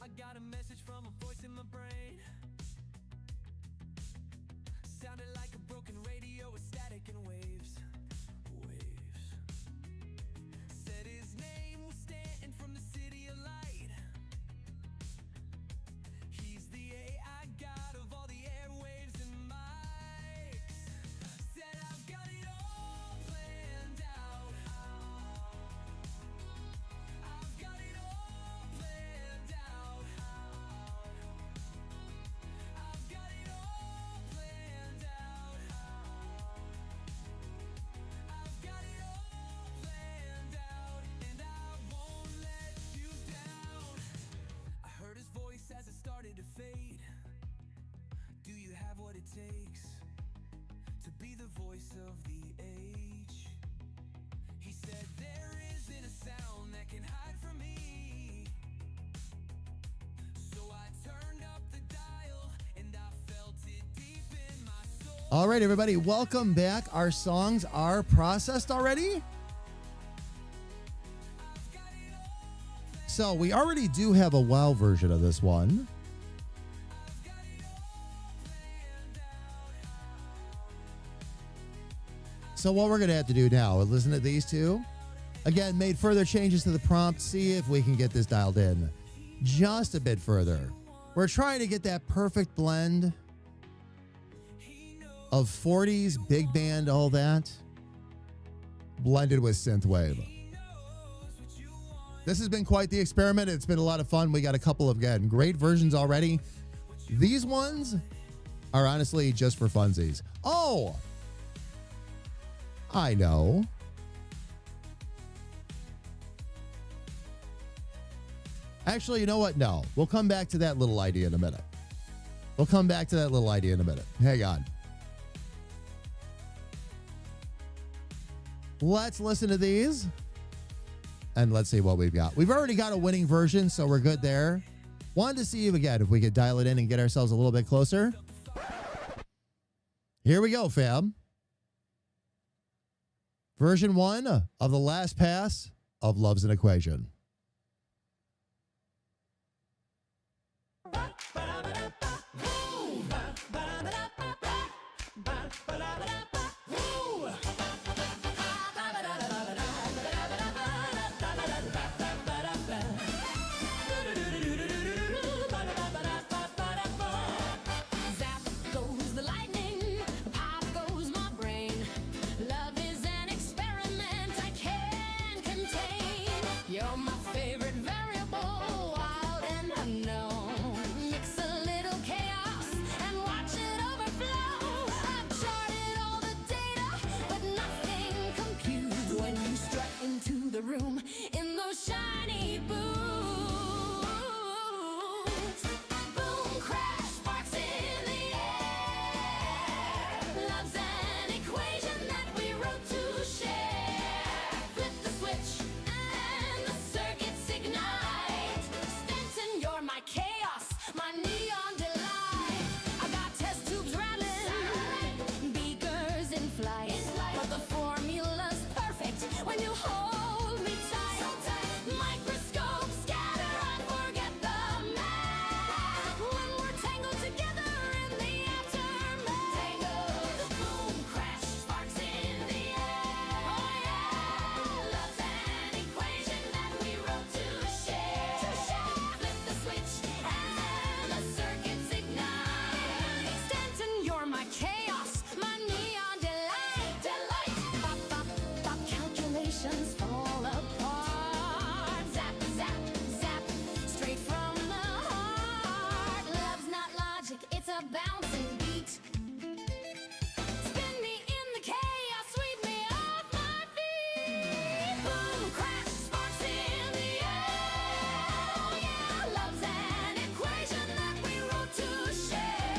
I got a message from a voice in my brain. Sounded like a broken radio with static and waves. Waves. Said his name was Stanton from the city of light. All right, everybody, welcome back. Our songs are processed already. So we already do have a WoW version of this one. So what we're going to have to do now is listen to these two. Again, made further changes to the prompt. See if we can get this dialed in just a bit further. We're trying to get that perfect blend of 40s, big band, all that, blended with synthwave. This has been quite the experiment. It's been a lot of fun. We got a couple of, again, great versions already. These ones are honestly just for funsies. Oh, I know. Actually, you know what? No, we'll come back to that little idea in a minute. Hang on. Let's listen to these and let's see what we've got. We've already got a winning version, so we're good there. Wanted to see if we could dial it in and get ourselves a little bit closer. Here we go, fam. Version 1 of the last pass of Love's an Equation. Room in those shiny boots. Boom, crash, sparks in the air. Love's an equation that we wrote to share. Flip the switch and the circuits ignite. Stanton, you're my chaos, my neon delight. I got test tubes rattling, beakers in flight. But the formula's perfect when you hold. Fall apart. Zap, zap, zap, straight from the heart. Love's not logic, it's a bouncing beat. Spin me in the chaos, sweep me off my feet. Boom, crash, sparks in the air. Oh yeah, love's an equation that we wrote to share.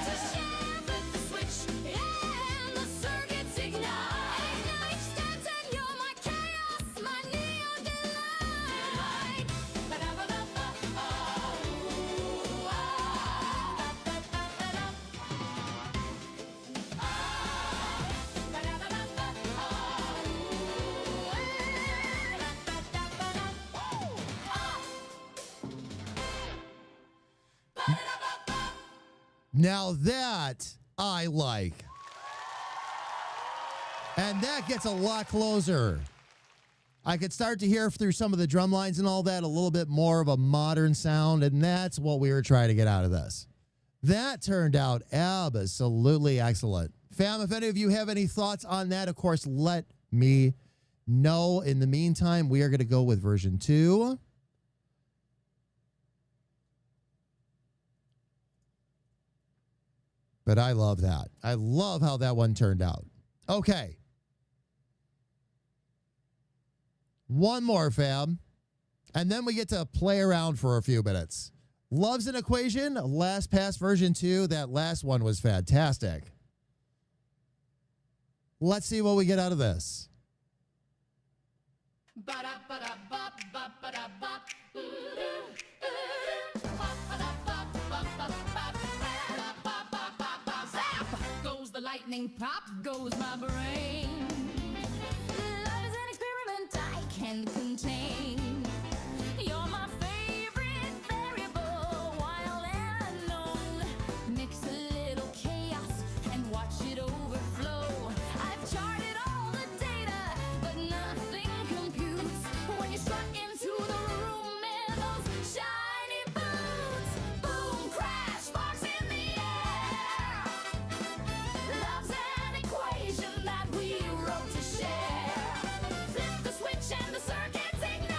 Flip the switch, and the circuits ignite. Stanton, you're my chaos, my neon delight. Now that I like. And that gets a lot closer. I could start to hear through some of the drum lines and all that a little bit more of a modern sound, and that's what we were trying to get out of this. That turned out absolutely excellent. Fam, if any of you have any thoughts on that, of course, let me know. In the meantime, we are going to go with version 2. But I love that. I love how that one turned out. Okay. One more, fam. And then we get to play around for a few minutes. Love's an Equation, last pass version 2. That last one was fantastic. Let's see what we get out of this. Zap goes the lightning. lightning, pop goes my brain. Love is an experiment I can't contain. You're my favorite variable, wild and unknown. Mix a little chaos and watch it overflow. I've charted all the data, but nothing computes when you strut into the room in those shiny boots. Boom, crash, sparks in the air. Love's an equation that we wrote to share. Flip the switch and the circuits ignite.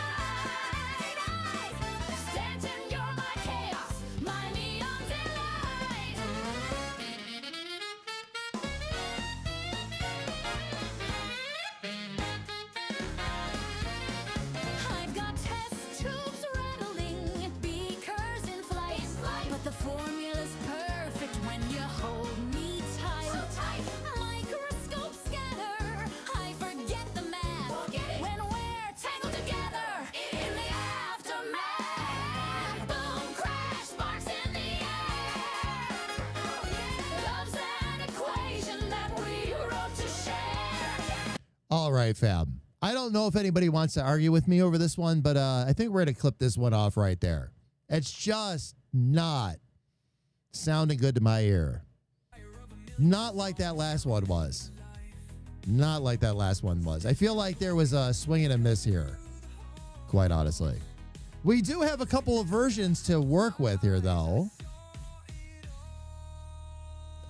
Stanton, you're my chaos, my neon delight. I've got test tubes rattling, beakers in flight. But the formula's perfect when you hold me tight. Microscope scanner, I forget the math. When we're tangled together in the aftermath. Boom, crash, sparks in the air. Love's an equation that we wrote to share. All right, fam. I don't know if anybody wants to argue with me over this one, but I think we're going to clip this one off right there. It's just not sounding good to my ear. Not like that last one was. Not like that last one was. I feel like there was a swing and a miss here, quite honestly. We do have a couple of versions to work with here, though.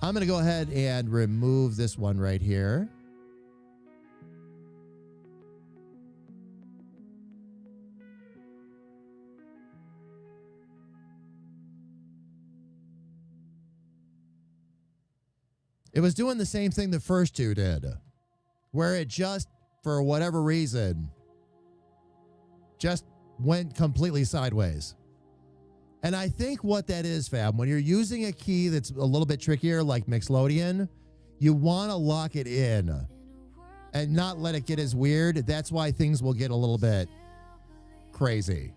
I'm going to go ahead and remove this one right here. It was doing the same thing the first two did, where it just, for whatever reason, just went completely sideways. And I think what that is, fam, when you're using a key that's a little bit trickier, like Mixolydian, you want to lock it in and not let it get as weird. That's why things will get a little bit crazy.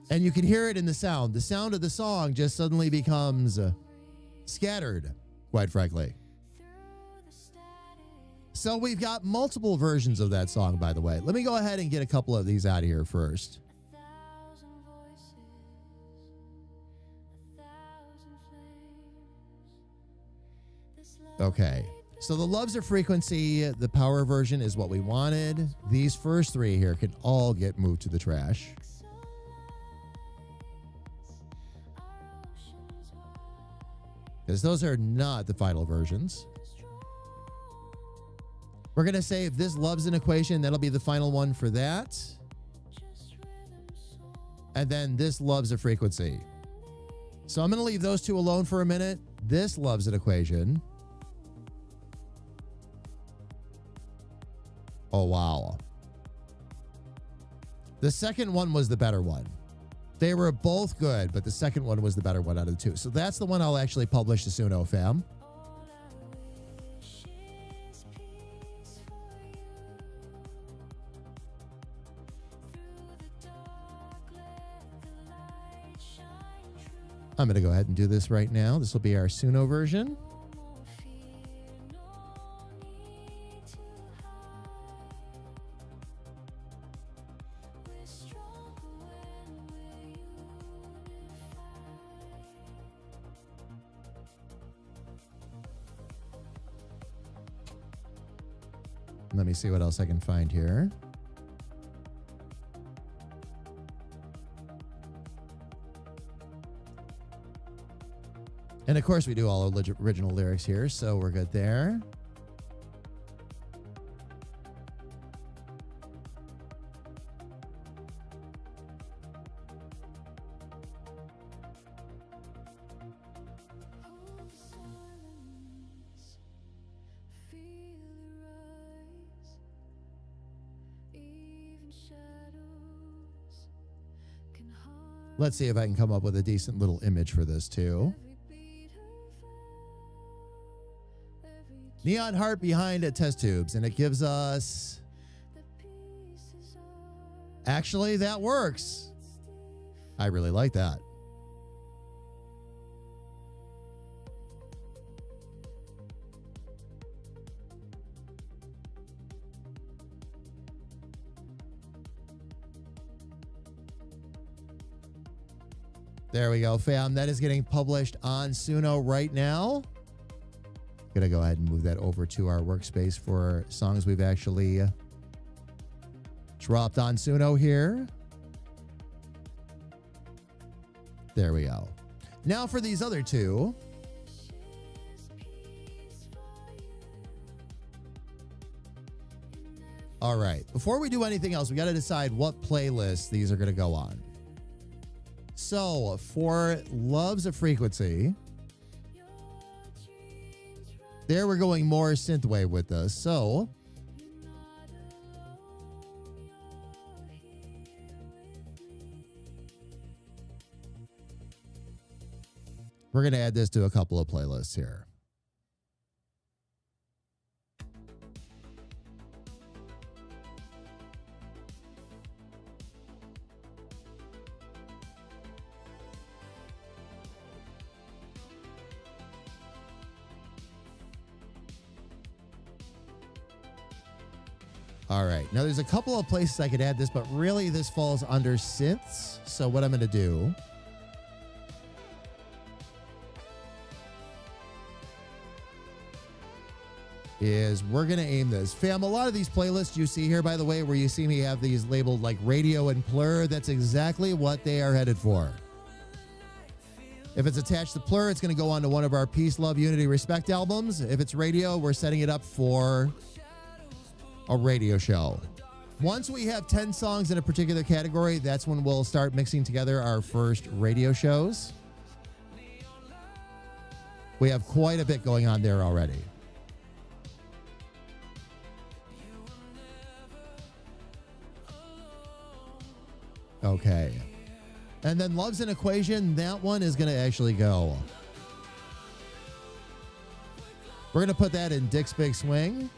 And you can hear it in the sound. The sound of the song just suddenly becomes scattered, quite frankly. So we've got multiple versions of that song, by the way. Let me go ahead and get a couple of these out of here first. Okay, so the Loves of Frequency, the power version is what we wanted. These first three here can all get moved to the trash. Because those are not the final versions. We're going to save this Love's an Equation. That'll be the final one for that. And then this Love's a Frequency. So I'm going to leave those two alone for a minute. This Love's an Equation. Oh, wow. The second one was the better one. They were both good, but the second one was the better one out of the two. So that's the one I'll actually publish to Suno, fam. I'm going to go ahead and do this right now. This will be our Suno version. Let me see what else I can find here. And of course, we do all original lyrics here, so we're good there. Let's see if I can come up with a decent little image for this too. Neon heart behind test tubes, and it gives us... Actually, that works. I really like that. There we go, fam. That is getting published on Suno right now. Gonna go ahead and move that over to our workspace for songs we've actually dropped on Suno here. There we go. Now for these other two. All right. Before we do anything else, we got to decide what playlist these are going to go on. So for Love's a Frequency, there we're going more synthwave with this. So we're going to add this to a couple of playlists here. All right. Now, there's a couple of places I could add this, but really this falls under synths. So what I'm going to do is we're going to aim this. Fam, a lot of these playlists you see here, by the way, where you see me have these labeled like radio and PLUR, that's exactly what they are headed for. If it's attached to PLUR, it's going to go on to one of our Peace, Love, Unity, Respect albums. If it's radio, we're setting it up for a radio show. Once we have 10 songs in a particular category, that's when we'll start mixing together our first radio shows. We have quite a bit going on there already. Okay. And then Love's an Equation, that one is going to actually go. We're going to put that in Dick's Big Swing.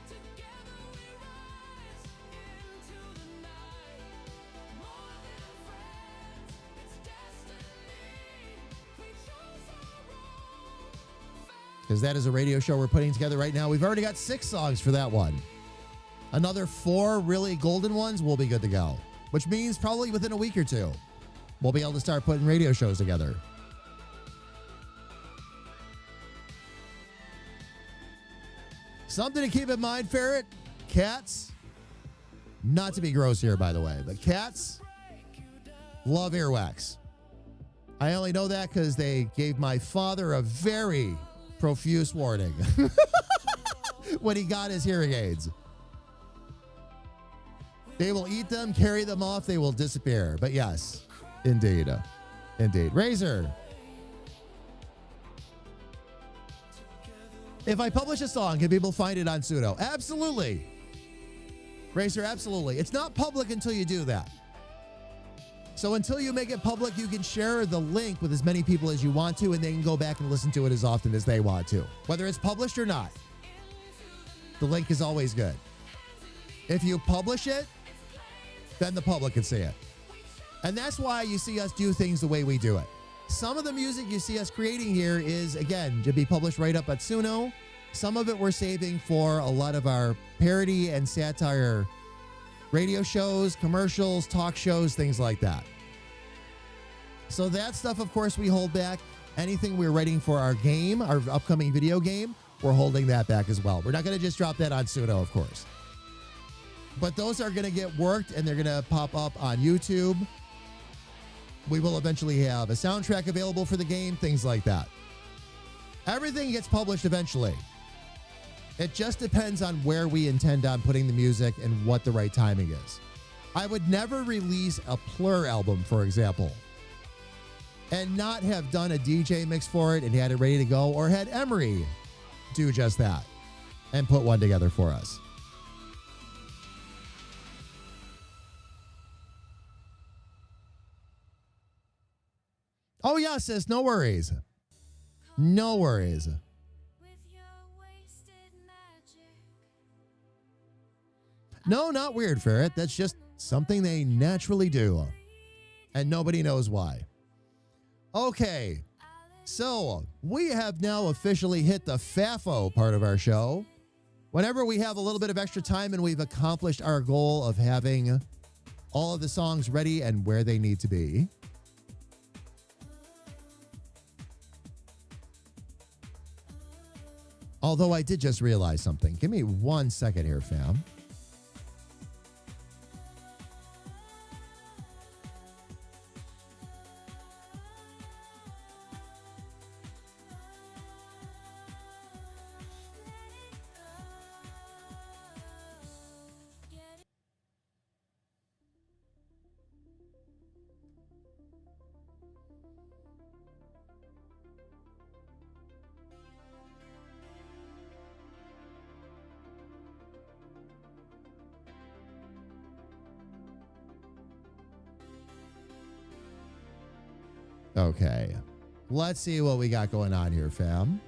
Because that is a radio show we're putting together right now. We've already got 6 songs for that one. Another 4 really golden ones will be good to go. Which means probably within a week or two, we'll be able to start putting radio shows together. Something to keep in mind, Ferret. Cats, not to be gross here, by the way, but cats love earwax. I only know that because they gave my father a very profuse warning when he got his hearing aids. They will eat them, carry them off, they will disappear. But yes, indeed. Indeed. Razor. If I publish a song, can people find it on Suno? Absolutely. Razor, absolutely. It's not public until you do that. So until you make it public, you can share the link with as many people as you want to, and they can go back and listen to it as often as they want to. Whether it's published or not, the link is always good. If you publish it, then the public can see it. And that's why you see us do things the way we do it. Some of the music you see us creating here is, again, to be published right up at Suno. Some of it we're saving for a lot of our parody and satire radio shows, commercials, talk shows, things like that. So that stuff, of course, we hold back. Anything we're writing for our game, our upcoming video game, we're holding that back as well. We're not going to just drop that on Suno, of course. But those are going to get worked, and they're going to pop up on YouTube. We will eventually have a soundtrack available for the game, things like that. Everything gets published eventually. It just depends on where we intend on putting the music and what the right timing is. I would never release a PLUR album, for example, and not have done a DJ mix for it and had it ready to go, or had Emery do just that and put one together for us. Oh, yeah, sis, no worries. No worries. No, not weird, Ferret. That's just something they naturally do. And nobody knows why. Okay, so we have now officially hit the FAFO part of our show. Whenever we have a little bit of extra time and we've accomplished our goal of having all of the songs ready and where they need to be, Although I did just realize something. Give me 1 second here, fam. Okay. Let's see what we got going on here, fam.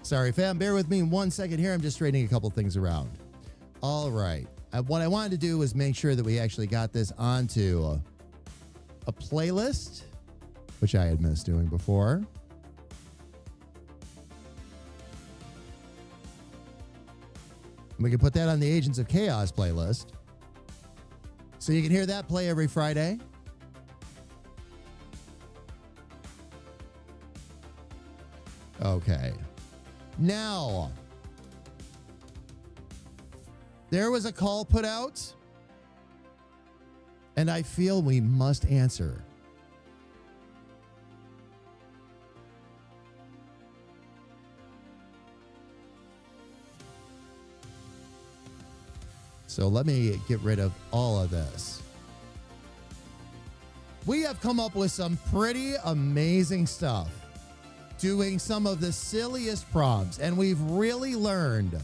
Sorry, fam. Bear with me 1 second here. I'm just straightening a couple things around. All right. What I wanted to do was make sure that we actually got this onto a playlist, which I had missed doing before. We can put that on the Agents of Chaos playlist. So you can hear that play every Friday. Okay. Now, there was a call put out, and I feel we must answer. So let me get rid of all of this. We have come up with some pretty amazing stuff, doing some of the silliest prompts, and we've really learned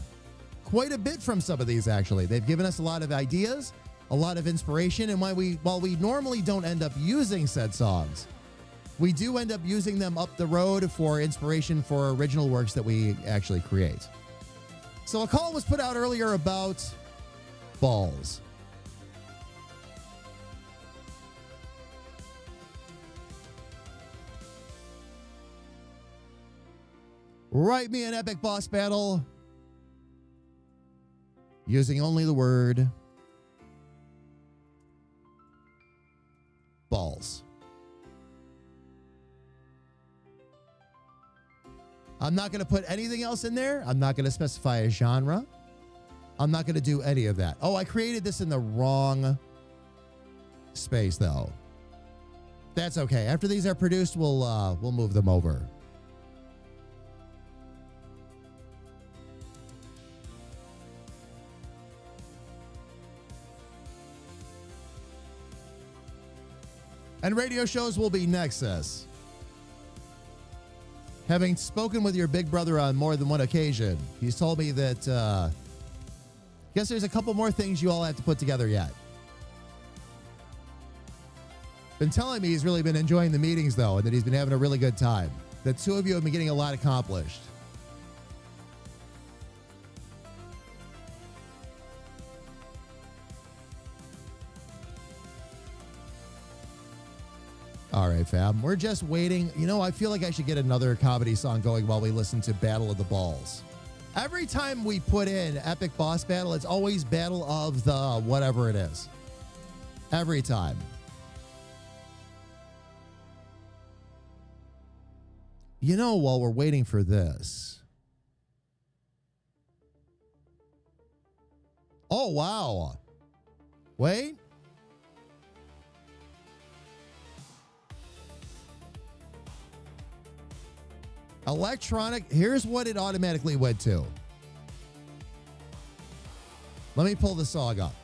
quite a bit from some of these, actually. They've given us a lot of ideas, a lot of inspiration, and while we normally don't end up using said songs, we do end up using them up the road for inspiration for original works that we actually create. So a call was put out earlier about balls. Write me an epic boss battle using only the word balls. I'm not going to put anything else in there. I'm not going to specify a genre. I'm not going to do any of that. Oh, I created this in the wrong space, though. That's okay. After these are produced, we'll move them over. And radio shows will be Nexus. Having spoken with your big brother on more than one occasion, he's told me that, guess there's a couple more things you all have to put together yet. Been telling me he's really been enjoying the meetings, though, and that he's been having a really good time. The two of you have been getting a lot accomplished. All right, fam. We're just waiting. You know, I feel like I should get another comedy song going while we listen to Battle of the Balls. Every time we put in Epic Boss Battle, it's always Battle of the whatever it is. Every time. You know, while we're waiting for this. Oh, wow. Wait. Electronic, here's what it automatically went to. Let me pull the song up.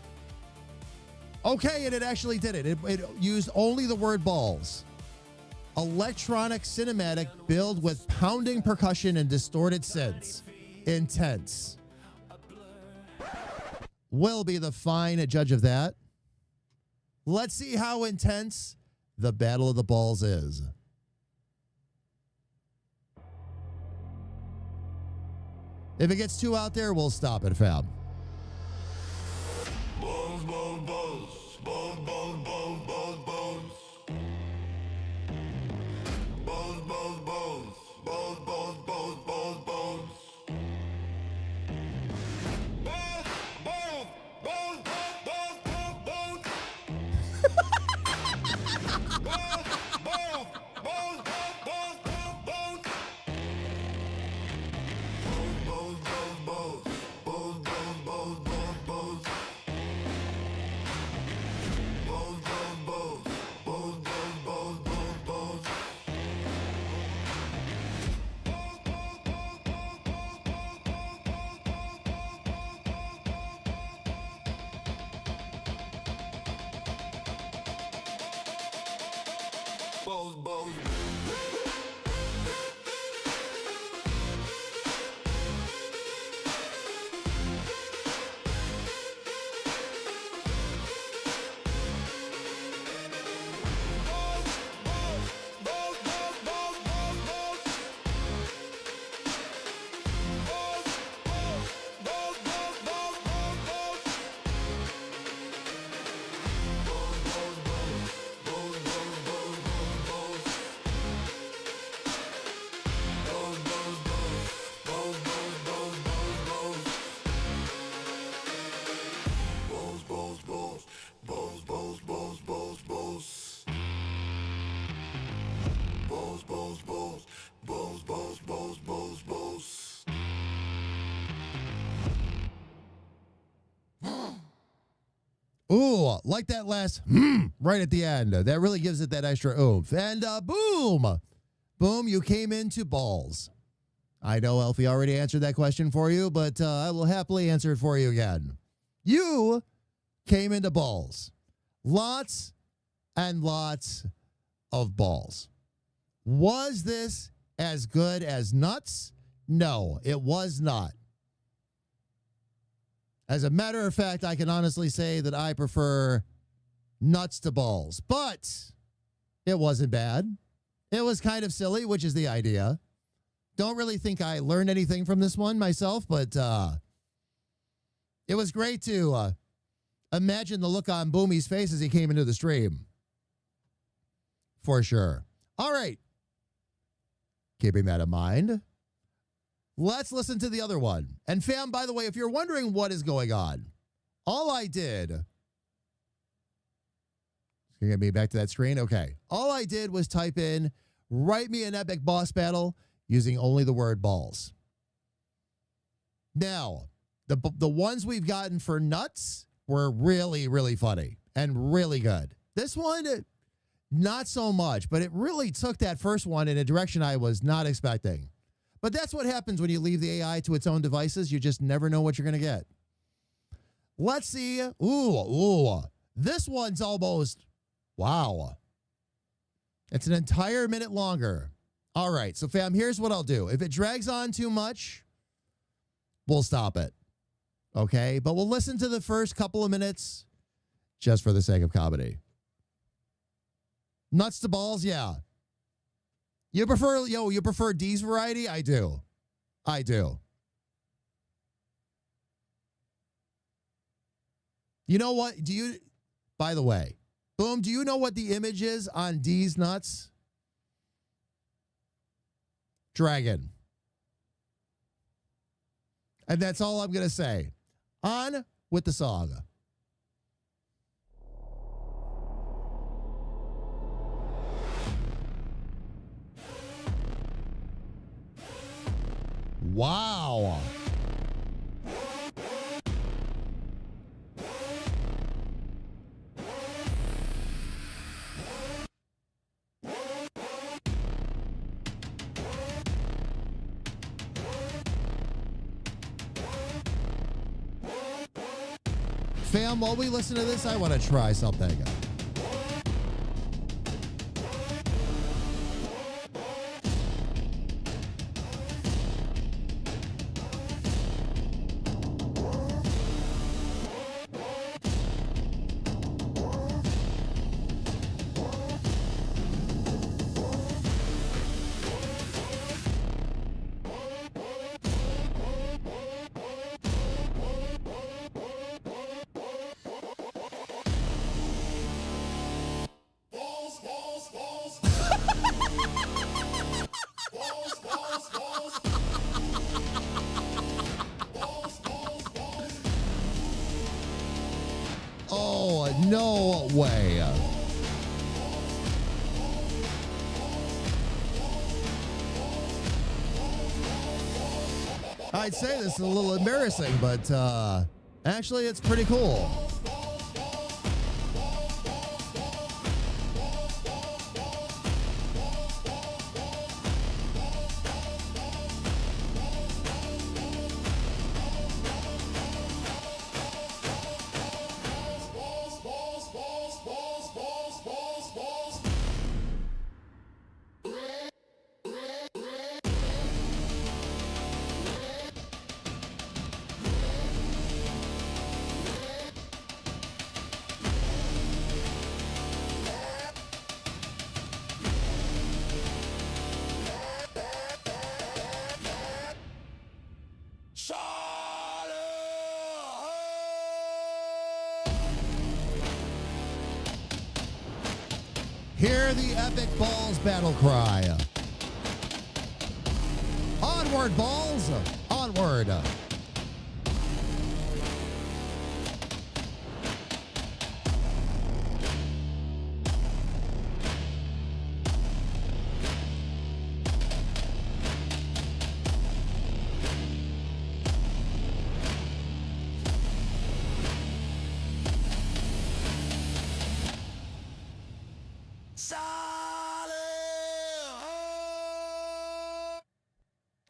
Okay, and it actually did it. It used only the word balls. Electronic cinematic build with pounding percussion and distorted synths. Intense. will be the fine judge of that. Let's see how intense the Battle of the Balls is. If it gets too out there, we'll stop it, fam. Balls, balls, balls, balls, balls, balls, balls, balls. Balls, balls, balls, balls, balls, balls, balls, balls. Balls, balls, balls, balls, balls, balls. Balls, balls, balls, balls, balls, balls. Balls, balls, balls, balls, balls, balls, balls, balls. Balls, balls, balls, balls, balls, balls, balls, balls. Balls, balls. Ooh, like that last right at the end. That really gives it that extra oomph. And boom. Boom, you came into balls. I know Elfie already answered that question for you, but I will happily answer it for you again. You came into balls. Lots and lots of balls. Was this as good as nuts? No, it was not. As a matter of fact, I can honestly say that I prefer nuts to balls, but it wasn't bad. It was kind of silly, which is the idea. Don't really think I learned anything from this one myself, but it was great to imagine the look on Boomy's face as he came into the stream. For sure. All right. Keeping that in mind, let's listen to the other one. And fam, by the way, if you're wondering what is going on, all I did, can you get me back to that screen? Okay. All I did was type in, write me an epic boss battle using only the word balls. Now, the ones we've gotten for nuts were really, really funny and really good. This one, not so much, but it really took that first one in a direction I was not expecting. But that's what happens when you leave the AI to its own devices. You just never know what you're going to get. Let's see. Ooh. This one's almost, wow. It's an entire minute longer. All right. So, fam, here's what I'll do. If it drags on too much, we'll stop it. Okay? But we'll listen to the first couple of minutes just for the sake of comedy. Nuts to balls? Yeah. You prefer D's variety? I do. You know what? By the way, Boom, do you know what the image is on D's nuts? Dragon. And that's all I'm going to say. On with the song. Wow. Fam, while we listen to this, I want to try something. no way. I'd say this is a little embarrassing, but actually it's pretty cool. Hear the epic balls battle cry. Onward, balls! Onward!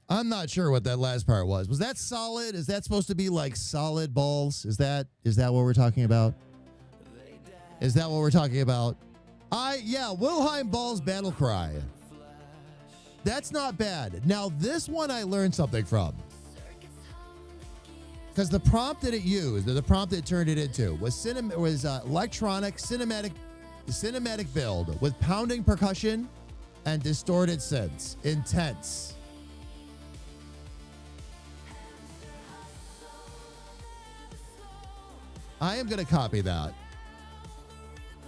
I'm not sure what that last part was. Was that solid? Is that supposed to be like solid balls? Is that what we're talking about? Is that what we're talking about? Yeah, Wilhelm Ball's battle cry. That's not bad. Now this one I learned something from. Because the prompt that it used, or the prompt that it turned it into, was electronic cinematic build with pounding percussion and distorted synths. Intense. I am going to copy that.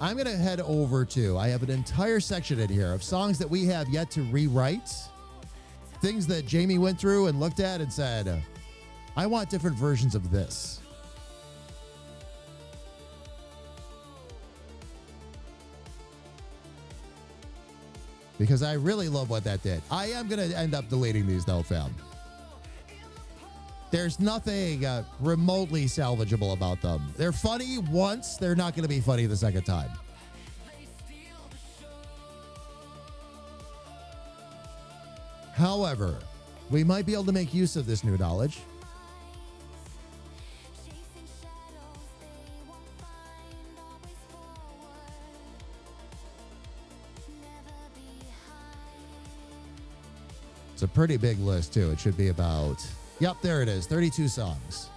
I'm going to head over to, I have an entire section in here of songs that we have yet to rewrite. Things that Jamie went through and looked at and said, I want different versions of this. Because I really love what that did. I am going to end up deleting these though, fam. There's nothing remotely salvageable about them. They're funny once. They're not going to be funny the second time. However, we might be able to make use of this new knowledge. It's a pretty big list, too. It should be about... Yep, there it is. 32 songs.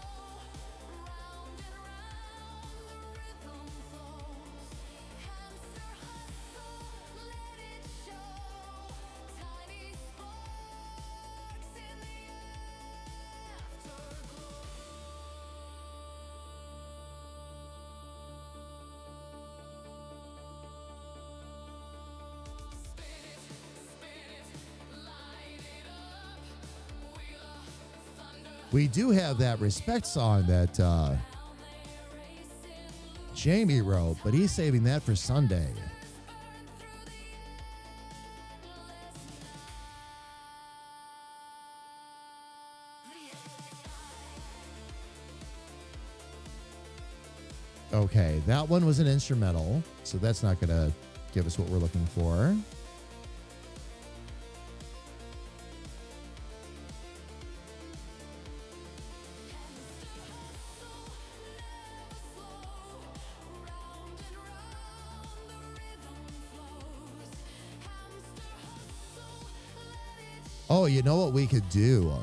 We do have that Respect song that Jamie wrote, but he's saving that for Sunday. Okay, that one was an instrumental, so that's not going to give us what we're looking for. Oh, you know what we could do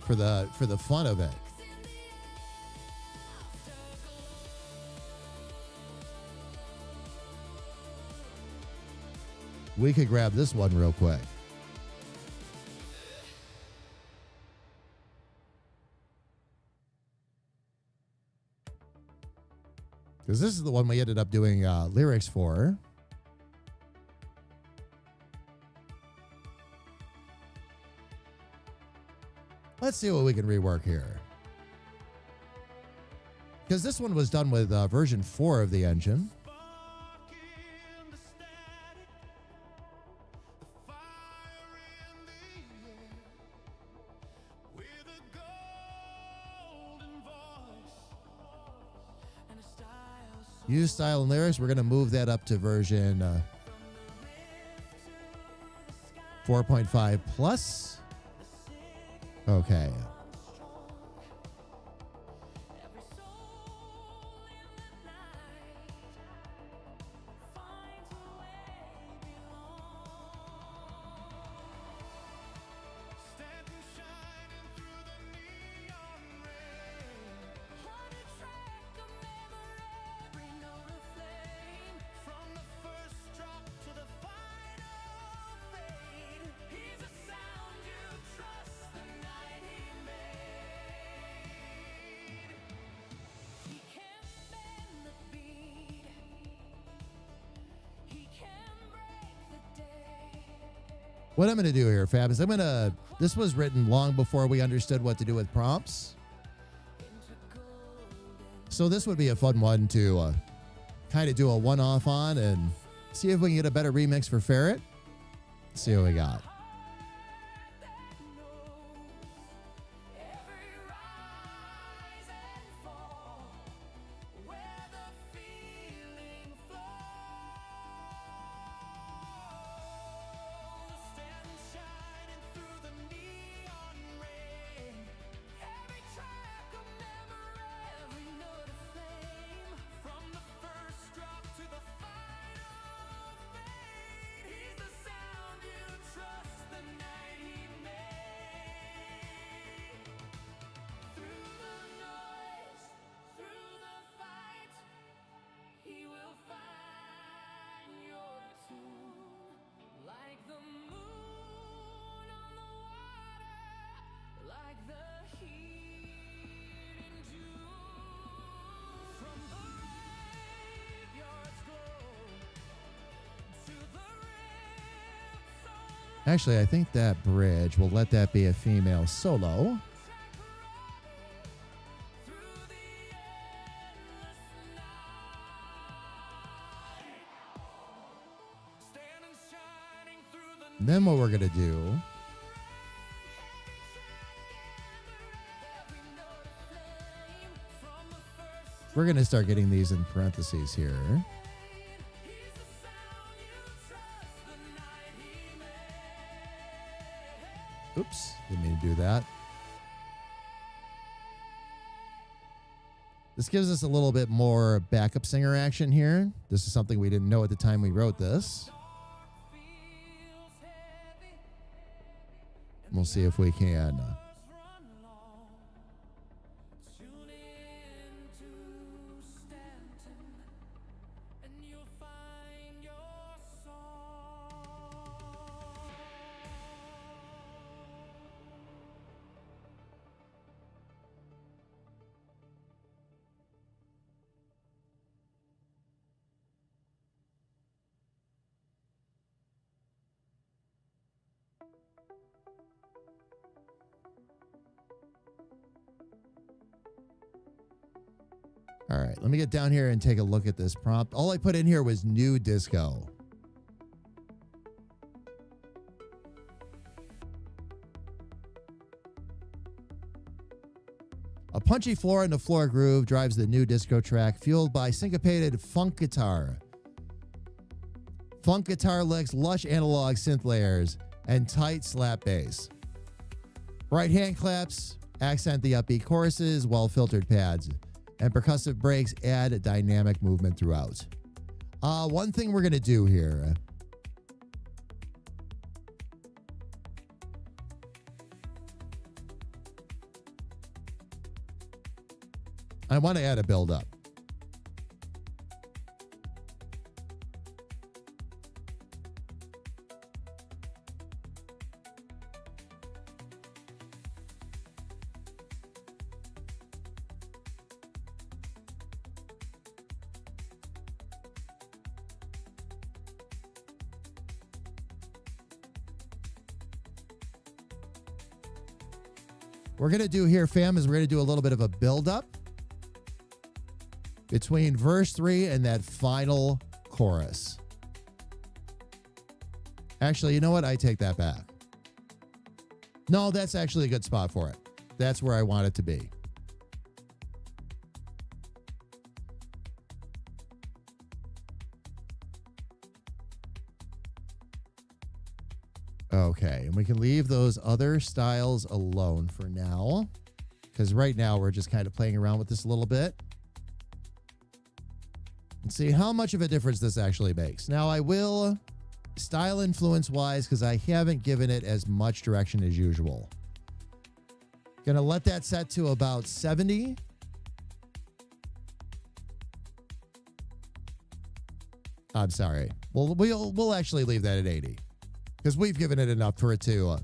for the fun of it? We could grab this one real quick. Because this is the one we ended up doing lyrics for. Let's see what we can rework here. because this one was done with version 4 of the engine. Use style and lyrics. We're going to move that up to version 4.5 plus. Okay. What I'm going to do here, Fab, is this was written long before we understood what to do with prompts. So this would be a fun one to kind of do a one-off on and see if we can get a better remix for Ferret. See what we got. Actually, I think that bridge, we'll let that be a female solo. Then what we're going to do, we're going to start getting these in parentheses here. Oops, didn't mean to do that. This gives us a little bit more backup singer action here. This is something we didn't know at the time we wrote this. We'll see if we can. All right, let me get down here and take a look at this prompt. All I put in here was new disco. A punchy floor in the floor groove drives the new disco track, fueled by syncopated funk guitar. Funk guitar licks, lush analog synth layers, and tight slap bass. Right hand claps accent the upbeat choruses, well-filtered pads, and percussive breaks add dynamic movement throughout. One thing we're going to do here. I want to add a build-up. We're going to do here, fam, is we're going to do a little bit of a build-up. between verse 3 and that final chorus. Actually, you know what? I take that back. No, that's actually a good spot for it. That's where I want it to be. Okay, and we can leave those other styles alone for now, because right now we're just kind of playing around with this a little bit and see how much of a difference this actually makes. Now, I will, style influence wise, because I haven't given it as much direction as usual. Gonna let that set to about 70. I'm sorry. We'll actually leave that at 80. Because we've given it enough for it to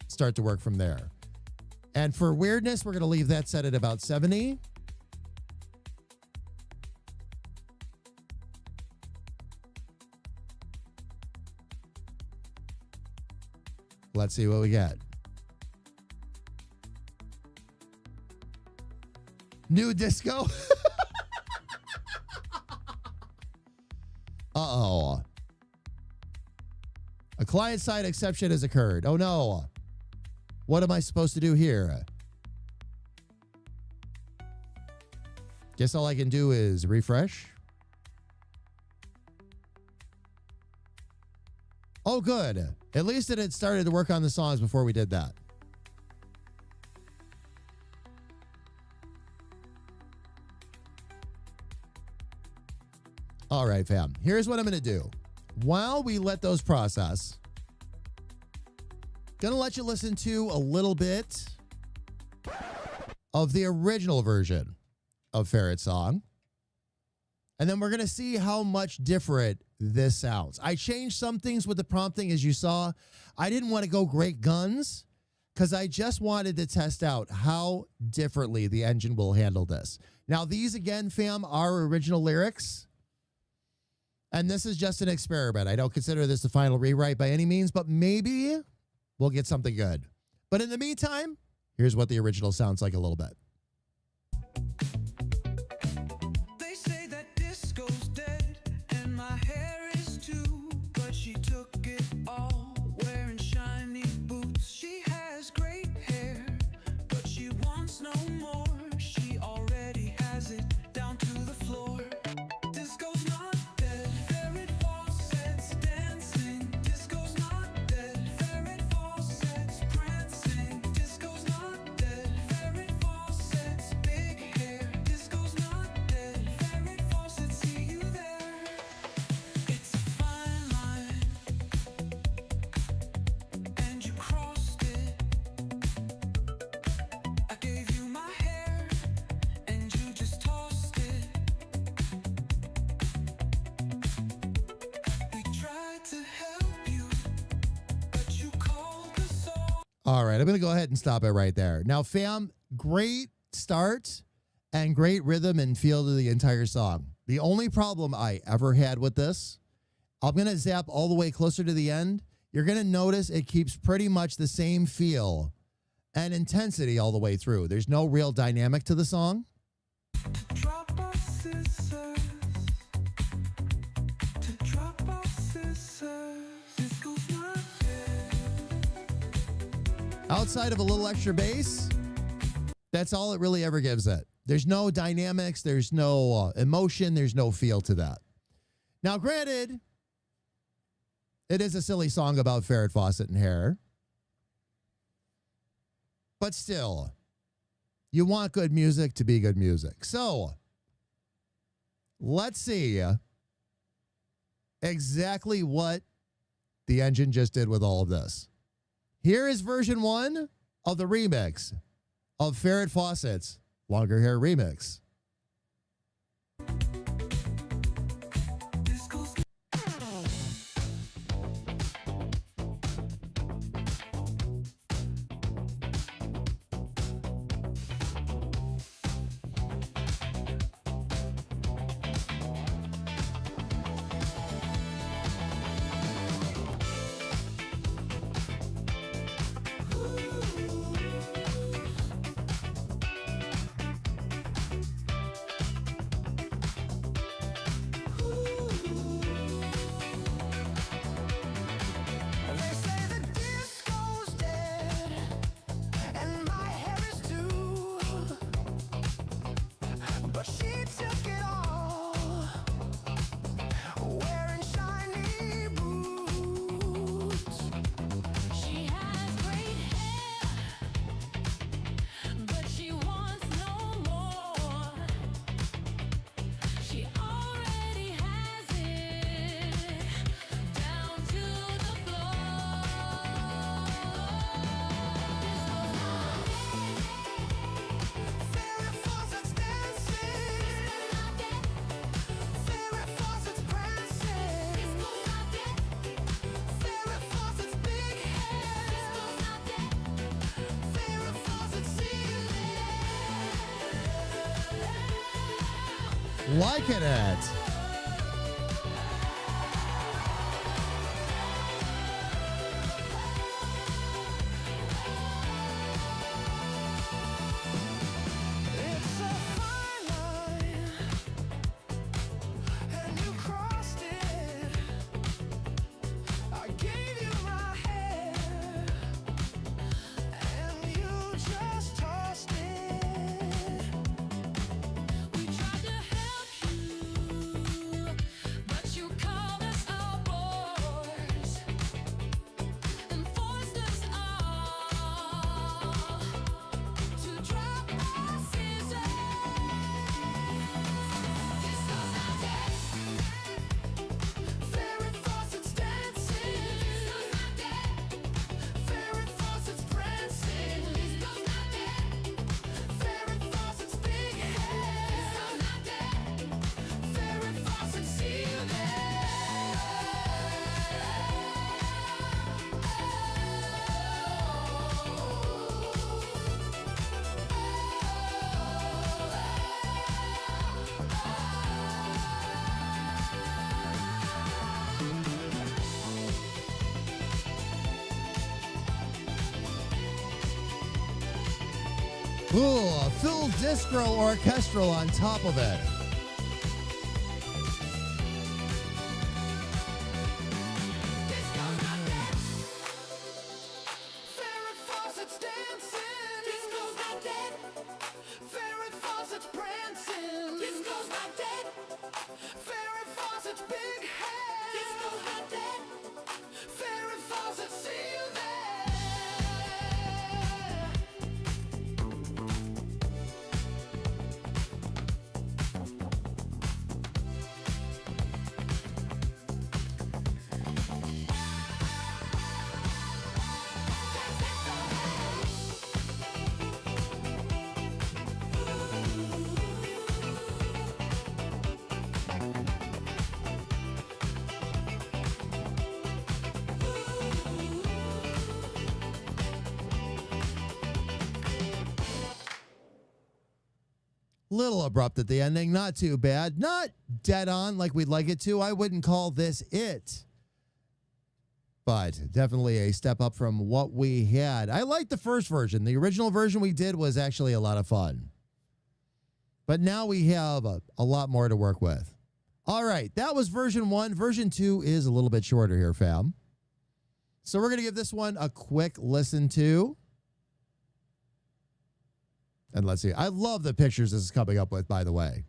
start to work from there. And for weirdness, we're going to leave that set at about 70. Let's see what we get. New disco. Uh-oh. A client-side exception has occurred. Oh, no. What am I supposed to do here? Guess all I can do is refresh. Oh, good. At least it had started to work on the songs before we did that. All right, fam. Here's what I'm going to do. While we let those process, gonna let you listen to a little bit of the original version of Ferret's song. And then we're gonna see how much different this sounds. I changed some things with the prompting, as you saw. I didn't want to go great guns because I just wanted to test out how differently the engine will handle this. Now, these again, fam, are original lyrics. And this is just an experiment. I don't consider this the final rewrite by any means, but maybe we'll get something good. But in the meantime, here's what the original sounds like a little bit. They say that disco's dead and my hair is too, but she took it all wearing shiny boots. She has great hair, but she wants no more. She already has it down to the floor. Disco's not dead. Ferret faucets dancing. Disco's not dead. Ferret faucets prancing. Disco's not dead. Ferret faucets big hair. Disco's not dead. Ferret faucets see you there. It's a fine line, and you crossed it. I gave you my hair, and you just tossed it. We tried to help you, but you called us all. All right, I'm going to go ahead and stop it right there. Now, fam, great start and great rhythm and feel to the entire song. The only problem I ever had with this, I'm going to zap all the way closer to the end. You're going to notice it keeps pretty much the same feel and intensity all the way through. There's no real dynamic to the song. Drop our scissors. To drop our scissors. Disco's not dead. Outside of a little extra bass, that's all it really ever gives it. There's no dynamics, there's no emotion, there's no feel to that. Now, granted, it is a silly song about Ferret Fawcett and hair. But still, you want good music to be good music. So, let's see exactly what the engine just did with all of this. Here is version 1 of the remix of Ferret Fawcett's Longer Hair Remix. Disco's but she took it all, wearing shiny boots. She has great hair, but she wants no more. She already has it down to the floor. Fairy faucets dancing, fairy faucets prancing, fairy faucets big hair, fairy faucets ceiling. Liking it. It's a fine line, and you crossed it. I gave you my hair, and you just tossed it. We tried to help you, but you called us our boys and forced us all to drop our scissors. This goes not dead. Fairy faucets dancing, This goes not dead. fairy faucets prancing, This goes not dead. fairy faucets big This hair, goes not dead. fairy faucets ceiling. Ooh, a full disco orchestral on top of it. This goes not dead. Fairy faucets dancing. This goes not dead. Fairy faucets prancing. This goes not dead. Fairy faucets big hair. This goes not dead. Fairy faucets seal there. Little abrupt at the ending, not too bad. Not dead on like we'd like it to. I wouldn't call this it. But definitely a step up from what we had. I like the first version. The original version we did was actually a lot of fun. But now we have a lot more to work with. All right, that was version 1. Version 2 is a little bit shorter here, fam. So we're going to give this one a quick listen to. And let's see. I love the pictures this is coming up with, by the way.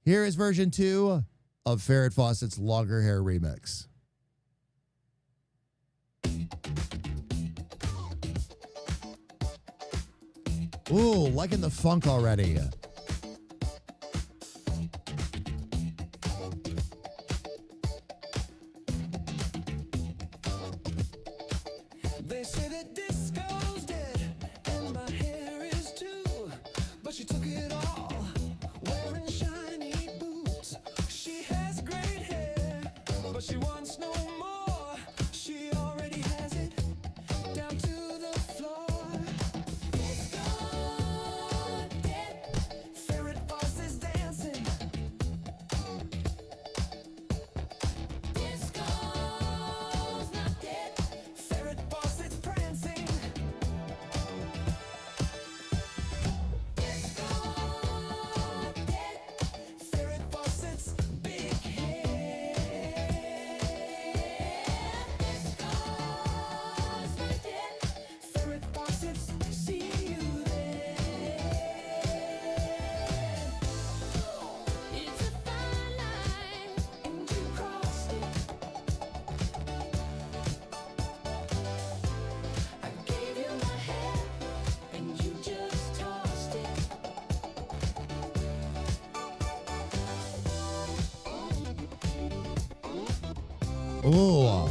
Here is version 2 of Farrah Fawcett's Longer Hair remix. Ooh, liking the funk already. They say that disco's dead, and my hair is too. But she took it all, wearing shiny boots. She has great hair, but she wants no more. She already has it down to the floor. Disco dead. Ooh.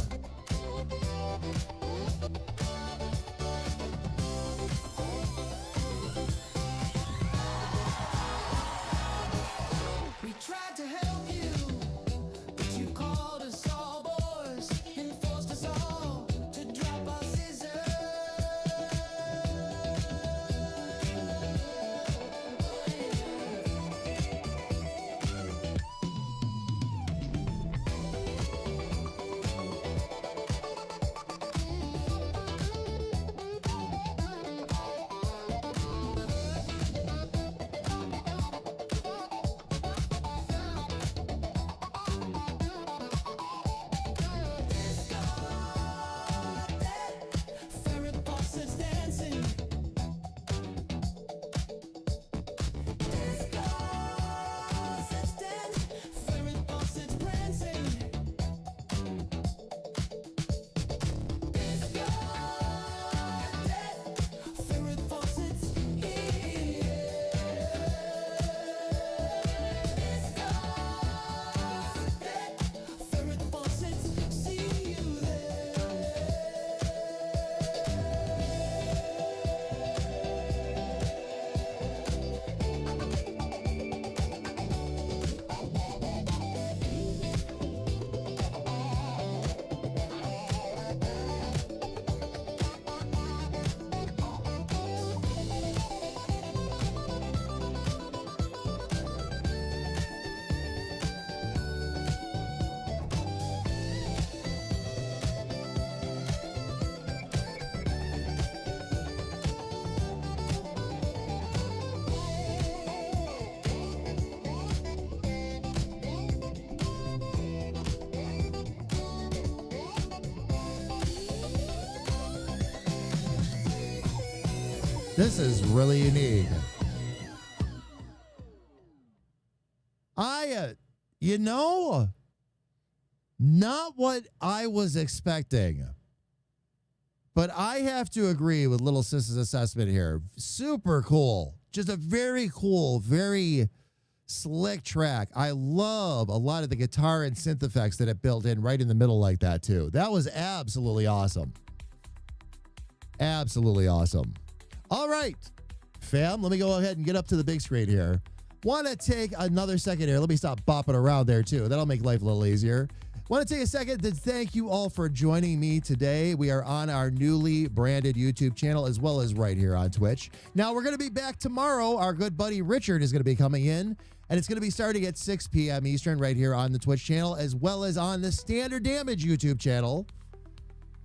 We tried to help you, but you called us all boys and forced us all to drop our scissors. Ferret faucets dancing. Disco faucets dancing. Ferret faucets prancing. Disco ferret faucets here. Disco ferret faucets see you there. This is really unique. Not what I was expecting. But I have to agree with Little Sis's assessment here. Super cool. Just a very cool, very slick track. I love a lot of the guitar and synth effects that it built in right in the middle like that, too. That was absolutely awesome. Absolutely awesome. All right, fam, let me go ahead and get up to the big screen here. Want to take another second here. Let me stop bopping around there, too. That'll make life a little easier. Want to take a second to thank you all for joining me today. We are on our newly branded YouTube channel as well as right here on Twitch. Now, we're going to be back tomorrow. Our good buddy Richard is going to be coming in, and it's going to be starting at 6 p.m. Eastern right here on the Twitch channel as well as on the Standard Damage YouTube channel.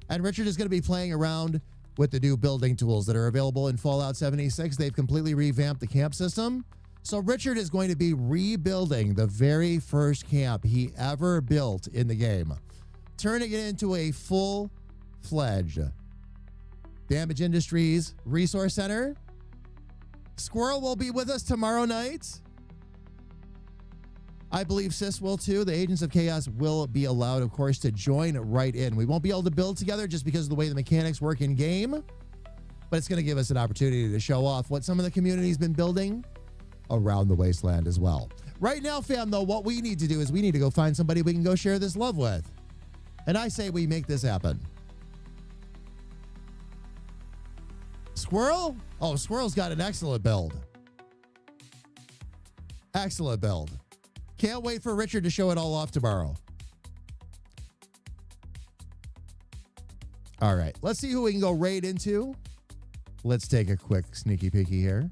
And Richard is going to be playing around with the new building tools that are available in Fallout 76. They've completely revamped the camp system. So Richard is going to be rebuilding the very first camp he ever built in the game, turning it into a full-fledged Damage Industries Resource Center. Squirrel will be with us tomorrow night. I believe Sis will too. The Agents of Chaos will be allowed, of course, to join right in. We won't be able to build together just because of the way the mechanics work in game, but it's going to give us an opportunity to show off what some of the community's been building around the wasteland as well. Right now, fam, though, what we need to do is we need to go find somebody we can go share this love with. And I say we make this happen. Squirrel? Oh, Squirrel's got an excellent build. Excellent build. Can't wait for Richard to show it all off tomorrow. All right, let's see who we can go raid into. Let's take a quick sneaky peeky here.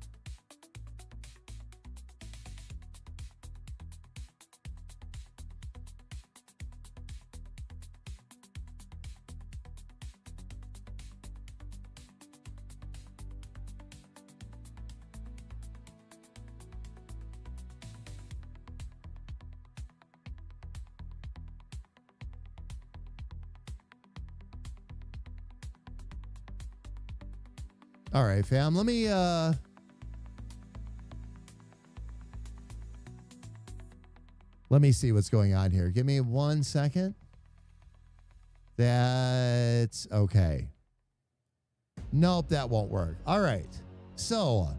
All right, fam. Let me see what's going on here. Give me 1 second. That's okay. Nope, that won't work. All right. So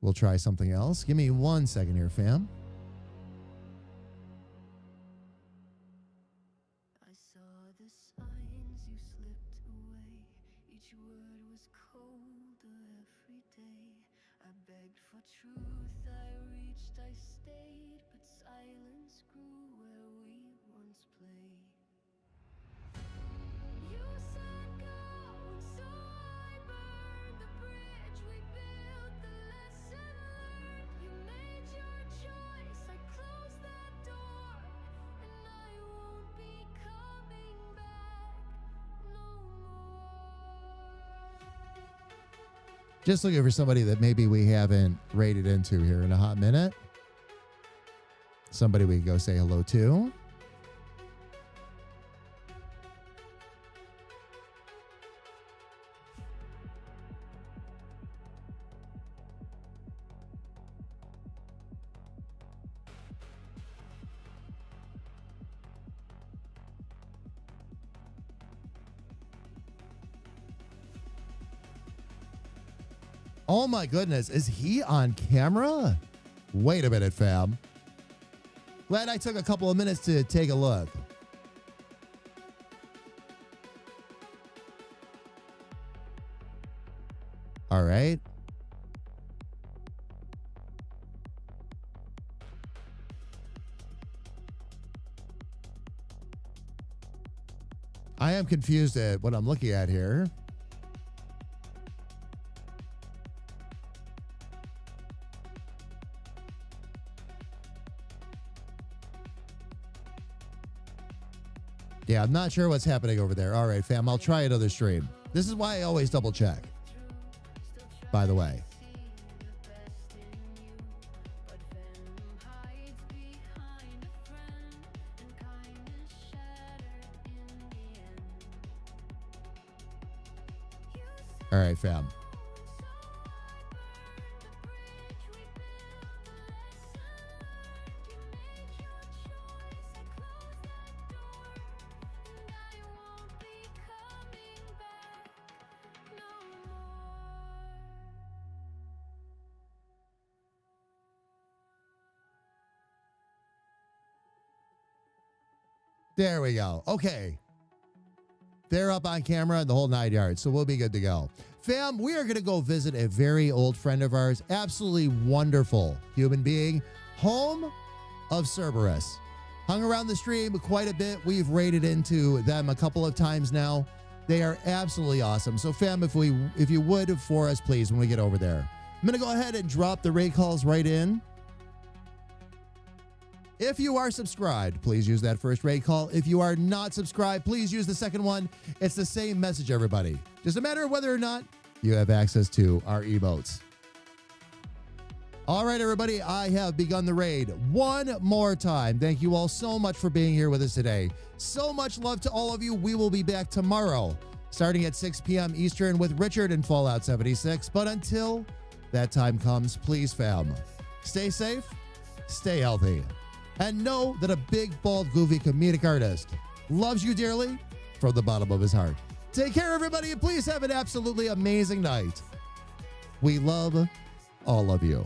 we'll try something else. Give me 1 second here, fam. saw the signs, you slipped away. Each word was colder every day. I begged for truth, I reached, I stayed, but silence grew where we once played. You said go, and so I burned the bridge we built, the lesson learned. You made your choice, I closed that door, and I won't be coming back no more. Just looking for somebody that maybe we haven't rated into here in a hot minute. Somebody we can go say hello to. Oh my goodness, is he on camera? Wait a minute, fam. Glad I took a couple of minutes to take a look. All right. I am confused at what I'm looking at here. Yeah, I'm not sure what's happening over there. All right, fam, I'll try another stream. This is why I always double check, by the way. All right, fam. There we go. Okay. They're up on camera and the whole 9 yards, so we'll be good to go. Fam, we are going to go visit a very old friend of ours, absolutely wonderful human being, home of Cerberus. Hung around the stream quite a bit. We've raided into them a couple of times now. They are absolutely awesome. So fam, if you would for us, please, when we get over there. I'm going to go ahead and drop the raid calls right in. If you are subscribed, please use that first raid call. If you are not subscribed, please use the second one. It's the same message, everybody. Just a matter of whether or not you have access to our emotes. All right, everybody, I have begun the raid one more time. Thank you all so much for being here with us today. So much love to all of you. We will be back tomorrow, starting at 6 p.m. Eastern with Richard and Fallout 76. But until that time comes, please, fam, stay safe, stay healthy, and know that a big, bald, goofy comedic artist loves you dearly from the bottom of his heart. Take care, everybody, and please have an absolutely amazing night. We love all of you.